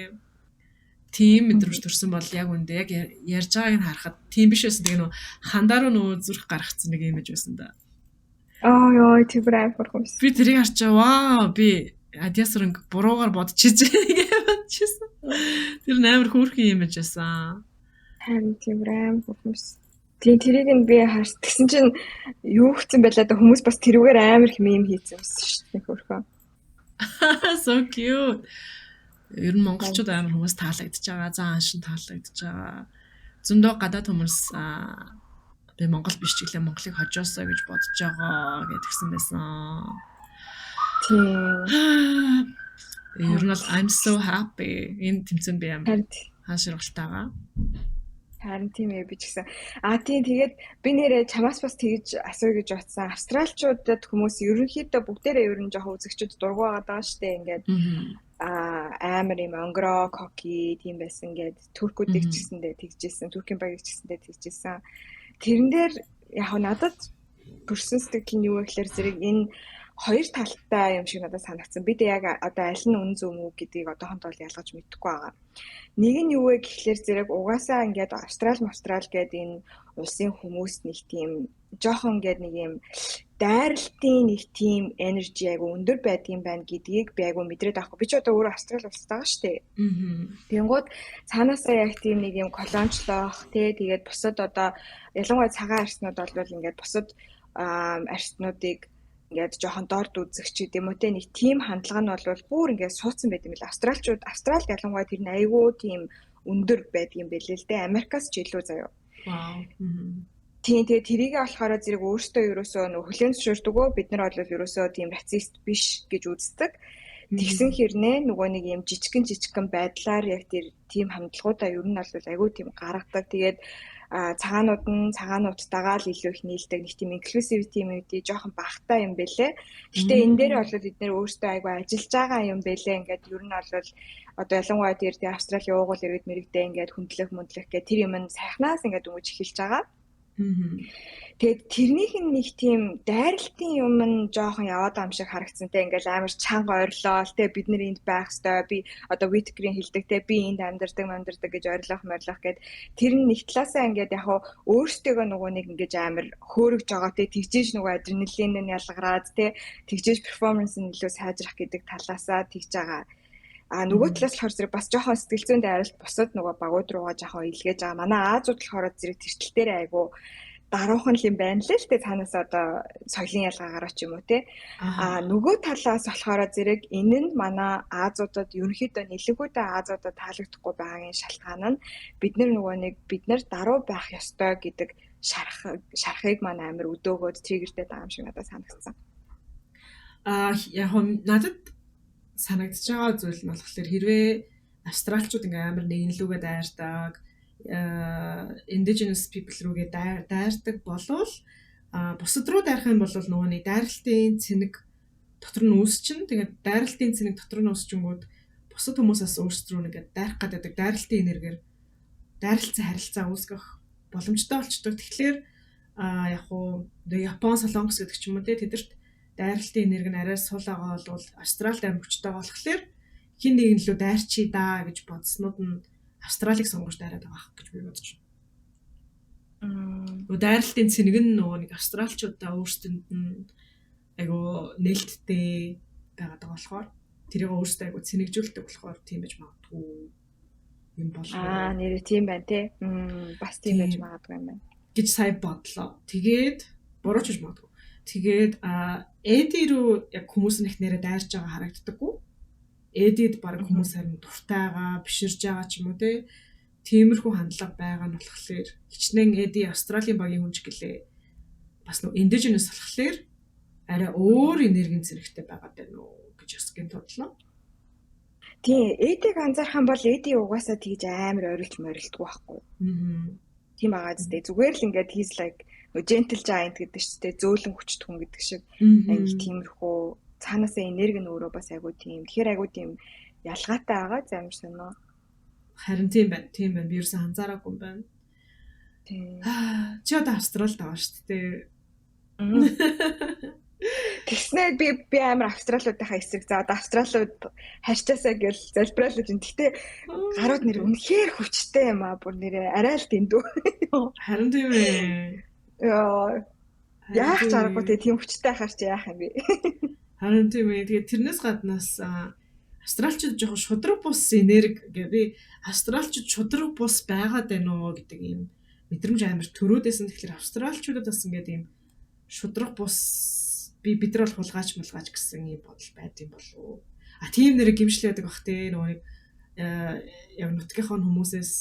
тийм мэдрэмж төрсөн бол яг үндэ яг ярьж байгааг нь харахад тийм биш байсан. Тэгээ нөө хандаа руу нөө зүрх гаргацсан нэг имиж байсан да. Йоо тийм амар хөрхөс. Би тэрийг харчаа вау би Адясрын буруугаар бодчихж гэж бодчихсон. Тэр амар хөөрхөн имиж байсан. Харин тийм амар хөрхөс. Тийм тэрийг нь би харс. Тэгсэн чинь юу хийсэн байлаа да хүмүүс бас тэрүүгээр амар хэм хийсэн шүү дээ хөрхөө. So cute. Ер нь монголчууд амар хүмүүс таалагдж байгаа. Заан шин таалагдж байгаа. Зөндөө гадаад хүмүүс би монгол биш ч гэлээ Монголыг хожоосоо гэж бодож байгаа гэдгсэн байсан. Тийм. Ер нь бол I'm so happy. Энэ тэмцэн би амар хаашралтайгаа. Харин тийм ээ би ч гэсэн. Тийм тэгээд би нэрээ чамаас бас тэгж асууя гэж бодсон. Австралчуудад хүмүүс ерөнхийдөө бүгдээрээ ер нь жоохон үзэгчд дургу байгаа штэ ингээд амар юм онгороо коки тийм байсан гээд туркуудыг ч гэсэндээ тэгжсэн, туркийн багийг ч гэсэндээ тэгжсэн. Тэрэн дээр яг надад төрсөн сэтгэл нь юу гэхээр зэрэг энэ хоёр талтай юм шиг надад санагдсан. Бид яг одоо аль нь үн зөв мүү гэдгийг одоохондоо ялгаж мэдэхгүй байгаа. Нэг нь юу вэ гэхлээр зэрэг угаасаа ингээд австрал гэдэг энэ улсын хүмүүс нэг тийм жоохон ингээд нэг юм дайралтын нэг тийм энержи айгу өндөр байдгийн байна гэдгийг би айгу мэдрээд авахгүй. Би ч одоо өөрөө австрал улсад байгаа шүү дээ. Тэнгууд цаанаасаа яг тийм нэг юм колончлох тэгээд бусад одоо ялангуяа цагаан арснууд бол ингээд бусад арснуудыг ингээд жоохон дорд үзэх ч гэдэм үү те нэг тийм хандлага нь бол бүр ингээд суудсан байт юм л австралчууд австрал ялангуяа тэр нь айгүй тийм өндөр байдгийн байлээ л дээ. Америкаас ч илүү заяа. Вау. Тийм тэгээ тэрийг болохоор зэрэг өөртөө ерөөсөө нөх хүлэн зөвшөөрдөгөө бид нар бол ерөөсөө тийм рацист биш гэж үздэг. Тэгсэн хэрнээ нөгөө нэг юм жижигэн байдлаар яг тэр тийм хандлагуудаа ер нь бол айгүй тийм гаргадаг. Тэгээд цагаануудтайгаа л илүү их нийлдэг нэг тийм inclusivity мэт жоохон багтаа юм бэлээ. Гэтэ энэ дээр бол бид нэр өөрсдөө айгүй ажиллаж байгаа юм бэлээ. Ингээд ер нь бол одоо ялангуяа тэр Австралийн уугуул иргэд мэрэгдээ ингээд хүндлэх гэх тэр юм сайхнаас ингээд өнгөж эхэлж байгаа. Тэгээд тэрнийх нь нэг тийм дайралтын юм нь жоохон яваад байгаа юм шиг харагдсантай ингээл амар чанга ойрлоо те бид нар энд байх ёстой би одоо Whittaker-ийн хэлдэг те би энд амьдардаг гэж ойрлох гэд тэр нь нэг талаасаа ингээд яг өөртөө нөгөө нэг ингээд амар хөөрөж байгаа те тэгжээж нөгөө адреналин нь ялгараад те тэгжээж перформанс нь илүү сайжрах гэдэг талаасаа тэгж байгаа. Нөгөө талаас болохоор зэрэг бас жоохон сэтгэл зүйн дайралт бусад нөгөө багууд руугаа жоохон илгээж байгаа. Манай Аазууд болохоор зэрэг тэртэл дээр айгу даруухан юм байна л те цаанаас одоо соёлын ялгаагаар ч юм уу те. Нөгөө талаас болохоор зэрэг энэ нь манай Аазуудад ерөнхийдөө нэлээгүй Аазуудад таалагдахгүй байгаагийн шалтгаан нь бид нар даруу байх ёстой гэдэг шарахыг манай амир өдөөгөөд триггертэй байгаа юм шиг надад санагдсан. Яг надад санагдаж байгаа зүйл нь болохоор хэрвээ австралчууд ингээм амар нэгнлүүгээ дайрдаг indigenous people руугээ дайрдаг болвол бусад руу дайрах юм бол нөгөө нэг дайралтын цэнэг дотор нь үүсчин. Тэгээд дайралтын цэнэг дотор нь үүсчингүүд бусад хүмүүсээс өөрсдрөө нэгээд дайрах гэдэг дайралтын энергээр дайралцсан харилцаа үүсгэх боломжтой болчдөг. Тэгэхээр яг уу Япон, Солонгос гэдэг ч юм уу тэдэрт дайралтын энерги нь арай сул байгаа бол Австралид амар хүчтэй болохоор хин нэг нь лөө дайрчий даа гэж бодснууд нь Австралиг сонгож дайраад байгаа гэж би бодож байна. Дайралтын цэнэг нь нөгөө нэг австралчуудаа өөрсдөнд нь айгу нээлттэй байгаад байгаа болохоор тэрийг өөрсдөө айгу цэнэглүүлдэг болохоор тийм байж магадгүй юм болов. Нэр тийм байна те. Бас тийм байж магадгүй юм байна. Гэж сая бодлоо. Тэгээд бурууч гэж магадгүй. Тэгээд Эди рүү яг хүмүүс нэг нэрээ дайрч байгаа харагддаггүй. Эдид баг хүмүүс харин дуртайгаа, биширж байгаа ч юм уу те. Тиймэрхүү хандлага байгаа нь болохоор хичнээн Эди Австралийн багийн хүнч гэлээ. Бас нөө индиженес болохоор арай өөр энергийн зэрэгтэй байгаад байна уу гэж бас гин тодлоо. Тийм, Эдиг анзаарах юм бол Эди угаасаа тэгж амар орилж морилдгүй байхгүй. Тийм байгаа зү. Зүгээр л ингээд he's like gentle giant гэдэг ч тийм зөөлөн хүчтэй хүн гэдэг шиг англи тиймэрхүү цаанаасаа энерги нь өөрөө бас айгуу тийм. Тэгэхээр айгуу тийм ялгаатай байгаа замир сонио. Харин тийм байна. Тийм байна. Би ерөөсөө анзаараагүй юм байна. Тийм. Чи одоо Австралид байгаа шүү дээ. Тэгснээр би амар австралиудынхаа эсрэг за одоо австралиуд харьцаасаа гэл залбираалж байна. Гэтэ гарууд нэр үнэхээр хүчтэй юм аа. Бүр нэрээ арай л дэндүү. Харин тийм ээ. Яах чаргагүй тийм хүчтэй хаар чи яах юм бэ? Харин тийм ээ. Тэгээд тэрнээс гаднаас австралчууд жоохон шудраг бус энерги гэдэг австралчууд шудраг бус байгаад байна уу гэдэг юм мэдрэмж амар төрөөдсэн. Тэгэхээр австралчуудад бас ингээд юм шудраг бус бид нар бол хулгаач гэсэн юм бодол байд юм болов. Тийм нэр гимшлээд байгаа бах те нөгөө яг нутгийнхаа хүмүүсээс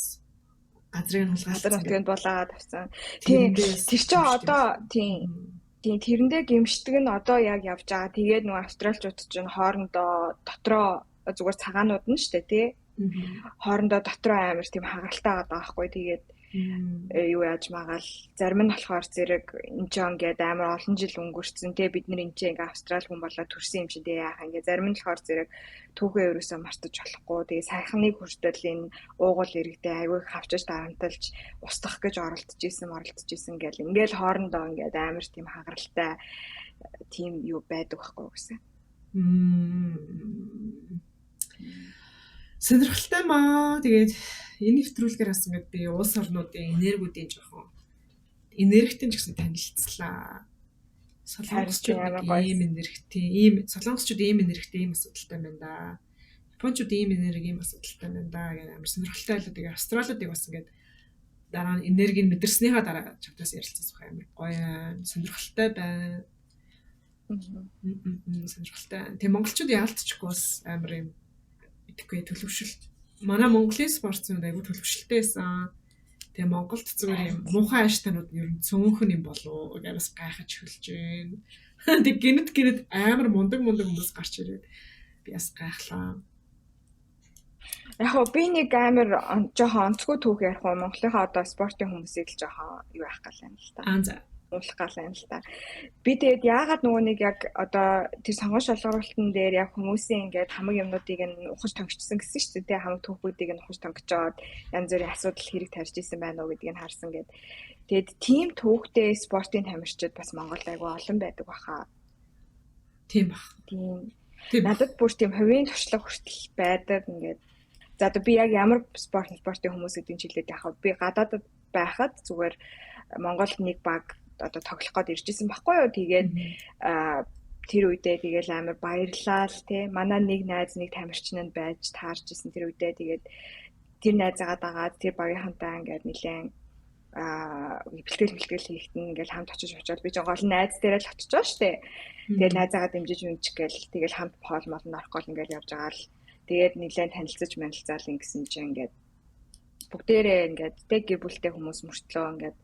газрын хулгайлцсан нутгийн булаагаад авсан. Тийм тэр чинь одоо тийм тэрэндээ гимшдэг нь одоо яг явж байгаа. Тэгээд нөгөө австралчууд чинь хоорондоо дотроо зүгээр цагаанууд нь штэ тий. Хоорондоо дотроо амар тийм хагаралтай байгаа байхгүй. Тэгээд юу яаж магаал зарим нь болохоор зэрэг энэ ч ингээд амар олон жил өнгөрцөн те бид нар энэ ч ингээд австрал хүн болоод төрсэн юм шиг те яах ингээд зарим нь болохоор зэрэг түүхээ ерөөсөө мартаж болохгүй тэгээ саяхныг хүртэл энэ уугуул иргэдээ айгүй хавчиж дарамталж устгах гэж оролдож исэн гэл ингээд хоорондоо ингээд амар тийм хагаралтай тийм юу байдаг байхгүй гэсэн. Сонирхолтой маа. Тэгээд энэ нэвтрүүлгээр бас ингээд би улс орнуудын энергиудын жоохон энергитэй ч гэсэн танилцлаа. Солонгосчууд ийм энергитэй, солонгосчууд ийм энергитэй ийм асуудалтай байна да. Япончууд ийм энерги ийм асуудалтай байна да гэх амар сонирхолтой байлаа. Тэгээд австралиудыг бас ингээд дараа нь энергийг мэдэрснийхаа дараа чамтаас ярилцсан суух амар гоё сонирхолтой байна. Сонирхолтой. Тэгээ монголчууд яалтчихгүй бас амар юм итгэхгүй төлөвшөлт. Манай Монголын спортсууд айгүй төлөвшөлтэй байсан. Тэгээ Монголд зүгээр юм муухай аштанууд нь ер нь цөөнхөн юм болов уу гэж гайхаж хөлж байна. Тэг гинэт амар мундаг хүмүүс гарч ирээд би бас гайхлаа. Яг гоо би нэг амар жоохон онцгой түүх ярих уу Монголынхаа одоо спортын хүмүүсийг л жоохон юу яах гал юм л та. За уулах гал юм л та. Би тэгээд яагаад нөгөө нэг яг одоо тэр сонгон шалгуулалтын дээр яг хүмүүсийн ингээд хамаг юмнуудыг нь ухаж тонгичсан гэсэн шүү дээ. Хамаг түүхүүдийг нь ухаж тонгичоод янз бүрийн асуудал хэрэг тарьж исэн байна уу гэдгийг харсан гэд. Тэгээд тийм түүхтэй спортын тамирчид бас Монголд айгүй олон байдаг баха. Тийм бах. Тийм. Надад бүр тийм хувийн туршлага хүртэл байдаг ингээд. За одоо би яг ямар спортын хүмүүс гэдгийг чиглээд яхав. Би гадаадд байхад зүгээр Монголд нэг баг одоо тоглох гээд иржсэн байхгүй юу. Тэгээд тэр үедээ тэгэл амар баярлал те. Манай нэг найз нэг тамирчин нь байж таарж исэн тэр үедээ тэгээд тэр найзаагаа дагаад тэр багийнхантай ингээд нэлээд бэлтгэл хийхэд ингээл хамт очиж би ч гол найз дээрээ л очиж байгаа штэ. Тэгээд найзаагаа дэмжиж юмч гээл тэгэл хамт хоол молн орох гол ингээл явж байгаа л тэгээд нэлээд танилцаал ингэсэн чинь ингээд бүгдээрээ ингээд тэг гэр бүлтэй хүмүүс мөртлөө ингээд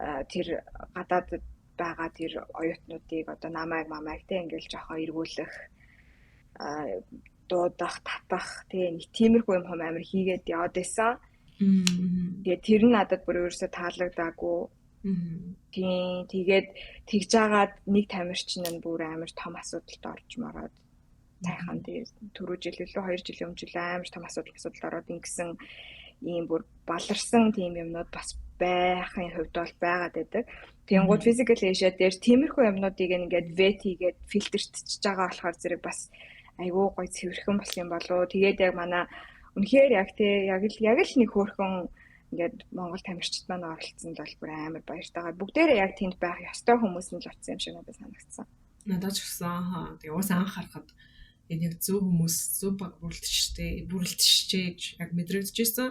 тэр гадаадд байгаа тэр оюутнуудыг одоо намайг те ингээл жоохон эргүүлэх дуудах татах тийм тиймэрхүү юм амар хийгээд яваад байсан. Тэгээд тэр нь надад бүр ерөөсө таалагдаагүй. Тийм тэгээд тэгж жагаад нэг тамирчин нь бүр амар том асуудалд орж мараад сайхан дээр түрүү жил лөө 2 жилийн өмнө амар том асуудал ороод ингэсэн ийм бүр баларсан тийм юмнууд бас байхын хувьд бол байгаад байдаг. Тэнгууд physical Asia дээр тиймэрхүү юмнуудыг ингээд vet хийгээд фильтрчж байгаа болохоор зэрэг бас айгүй гоё цэвэрхэн болсон юм болоо. Тэгээд яг манай үнэхээр яг л нэг хөөрхөн ингээд Монгол тамирчид маань оролцсонд бол бүр амар баяртайгаа бүгдээрээ яг тэнд байх ёстой хүмүүс нь л утсан юм шиг надад санагдсан. Надад ч гэсэн тэгээ уус анх харахад энэ яг зөв хүмүүс зөв баг бүрэлдэжчээж яг мэдрэгдэжсэн.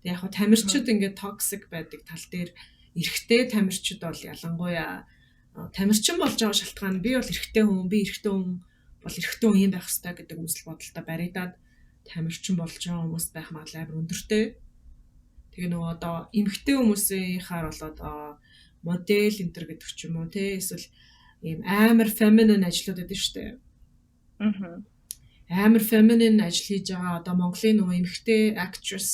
Тэгээ яг тамирчид ингээд токсик байдаг тал дээр эрэгтэй тамирчид бол ялангуяа тамирчин болж байгаа шалтгаан би бол эрэгтэй хүн бол эрэгтэй хүн юм байх хэрэгтэй гэдэг үзэл бодолтой баригдаад тамирчин болж байгаа хүмүүс байх магадлал амар өндөртэй. Тэгээ нөгөө одоо эмэгтэй хүмүүсийн хаар болоод модель энтер гэдэг ч юм уу те эсвэл ийм амар feminine ажлууд байдаг шүү дээ. Амар feminine ажил хийж байгаа одоо Монголын нөгөө эмэгтэй actress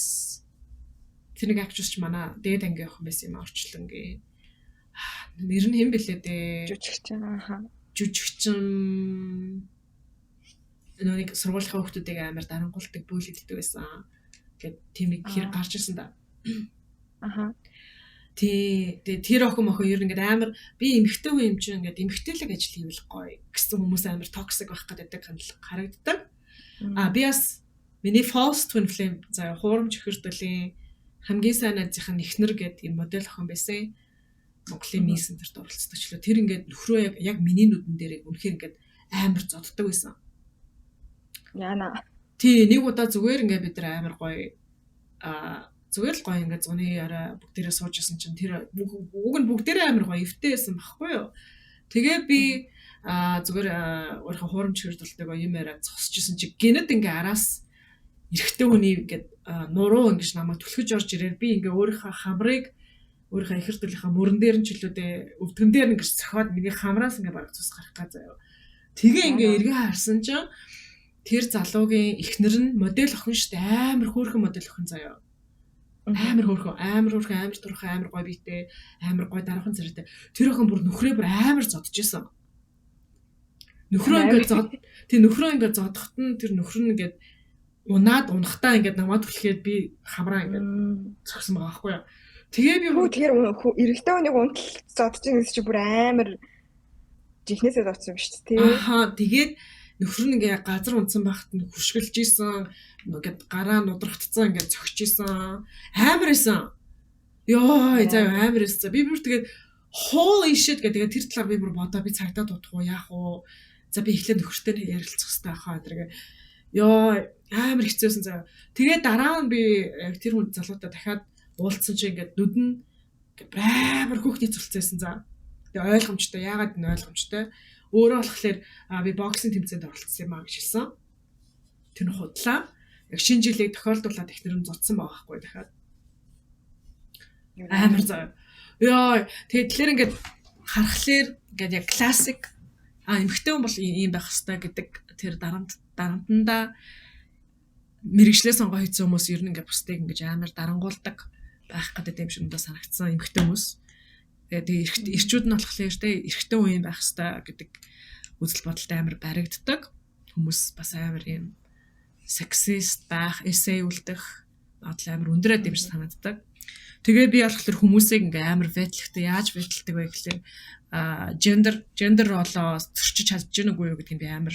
тэр нэг actress ч манай дээд ангийн охин байсан юм орчлонгийн. Нэр нь хэн бэлээ дээ? Жүжигчин нэг сургуулийн хүүхдүүдийг амар дарангуулдаг бүлэглэдэг байсан. Гэт тийм нэг хэр гарч ирсэн да. Тэгээ тэр охин ер нь ингээд амар би эмэгтэй хүн юм чинь ингээд эмэгтэйлэг ажил хийвэл гоё гэсэн хүмүүс амар токсик байх гэдэг хандлага харагддаг. Би бас миний false twin flame заа хуурамч хөрдөлийн хамгийн сайн найзынх нь ихнэр гэдэг юм модель охин байсан. Монголын мис энтерт оролцдог ч лөө тэр ингээд нөхрөө яг миний нүдэн дээр үнэхээр ингээд амар зодддаг байсан. Яна. Тий нэг удаа зүгээр ингээд бид нар амар гоё зүгээр л гоё ингээд зуны арай бүгдээрээ суужсэн чинь тэр уг нь бүгдээрээ амар гоё эвтэйсэн байхгүй юу. Тэгээ би зүгээр өөрийнхөө хуурамч хөрдөлтэйг юм яриад зогсчихсэн чи гинэд ингээ араас эрэгтэй хүний ингээд нуруу ингэж намайг түлхэж орж ирээр би ингээ өөрийнхөө хамрыг өөрийнхөө ихэрдүүлийнхаа мөрөн дээр нь ч илүүдээ өвдгөн дээр ингэж цохоод миний хамраас ингээ бараг цус гарах га заяа. Тэгээ ингээ эргээ харсан чинь тэр залуугийн ихнэр нь модель охин штэ амар хөөрхөн модель охин заяа. Амар турхан амар гоё биетэй амар гоё дараахан зэрэгтэй тэр охин бүр нөхрөө бүр амар зодж исэн. Нөхрөө ингээд зодохт нь тэр нөхөр нь ингээд унаад унахтаа ингээд намайг түлхээд би хамраа ингээд цогсон байгаа байхгүй юу. Тэгээ би тэр эрэгтэй хүнийг унтал зодож байгаа чи бүр амар жихнээсээ зодсон юм шүү дээ. Тэгээд нөхөр нь ингээ газар унтсан байхад нь хүшгэлж исэн ингээд гараа нудрагдцсан ингээд цогч исэн амар исэн. Йоо заа амар исэн. Би бүр тэгээд holy shit гэдэг тэр талаар би бүр бодоо би цагдаа дутах уу яах уу. За би эхлээд нөхөртэй ярилцах хэрэгтэй хаа тэргээ. Йоо амар хэцүүсэн заа. Тэгээд дараа нь би яг тэр хүн залуутай дахиад уулзсан чи ингээд нүд нь амар хүүхний цулцсан заа. Тэгээ ойлгомжтой яагаад энэ ойлгомжтой. Өөрөө болохоор би боксинг тэмцээнд оролцсон юм аа гэж хэлсэн. Тэр худлаа. Яг шинэ жилийг тохиолдуулаад ихнэр нь зодсон байгаа байхгүй дахиад. Амар заа. Йоо тэгээд тэлэр ингээд харахаар ингээд яг классик эмэгтэй хүн бол ийм байх хэрэгтэй гэдэг тэр дарамтанда мэрэгчлээ сонгоо хийсэн хүмүүс ер нь ингээд бусдыг ингээд амар дарангуулдаг байх гэдэг юм шиг надад санагдсан эмэгтэй хүмүүс. Тэгээд эрчүүд нь болохоор эрэгтэй хүн байх хэрэгтэй гэдэг үзэл бодолтой амар баригддаг. Хүмүүс бас амар юм сексист байх, эсэй үлдэх бодлоо амар өндөрөөд юм шиг санагддаг. Тэгээ би болохоор хүмүүсийг ингээ амар ветлэхтэй яаж ветлдэг вэ гэхлээр гендер ролоо зөрчиж чадж гэнэ үгүй юу гэдгийг би амар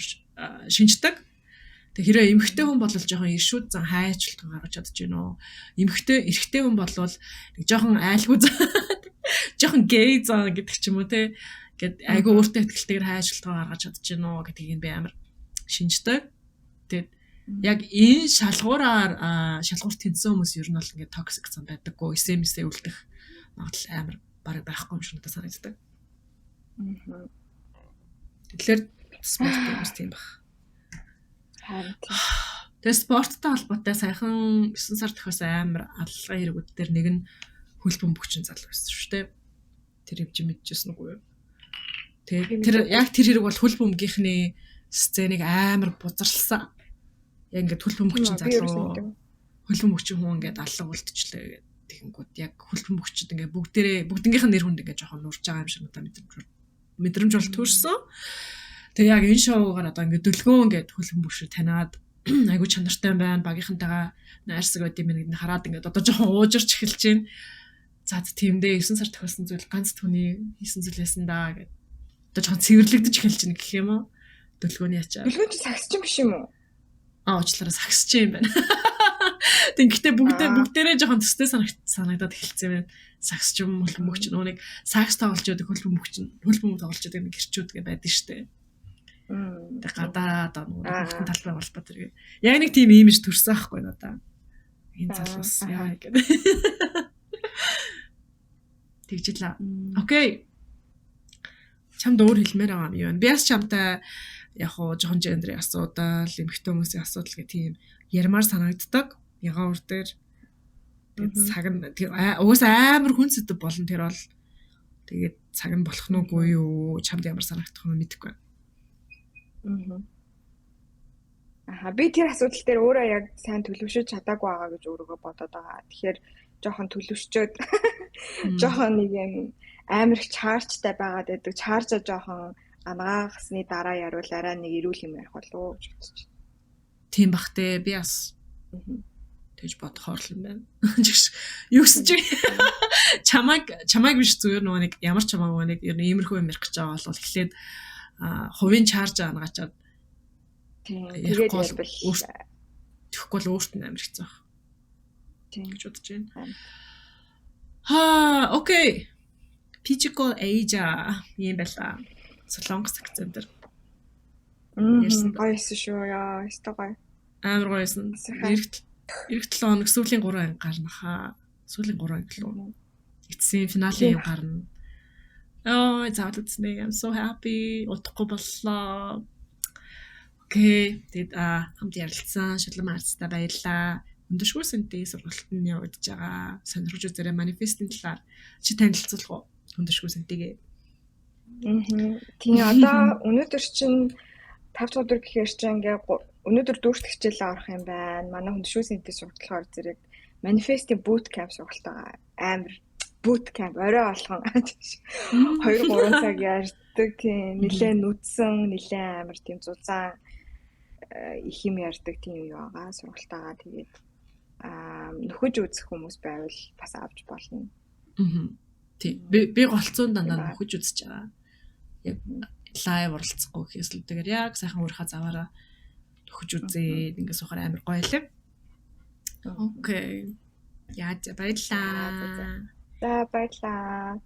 шинждэг. Тэг хэрэг эмэгтэй хүн бол жоохон иршүүд зан хайчлалт гаргаж чадж гэнэ үү? Эрэгтэй хүн бол нэг жоохон айлгүй жоохон гей зан гэдэг ч юм уу те. Гэт айгүй өөртөө ихтэйгээр хайчлалт гаргаж чадж гэнэ үү гэдгийг би амар шинждэг. Тэгээд яг энэ шалгуур тэнцсэн хүмүүс ер нь бол ингээд токсик зан байдаггүй, эсэмсээ үлдэх магадлал амар бараг байхгүй юм шиг надад санагддаг. Тэгэхээр спорт хүмүүс тийм баг. Тэгээ спорттой холбоотой саяхан 9 сар төхөөс амар аллаа хэрэгүүд дээр нэг нь хөл бөмбөгчин залуу байсан шүү дээ. Тэр хэмжээ мэдчихсэн үгүй юу? Тэгээ тэр хэрэг бол хөл бөмбөгийнхний сценийг амар бузарлсан. Яг ингээд хөл бөмбөгчин залуу хөл бөмбөгчин хүн ингээд аллаа үлдчихлээ. Тэгэнгүүт яг хөл бөмбөгчд ингээд бүгднгийнх нь нэр хүнд ингээд жоохон нурж байгаа юм шиг надад мэдрэмж бол төрсөн. Тэгээ яг энэ шоугаар одоо ингээд дөлгөөн ингээд хөл бөмбөгч таниад айгу чанартай байна. Багийнхантайгаа найрсаг байд юм нэг хараад ингээд одоо жоохон уужирч эхэлж байна. За тиймдээ 9 сар тохиолсон зүйл ганц түүний хийсэн зүйл байсан даа гэдэг. Одоо жоохон цэвэрлэгдэж эхэлж байна гэх юм уу? Дөлгөөний ачаа. Дөлгөөн чи сагсч юм биш юм уу? Уучлаарай сагсч юм байна. Тэгэхдээ бүгдээрээ жоохон төстэй санагдаад эхэлсэн байна. Сакс ч юм хөлбөмбөг ч нөөник сакс тоглож байдаг хөлбөмбөг тоглож байдаг нэг гэрчүүд гэ байдаг штэ. Тэг гадаа одоо хүүхдийн талбай болбоо тэр. Яг нэг тийм имиж төрсөн аахгүй надаа. Энэ залуус яа гэдэг. Тэгжлээ. Окей. Чамд өөр хэлмээр байгаа юм юу? Би бас чамтай яг хоо жоохон гендрийн асуудал, эмэгтэй хүмүүсийн асуудал гэх тийм ярмаар санагддаг. Ягаан үр дээр тэгээд цаг нь угаасаа амар хүн сэдв болон тэр бол тэгээд цаг нь болох нь үгүй юу? Чамд ямар санагдах нь мэдэхгүй. Би тэр асуудал дээр өөрөө яг сайн төлөвшөж чадаагүй байгаа гэж өөрийгөө бодоод байгаа. Тэгэхээр жоохон төлөвшчөөд жоохон нэг юм амар их чаржтай байгаад байдаг. Чаржа жоохон ангаахсны дараа яривал арай нэг эрүүл юм ярих болов уу гэж бодож байна. Тийм бахтэй би бас тэгж бодохоор л юм байна. Юу гэсэн чи чамайг биш зүгээр нөгөө нэг ямар чамаагүй нэг ер нь иймэрхүү юм ярих гэж байгаа бол эхлээд хувийн чарж ангачаад тэгээд тэгэхгүй л өөрт нь амар хэцүү баг. Тийм гэж бодож байна. Окей. Pichico Asia юм байла. Солонгос акцентээр. Гойсон шүү яа, өстой. Амар гойсон. Ирэх 7 хоног сүүлийн 3 анги гарнахаа. Сүүлийн 3 анги лөө. Эцсийн финалийн гарна. It's out today. I'm so happy. Утгагүй боллоо. Окей. Тэгэд хамт ярилцсан шудлам арцтай баярлаа. Өндөршгүй сэнтэй сургалтанд явагдаж байгаа. Сонирхож үзээрэй манифестийн талаар чи танилцуулах уу? Өндөршгүй сэнтэйгээ. Тийм одоо өнөөдөр чинь 5 дахь өдөр гэхээр чинь ингээ өнөөдөр дүүрт хичээлээ орох юм байна. Манай өндөршгүй сэнтэй сургалтаар зэрэг манифестийн boot camp сургалт байгаа. Амар boot camp орой болгон 2-3 цаг ярьдаг тийм нэлээд нүдсэн нэлээд амар тийм зузаан их юм ярьдаг тийм юу байгаа сургалтаа. Тэгээд нөхөж үзэх хүмүүс байвал бас авч болно. Тийм. Би голцоон дандаа нөхөж үзэж байгаа. Яг лайв оролцохгүй гэхээс л тэгээд яг сайхан өөрийнхөө заваараа нөхөж үзээ. Ингээс ухаар амар гоё лээ. Окей. Яа баярлаа. За баярлаа.